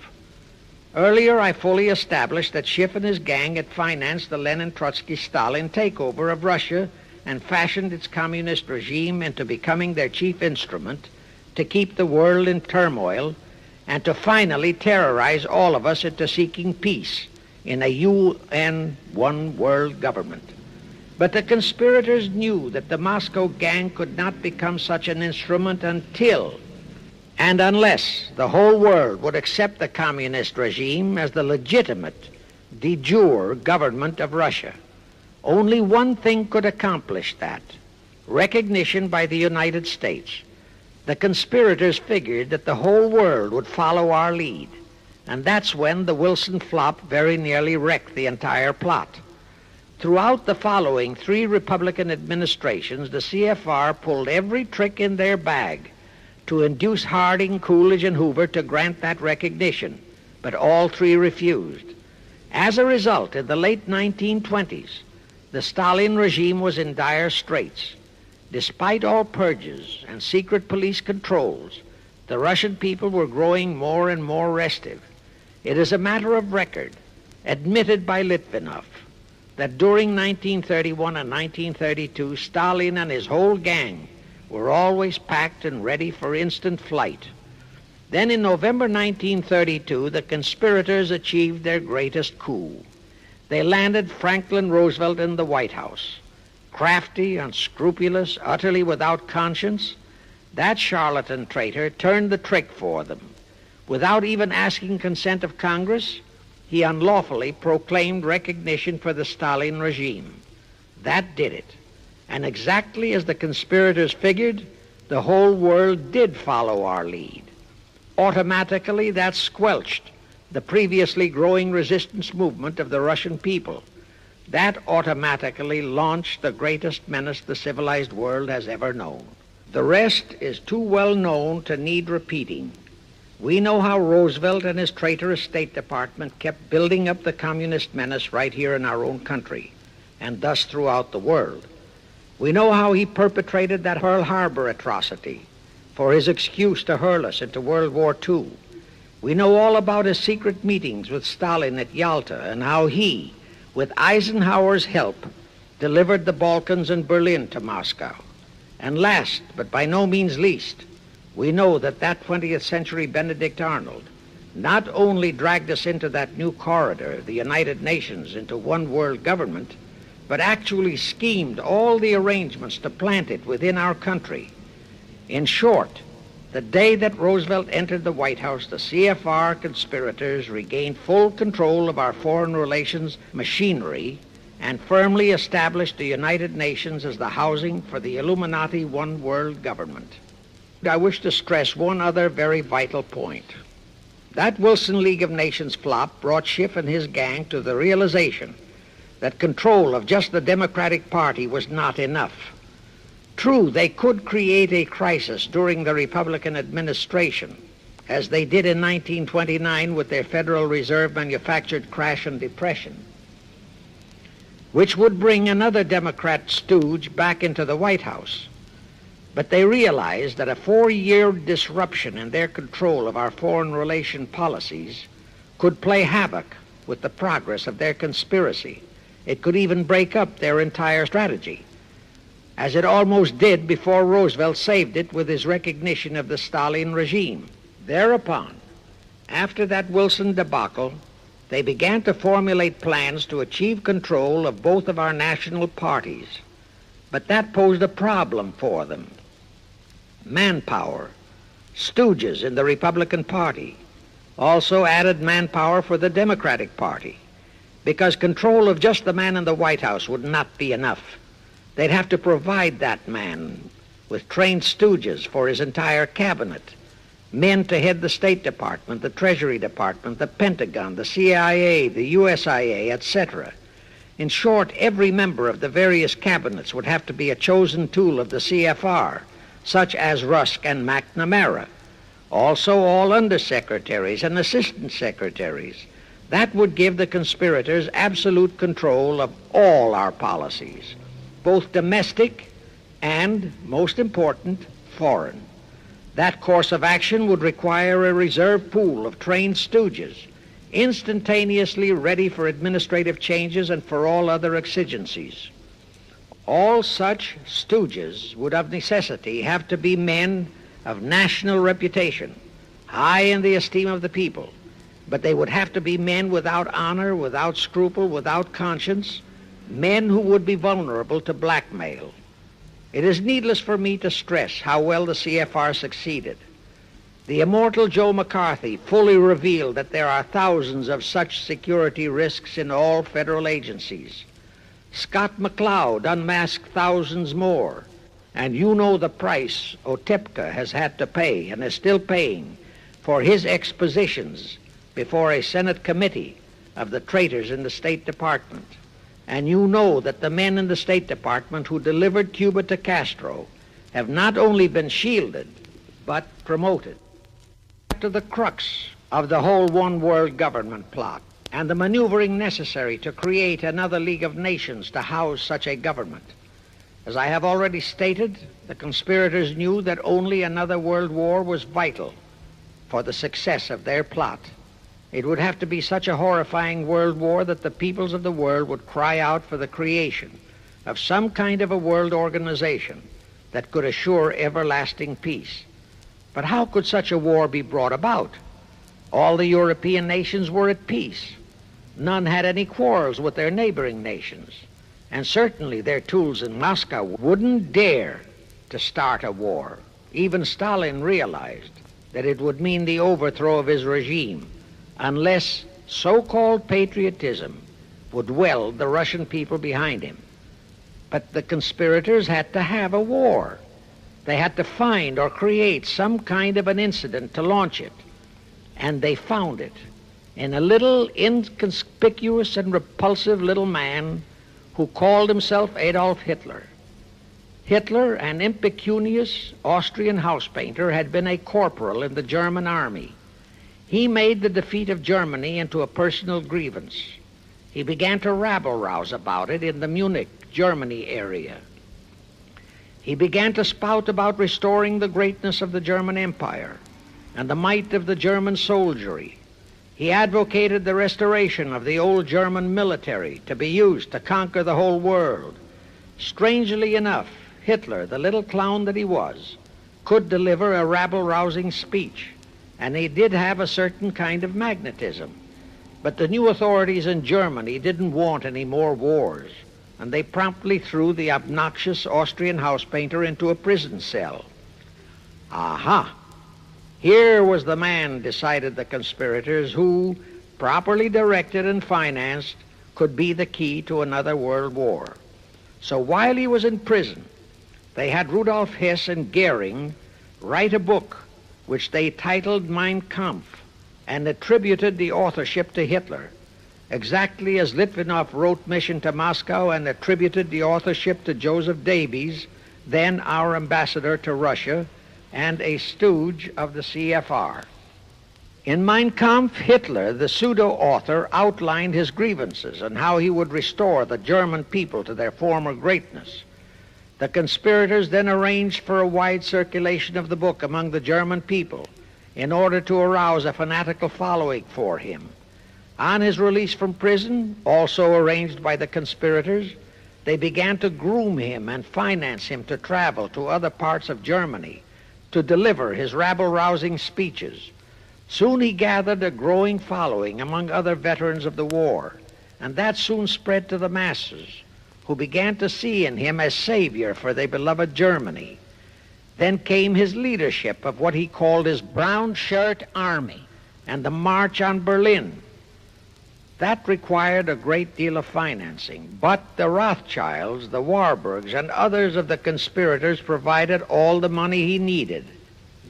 Earlier, I fully established that Schiff and his gang had financed the Lenin-Trotsky-Stalin takeover of Russia and fashioned its communist regime into becoming their chief instrument to keep the world in turmoil and to finally terrorize all of us into seeking peace in a UN one-world government. But the conspirators knew that the Moscow gang could not become such an instrument until and unless the whole world would accept the communist regime as the legitimate, de jure government of Russia. Only one thing could accomplish that: recognition by the United States. The conspirators figured that the whole world would follow our lead, and that's when the Wilson flop very nearly wrecked the entire plot. Throughout the following 3 Republican administrations, the CFR pulled every trick in their bag to induce Harding, Coolidge, and Hoover to grant that recognition, but all 3 refused. As a result, in the late 1920s, the Stalin regime was in dire straits. Despite all purges and secret police controls, the Russian people were growing more and more restive. It is a matter of record, admitted by Litvinov, that during 1931 and 1932, Stalin and his whole gang were always packed and ready for instant flight. Then in November 1932, the conspirators achieved their greatest coup. They landed Franklin Roosevelt in the White House. Crafty, unscrupulous, utterly without conscience, that charlatan traitor turned the trick for them. Without even asking consent of Congress, he unlawfully proclaimed recognition for the Stalin regime. That did it. And exactly as the conspirators figured, the whole world did follow our lead. Automatically, that squelched the previously growing resistance movement of the Russian people. That automatically launched the greatest menace the civilized world has ever known. The rest is too well known to need repeating. We know how Roosevelt and his traitorous State Department kept building up the communist menace right here in our own country, and thus throughout the world. We know how he perpetrated that Pearl Harbor atrocity for his excuse to hurl us into World War II. We know all about his secret meetings with Stalin at Yalta and how he, with Eisenhower's help, delivered the Balkans and Berlin to Moscow. And last, but by no means least, we know that 20th century Benedict Arnold not only dragged us into that new corridor, the United Nations, into one world government, but actually schemed all the arrangements to plant it within our country. In short, the day that Roosevelt entered the White House, the CFR conspirators regained full control of our foreign relations machinery and firmly established the United Nations as the housing for the Illuminati one world government. I wish to stress one other very vital point. That Wilson League of Nations flop brought Schiff and his gang to the realization that control of just the Democratic Party was not enough. True, they could create a crisis during the Republican administration, as they did in 1929 with their Federal Reserve manufactured crash and depression, which would bring another Democrat stooge back into the White House. But they realized that a 4-year disruption in their control of our foreign relation policies could play havoc with the progress of their conspiracy. It could even break up their entire strategy, as it almost did before Roosevelt saved it with his recognition of the Stalin regime. Thereupon, after that Wilson debacle, they began to formulate plans to achieve control of both of our national parties. But that posed a problem for them. Manpower, stooges in the Republican Party, also added manpower for the Democratic Party, because control of just the man in the White House would not be enough. They'd have to provide that man with trained stooges for his entire cabinet, men to head the State Department, the Treasury Department, the Pentagon, the CIA, the USIA, etc. In short, every member of the various cabinets would have to be a chosen tool of the CFR, such as Rusk and McNamara, also all undersecretaries and assistant secretaries. That would give the conspirators absolute control of all our policies, both domestic and, most important, foreign. That course of action would require a reserve pool of trained stooges, instantaneously ready for administrative changes and for all other exigencies. All such stooges would of necessity have to be men of national reputation, high in the esteem of the people, but they would have to be men without honor, without scruple, without conscience, men who would be vulnerable to blackmail. It is needless for me to stress how well the CFR succeeded. The immortal Joe McCarthy fully revealed that there are thousands of such security risks in all federal agencies. Scott McCloud unmasked thousands more, and you know the price Otepka has had to pay and is still paying for his expositions before a Senate committee of the traitors in the State Department. And you know that the men in the State Department who delivered Cuba to Castro have not only been shielded, but promoted. To the crux of the whole one-world government plot and the maneuvering necessary to create another League of Nations to house such a government. As I have already stated, the conspirators knew that only another world war was vital for the success of their plot. It would have to be such a horrifying world war that the peoples of the world would cry out for the creation of some kind of a world organization that could assure everlasting peace. But how could such a war be brought about? All the European nations were at peace. None had any quarrels with their neighboring nations. And certainly their tools in Moscow wouldn't dare to start a war. Even Stalin realized that it would mean the overthrow of his regime unless so-called patriotism would weld the Russian people behind him. But the conspirators had to have a war. They had to find or create some kind of an incident to launch it. And they found it in a little inconspicuous and repulsive little man who called himself Adolf Hitler. Hitler, an impecunious Austrian house painter, had been a corporal in the German army. He made the defeat of Germany into a personal grievance. He began to rabble-rouse about it in the Munich, Germany area. He began to spout about restoring the greatness of the German Empire and the might of the German soldiery. He advocated the restoration of the old German military to be used to conquer the whole world. Strangely enough, Hitler, the little clown that he was, could deliver a rabble-rousing speech, and he did have a certain kind of magnetism. But the new authorities in Germany didn't want any more wars, and they promptly threw the obnoxious Austrian house painter into a prison cell. Aha! Here was the man, decided the conspirators, who, properly directed and financed, could be the key to another world war. So while he was in prison, they had Rudolf Hess and Goering write a book which they titled Mein Kampf and attributed the authorship to Hitler, exactly as Litvinov wrote Mission to Moscow and attributed the authorship to Joseph Davies, then our ambassador to Russia and a stooge of the CFR. In Mein Kampf, Hitler, the pseudo-author, outlined his grievances and how he would restore the German people to their former greatness. The conspirators then arranged for a wide circulation of the book among the German people in order to arouse a fanatical following for him. On his release from prison, also arranged by the conspirators, they began to groom him and finance him to travel to other parts of Germany to deliver his rabble-rousing speeches. Soon he gathered a growing following among other veterans of the war, and that soon spread to the masses, who began to see in him a savior for their beloved Germany. Then came his leadership of what he called his Brown Shirt Army and the March on Berlin. That required a great deal of financing, but the Rothschilds, the Warburgs, and others of the conspirators provided all the money he needed.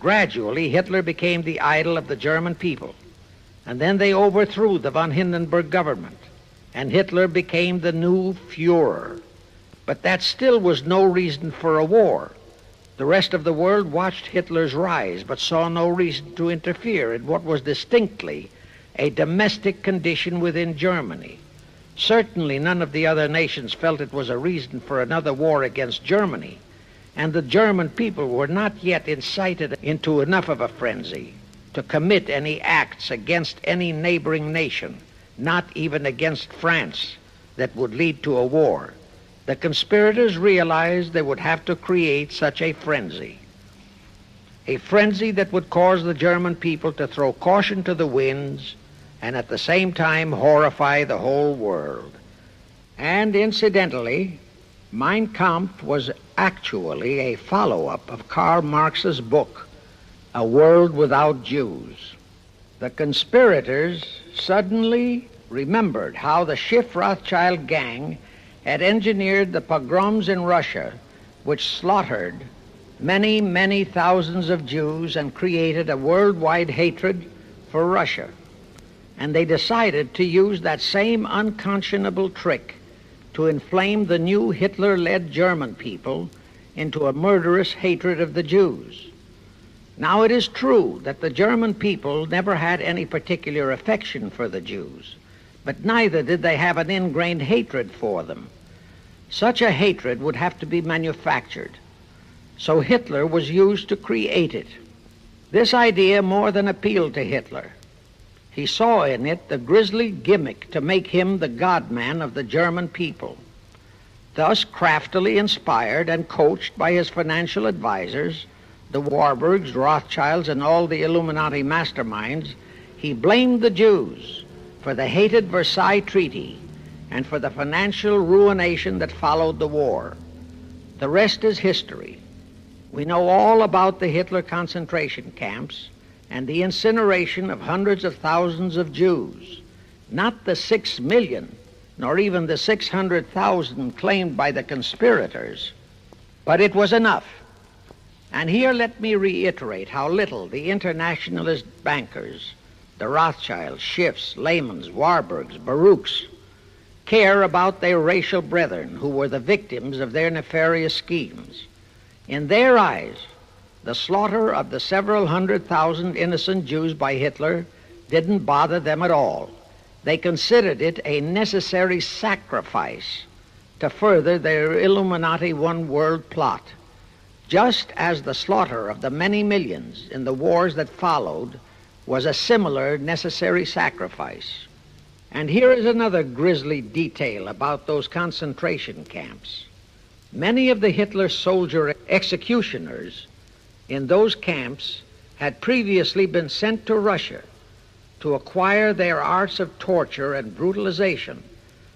Gradually, Hitler became the idol of the German people, and then they overthrew the von Hindenburg government, and Hitler became the new Führer. But that still was no reason for a war. The rest of the world watched Hitler's rise, but saw no reason to interfere in what was distinctly a domestic condition within Germany. Certainly none of the other nations felt it was a reason for another war against Germany, and the German people were not yet incited into enough of a frenzy to commit any acts against any neighboring nation, not even against France, that would lead to a war. The conspirators realized they would have to create such a frenzy that would cause the German people to throw caution to the winds and at the same time horrify the whole world. And incidentally, Mein Kampf was actually a follow-up of Karl Marx's book, A World Without Jews. The conspirators suddenly remembered how the Schiff Rothschild gang had engineered the pogroms in Russia, which slaughtered many, many thousands of Jews and created a worldwide hatred for Russia. And they decided to use that same unconscionable trick to inflame the new Hitler-led German people into a murderous hatred of the Jews. Now, it is true that the German people never had any particular affection for the Jews, but neither did they have an ingrained hatred for them. Such a hatred would have to be manufactured, so Hitler was used to create it. This idea more than appealed to Hitler. He saw in it the grisly gimmick to make him the God-man of the German people. Thus, craftily inspired and coached by his financial advisors, the Warburgs, Rothschilds, and all the Illuminati masterminds, he blamed the Jews for the hated Versailles Treaty and for the financial ruination that followed the war. The rest is history. We know all about the Hitler concentration camps and the incineration of hundreds of thousands of Jews, not the 6 million, nor even the 600,000 claimed by the conspirators, but it was enough. And here let me reiterate how little the internationalist bankers, the Rothschilds, Schiffs, Lehmans, Warburgs, Baruchs, care about their racial brethren who were the victims of their nefarious schemes. In their eyes, the slaughter of the several 100,000 innocent Jews by Hitler didn't bother them at all. They considered it a necessary sacrifice to further their Illuminati one-world plot, just as the slaughter of the many millions in the wars that followed was a similar necessary sacrifice. And here is another grisly detail about those concentration camps. Many of the Hitler soldier executioners in those camps had previously been sent to Russia to acquire their arts of torture and brutalization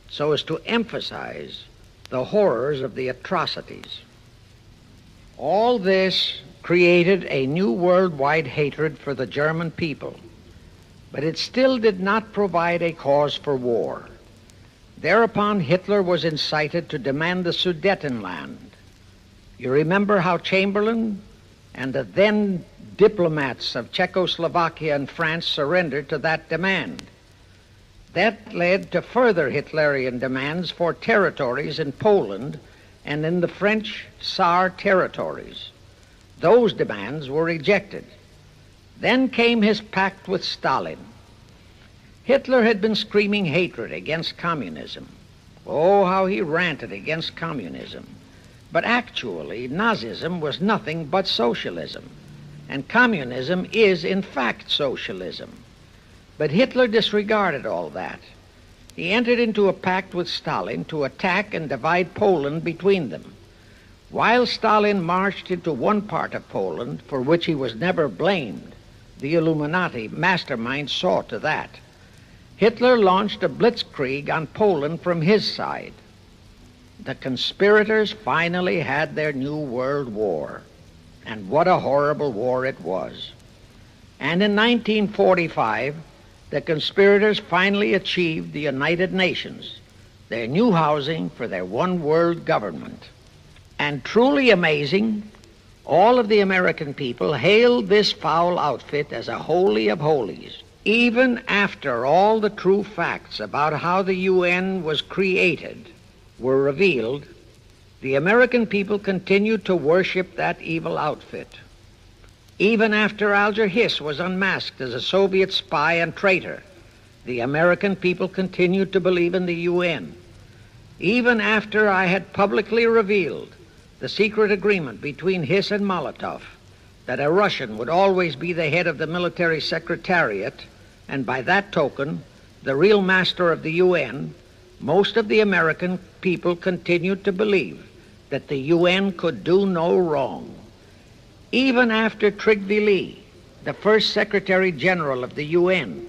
so as to emphasize the horrors of the atrocities. All this created a new worldwide hatred for the German people, but it still did not provide a cause for war. Thereupon Hitler was incited to demand the Sudetenland. You remember how Chamberlain and the then diplomats of Czechoslovakia and France surrendered to that demand. That led to further Hitlerian demands for territories in Poland and in the French Saar territories. Those demands were rejected. Then came his pact with Stalin. Hitler had been screaming hatred against communism. Oh, how he ranted against communism. But actually, Nazism was nothing but socialism, and communism is, in fact, socialism. But Hitler disregarded all that. He entered into a pact with Stalin to attack and divide Poland between them. While Stalin marched into one part of Poland, for which he was never blamed, the Illuminati mastermind saw to that. Hitler launched a blitzkrieg on Poland from his side. The conspirators finally had their new world war, and what a horrible war it was. And in 1945, the conspirators finally achieved the United Nations, their new housing for their one world government. And truly amazing, all of the American people hailed this foul outfit as a holy of holies, even after all the true facts about how the UN was created were revealed. The American people continued to worship that evil outfit. Even after Alger Hiss was unmasked as a Soviet spy and traitor, the American people continued to believe in the UN. Even after I had publicly revealed the secret agreement between Hiss and Molotov that a Russian would always be the head of the military secretariat, and by that token, the real master of the UN, most of the American people continued to believe that the UN could do no wrong. Even after Trygve Lie, the first Secretary General of the UN,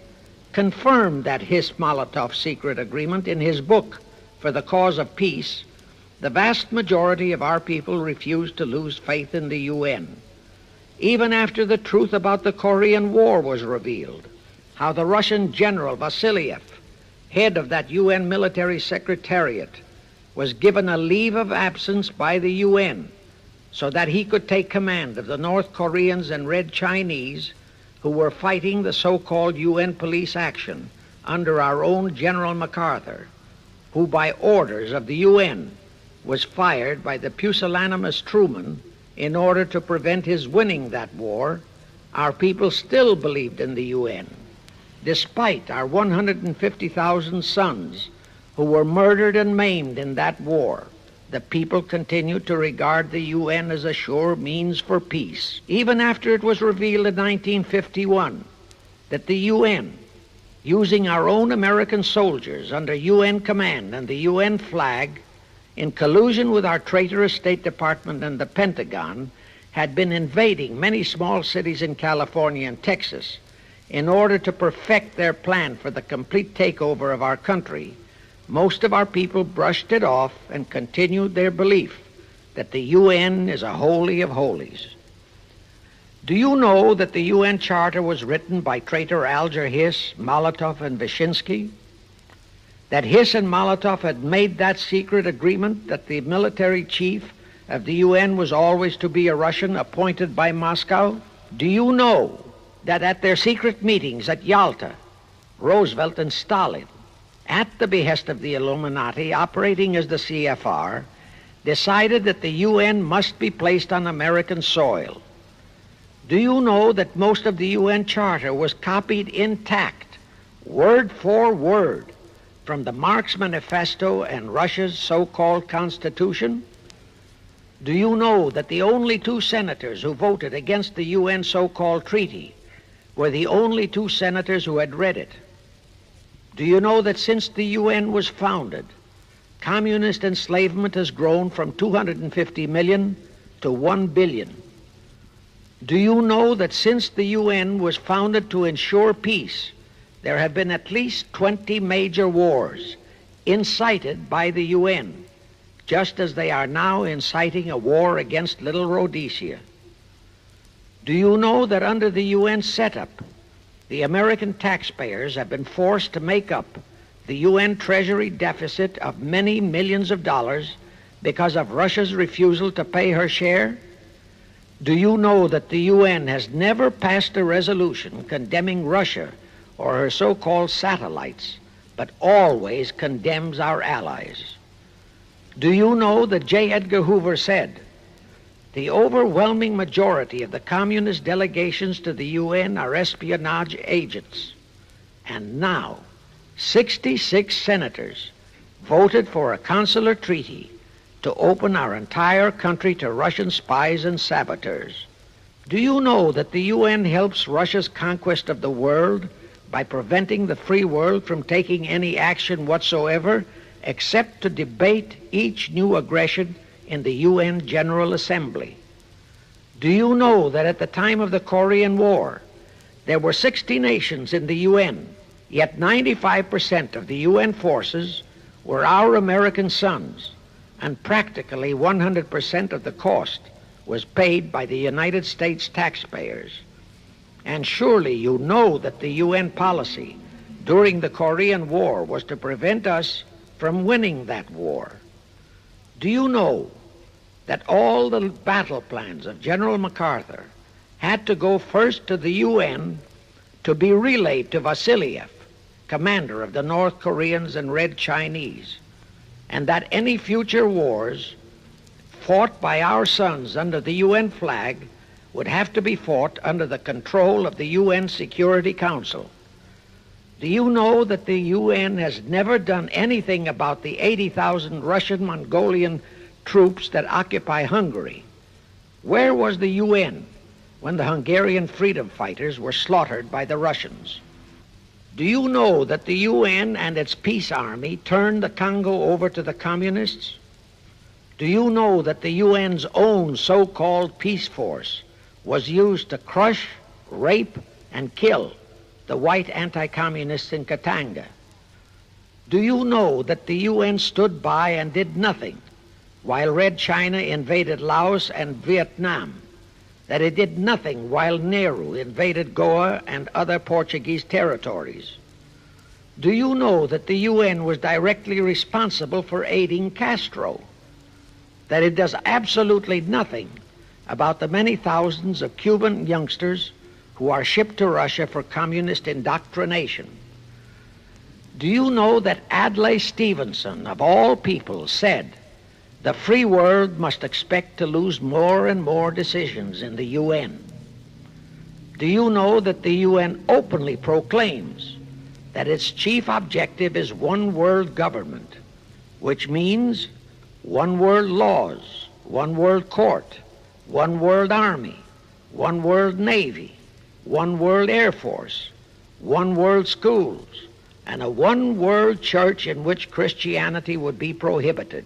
confirmed that Hiss-Molotov secret agreement in his book For the Cause of Peace, the vast majority of our people refused to lose faith in the UN. Even after the truth about the Korean War was revealed, how the Russian General Vasiliev, head of that UN military secretariat, was given a leave of absence by the UN so that he could take command of the North Koreans and Red Chinese who were fighting the so-called UN police action under our own General MacArthur, who by orders of the UN was fired by the pusillanimous Truman in order to prevent his winning that war, our people still believed in the UN. Despite our 150,000 sons who were murdered and maimed in that war, the people continued to regard the UN as a sure means for peace. Even after it was revealed in 1951 that the UN, using our own American soldiers under UN command and the UN flag, in collusion with our traitorous State Department and the Pentagon, had been invading many small cities in California and Texas in order to perfect their plan for the complete takeover of our country, most of our people brushed it off and continued their belief that the UN is a holy of holies. Do you know that the UN Charter was written by traitor Alger Hiss, Molotov, and Wyszynski? That Hiss and Molotov had made that secret agreement that the military chief of the UN was always to be a Russian appointed by Moscow? Do you know that at their secret meetings at Yalta, Roosevelt and Stalin, at the behest of the Illuminati operating as the CFR, decided that the UN must be placed on American soil? Do you know that most of the UN Charter was copied intact, word for word, from the Marx Manifesto and Russia's so-called Constitution? Do you know that the only two senators who voted against the UN so-called treaty were the only two senators who had read it? Do you know that since the UN was founded, communist enslavement has grown from 250 million to 1 billion? Do you know that since the UN was founded to ensure peace, there have been at least 20 major wars incited by the UN, just as they are now inciting a war against Little Rhodesia? Do you know that under the UN setup, the American taxpayers have been forced to make up the UN Treasury deficit of many millions of dollars because of Russia's refusal to pay her share? Do you know that the UN has never passed a resolution condemning Russia or her so-called satellites, but always condemns our allies? Do you know that J. Edgar Hoover said, "The overwhelming majority of the communist delegations to the UN are espionage agents"? And now, 66 senators voted for a consular treaty to open our entire country to Russian spies and saboteurs. Do you know that the UN helps Russia's conquest of the world by preventing the free world from taking any action whatsoever except to debate each new aggression in the UN General Assembly? Do you know that at the time of the Korean War, there were 60 nations in the UN, yet 95% of the UN forces were our American sons, and practically 100% of the cost was paid by the United States taxpayers? And surely you know that the UN policy during the Korean War was to prevent us from winning that war. Do you know that all the battle plans of General MacArthur had to go first to the UN to be relayed to Vasiliev, commander of the North Koreans and Red Chinese, and that any future wars fought by our sons under the UN flag would have to be fought under the control of the UN Security Council. Do you know that the UN has never done anything about the 80,000 Russian Mongolian troops that occupy Hungary? Where was the UN when the Hungarian freedom fighters were slaughtered by the Russians? Do you know that the UN and its peace army turned the Congo over to the communists? Do you know that the UN's own so-called peace force was used to crush, rape, and kill the white anti-communists in Katanga? Do you know that the UN stood by and did nothing while Red China invaded Laos and Vietnam? That it did nothing while Nehru invaded Goa and other Portuguese territories? Do you know that the UN was directly responsible for aiding Castro? That it does absolutely nothing about the many thousands of Cuban youngsters who are shipped to Russia for communist indoctrination? Do you know that Adlai Stevenson, of all people, said the free world must expect to lose more and more decisions in the UN? Do you know that the UN openly proclaims that its chief objective is one world government, which means one world laws, one world court, one world army, one world navy, one world air force, one world schools, and a one world church in which Christianity would be prohibited?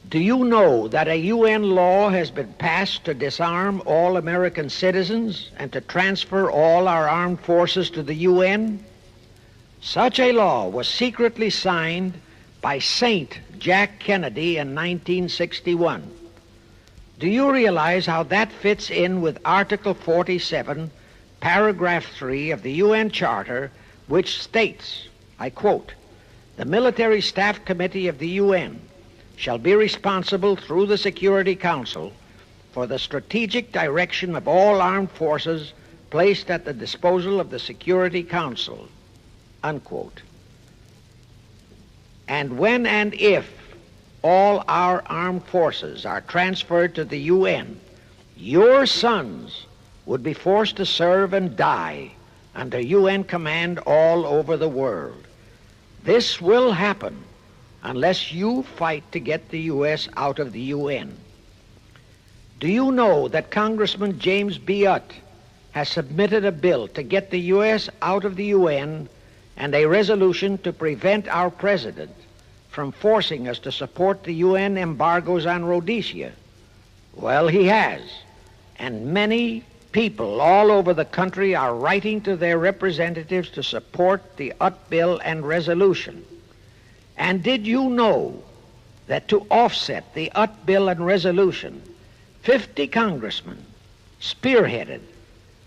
Do you know that a UN law has been passed to disarm all American citizens and to transfer all our armed forces to the UN? Such a law was secretly signed by Saint Jack Kennedy in 1961. Do you realize how that fits in with Article 47, Paragraph 3 of the UN Charter, which states, I quote, "The Military Staff Committee of the UN shall be responsible through the Security Council for the strategic direction of all armed forces placed at the disposal of the Security Council," unquote. And when and if all our armed forces are transferred to the UN, your sons would be forced to serve and die under UN command all over the world. This will happen unless you fight to get the U.S. out of the UN. Do you know that Congressman James B. Utt has submitted a bill to get the U.S. out of the UN and a resolution to prevent our president from forcing us to support the UN embargoes on Rhodesia? Well, he has, and many people all over the country are writing to their representatives to support the Utt bill and resolution. And did you know that to offset the Utt bill and resolution, 50 congressmen, spearheaded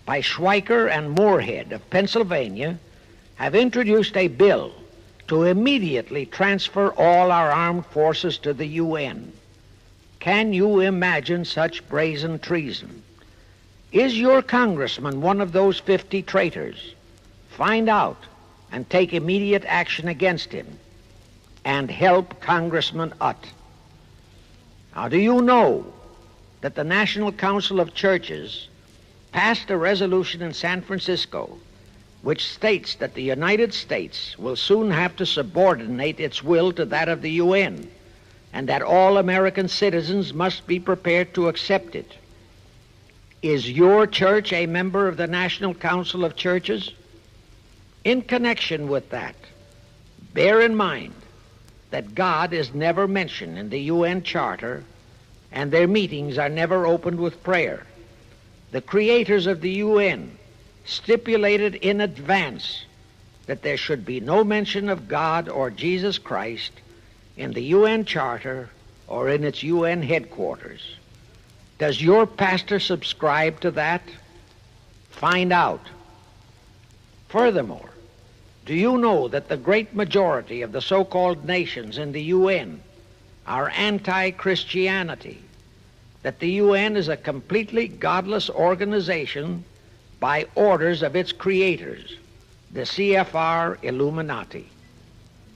by Schweiker and Moorhead of Pennsylvania, have introduced a bill to immediately transfer all our armed forces to the UN? Can you imagine such brazen treason? Is your congressman one of those 50 traitors? Find out and take immediate action against him and help Congressman Utt. Now, do you know that the National Council of Churches passed a resolution in San Francisco which states that the United States will soon have to subordinate its will to that of the UN, and that all American citizens must be prepared to accept it? Is your church a member of the National Council of Churches? In connection with that, bear in mind that God is never mentioned in the UN Charter, and their meetings are never opened with prayer. The creators of the UN stipulated in advance that there should be no mention of God or Jesus Christ in the UN Charter or in its UN headquarters. Does your pastor subscribe to that? Find out. Furthermore, do you know that the great majority of the so-called nations in the UN are anti-Christianity? That the UN is a completely godless organization by orders of its creators, the CFR Illuminati.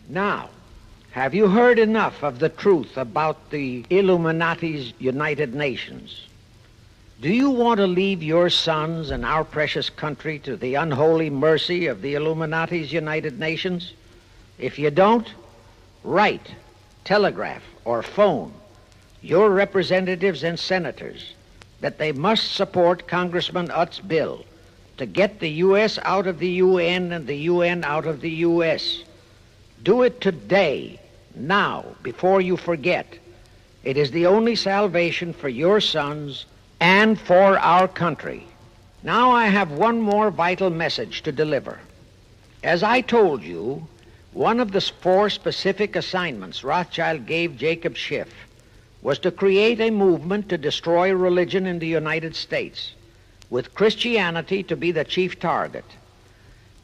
Now, Have you heard enough of the truth about the Illuminati's United Nations? Do you want to leave your sons and our precious country to the unholy mercy of the Illuminati's United Nations? If you don't, write, telegraph, or phone your representatives and senators that they must support Congressman Utt's bill to get the U.S. out of the UN and the UN out of the U.S. Do it today, now, before you forget. It is the only salvation for your sons and for our country. Now I have one more vital message to deliver. As I told you, one of the 4 specific assignments Rothschild gave Jacob Schiff was to create a movement to destroy religion in the United States, with Christianity to be the chief target.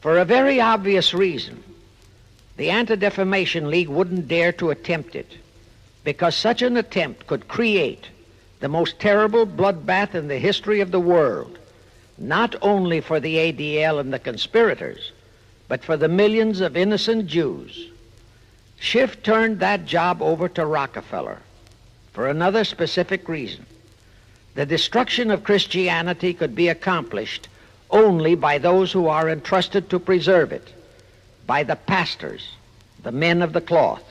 For a very obvious reason, the Anti-Defamation League wouldn't dare to attempt it, because such an attempt could create the most terrible bloodbath in the history of the world, not only for the ADL and the conspirators, but for the millions of innocent Jews. Schiff turned that job over to Rockefeller for another specific reason. The destruction of Christianity could be accomplished only by those who are entrusted to preserve it, by the pastors, the men of the cloth.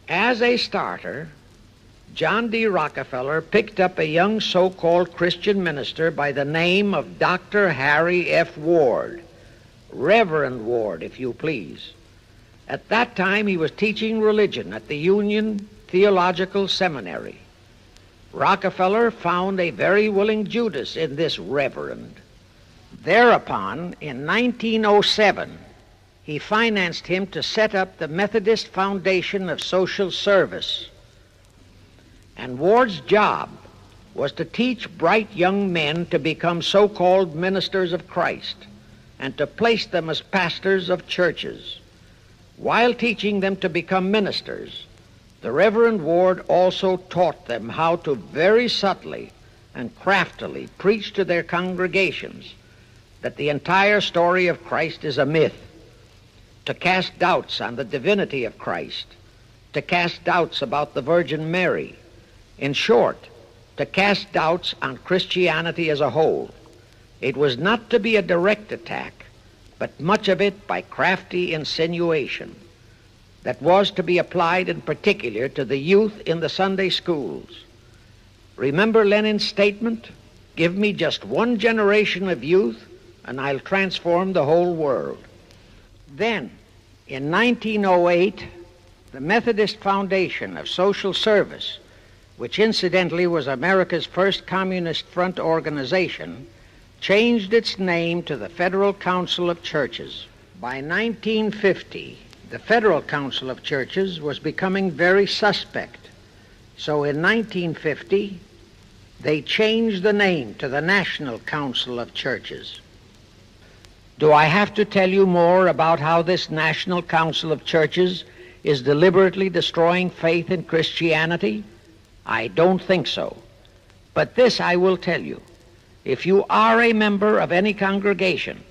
As a starter, John D. Rockefeller picked up a young so-called Christian minister by the name of Dr. Harry F. Ward, Reverend Ward, if you please. At that time, he was teaching religion at the Union Theological Seminary. Rockefeller found a very willing Judas in this reverend. Thereupon, in 1907, he financed him to set up the Methodist Foundation of Social Service. And Ward's job was to teach bright young men to become so-called ministers of Christ and to place them as pastors of churches. While teaching them to become ministers, the Reverend Ward also taught them how to very subtly and craftily preach to their congregations that the entire story of Christ is a myth, to cast doubts on the divinity of Christ, to cast doubts about the Virgin Mary. In short, to cast doubts on Christianity as a whole. It was not to be a direct attack, but much of it by crafty insinuation that was to be applied in particular to the youth in the Sunday schools. Remember Lenin's statement? Give me just one generation of youth and I'll transform the whole world. Then, in 1908, the Methodist Foundation of Social Service, which incidentally was America's first Communist Front organization, changed its name to the Federal Council of Churches. By 1950, the Federal Council of Churches was becoming very suspect. So in 1950, they changed the name to the National Council of Churches. Do I have to tell you more about how this National Council of Churches is deliberately destroying faith in Christianity? I don't think so. But this I will tell you. If you are a member of any congregation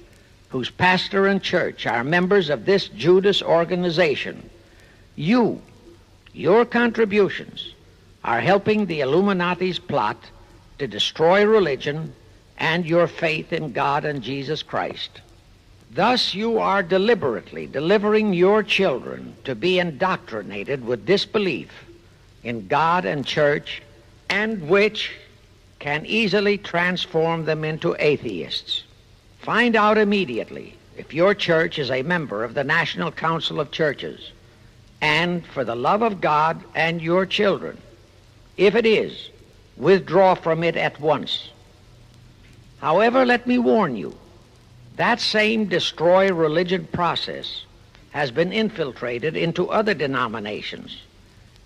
whose pastor and church are members of this Judas organization, your contributions are helping the Illuminati's plot to destroy religion and your faith in God and Jesus Christ. Thus you are deliberately delivering your children to be indoctrinated with disbelief in God and church, and which can easily transform them into atheists. Find out immediately if your church is a member of the National Council of Churches, and for the love of God and your children, if it is, withdraw from it at once. However, let me warn you, that same destroy religion process has been infiltrated into other denominations.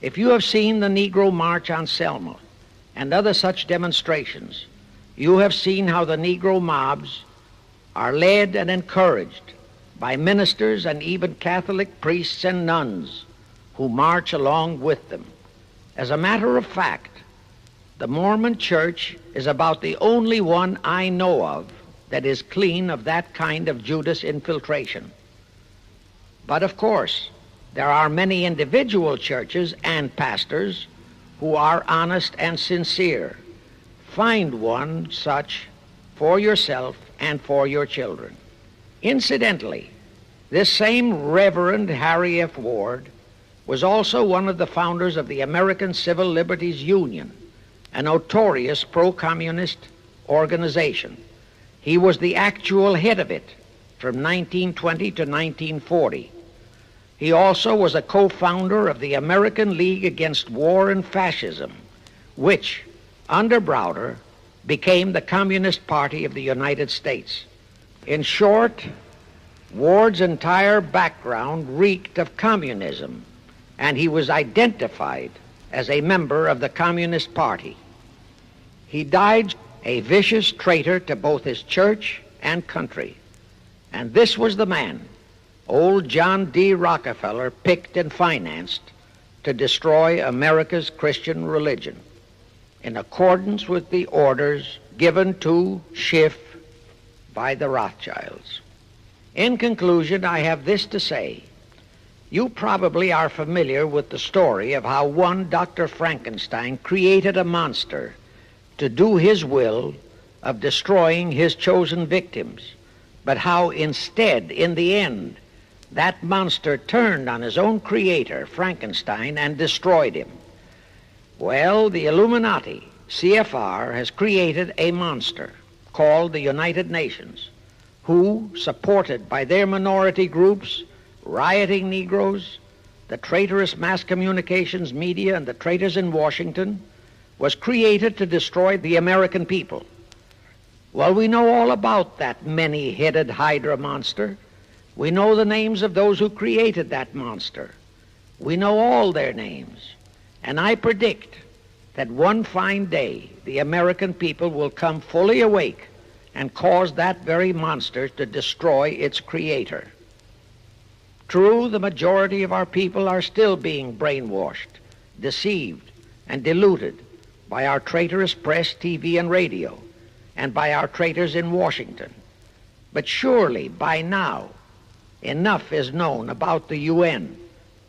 If you have seen the Negro March on Selma and other such demonstrations, you have seen how the Negro mobs are led and encouraged by ministers and even Catholic priests and nuns who march along with them. As a matter of fact, the Mormon Church is about the only one I know of that is clean of that kind of Judas infiltration. But of course, There are many individual churches and pastors who are honest and sincere. Find one such for yourself and for your children. Incidentally, this same Reverend Harry F. Ward was also one of the founders of the American Civil Liberties Union, a notorious pro-communist organization. He was the actual head of it from 1920 to 1940. He also was a co-founder of the American League Against War and Fascism, which, under Browder, became the Communist Party of the United States. In short, Ward's entire background reeked of communism, and he was identified as a member of the Communist Party. He died a vicious traitor to both his church and country, and this was the man old John D. Rockefeller picked and financed to destroy America's Christian religion, in accordance with the orders given to Schiff by the Rothschilds. In conclusion, I have this to say. You probably are familiar with the story of how one Dr. Frankenstein created a monster to do his will of destroying his chosen victims, but how instead, in the end, that monster turned on his own creator, Frankenstein, and destroyed him. Well, the Illuminati, CFR, has created a monster called the United Nations, who, supported by their minority groups, rioting Negroes, the traitorous mass communications media, and the traitors in Washington, was created to destroy the American people. Well, we know all about that many-headed Hydra monster. We know the names of those who created that monster. We know all their names. And I predict that one fine day the American people will come fully awake and cause that very monster to destroy its creator. True, the majority of our people are still being brainwashed, deceived, and deluded by our traitorous press, TV, and radio, and by our traitors in Washington. But surely, by now, enough is known about the UN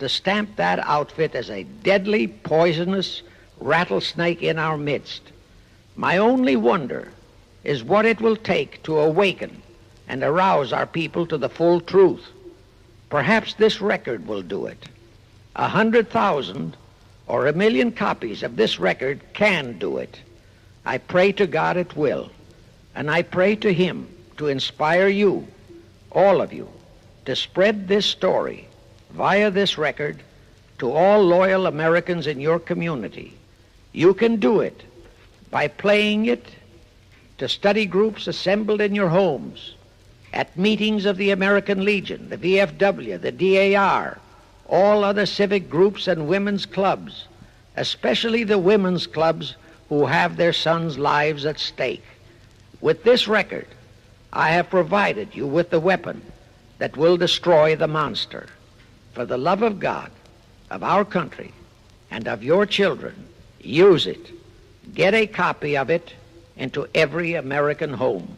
to stamp that outfit as a deadly, poisonous rattlesnake in our midst. My only wonder is what it will take to awaken and arouse our people to the full truth. Perhaps this record will do it. 100,000 or 1,000,000 copies of this record can do it. I pray to God it will, and I pray to Him to inspire you, all of you, to spread this story via this record to all loyal Americans in your community. You can do it by playing it to study groups assembled in your homes, at meetings of the American Legion, the VFW, the DAR, all other civic groups and women's clubs, especially the women's clubs who have their sons' lives at stake. With this record, I have provided you with the weapon that will destroy the monster. For the love of God, of our country, and of your children, use it. Get a copy of it into every American home.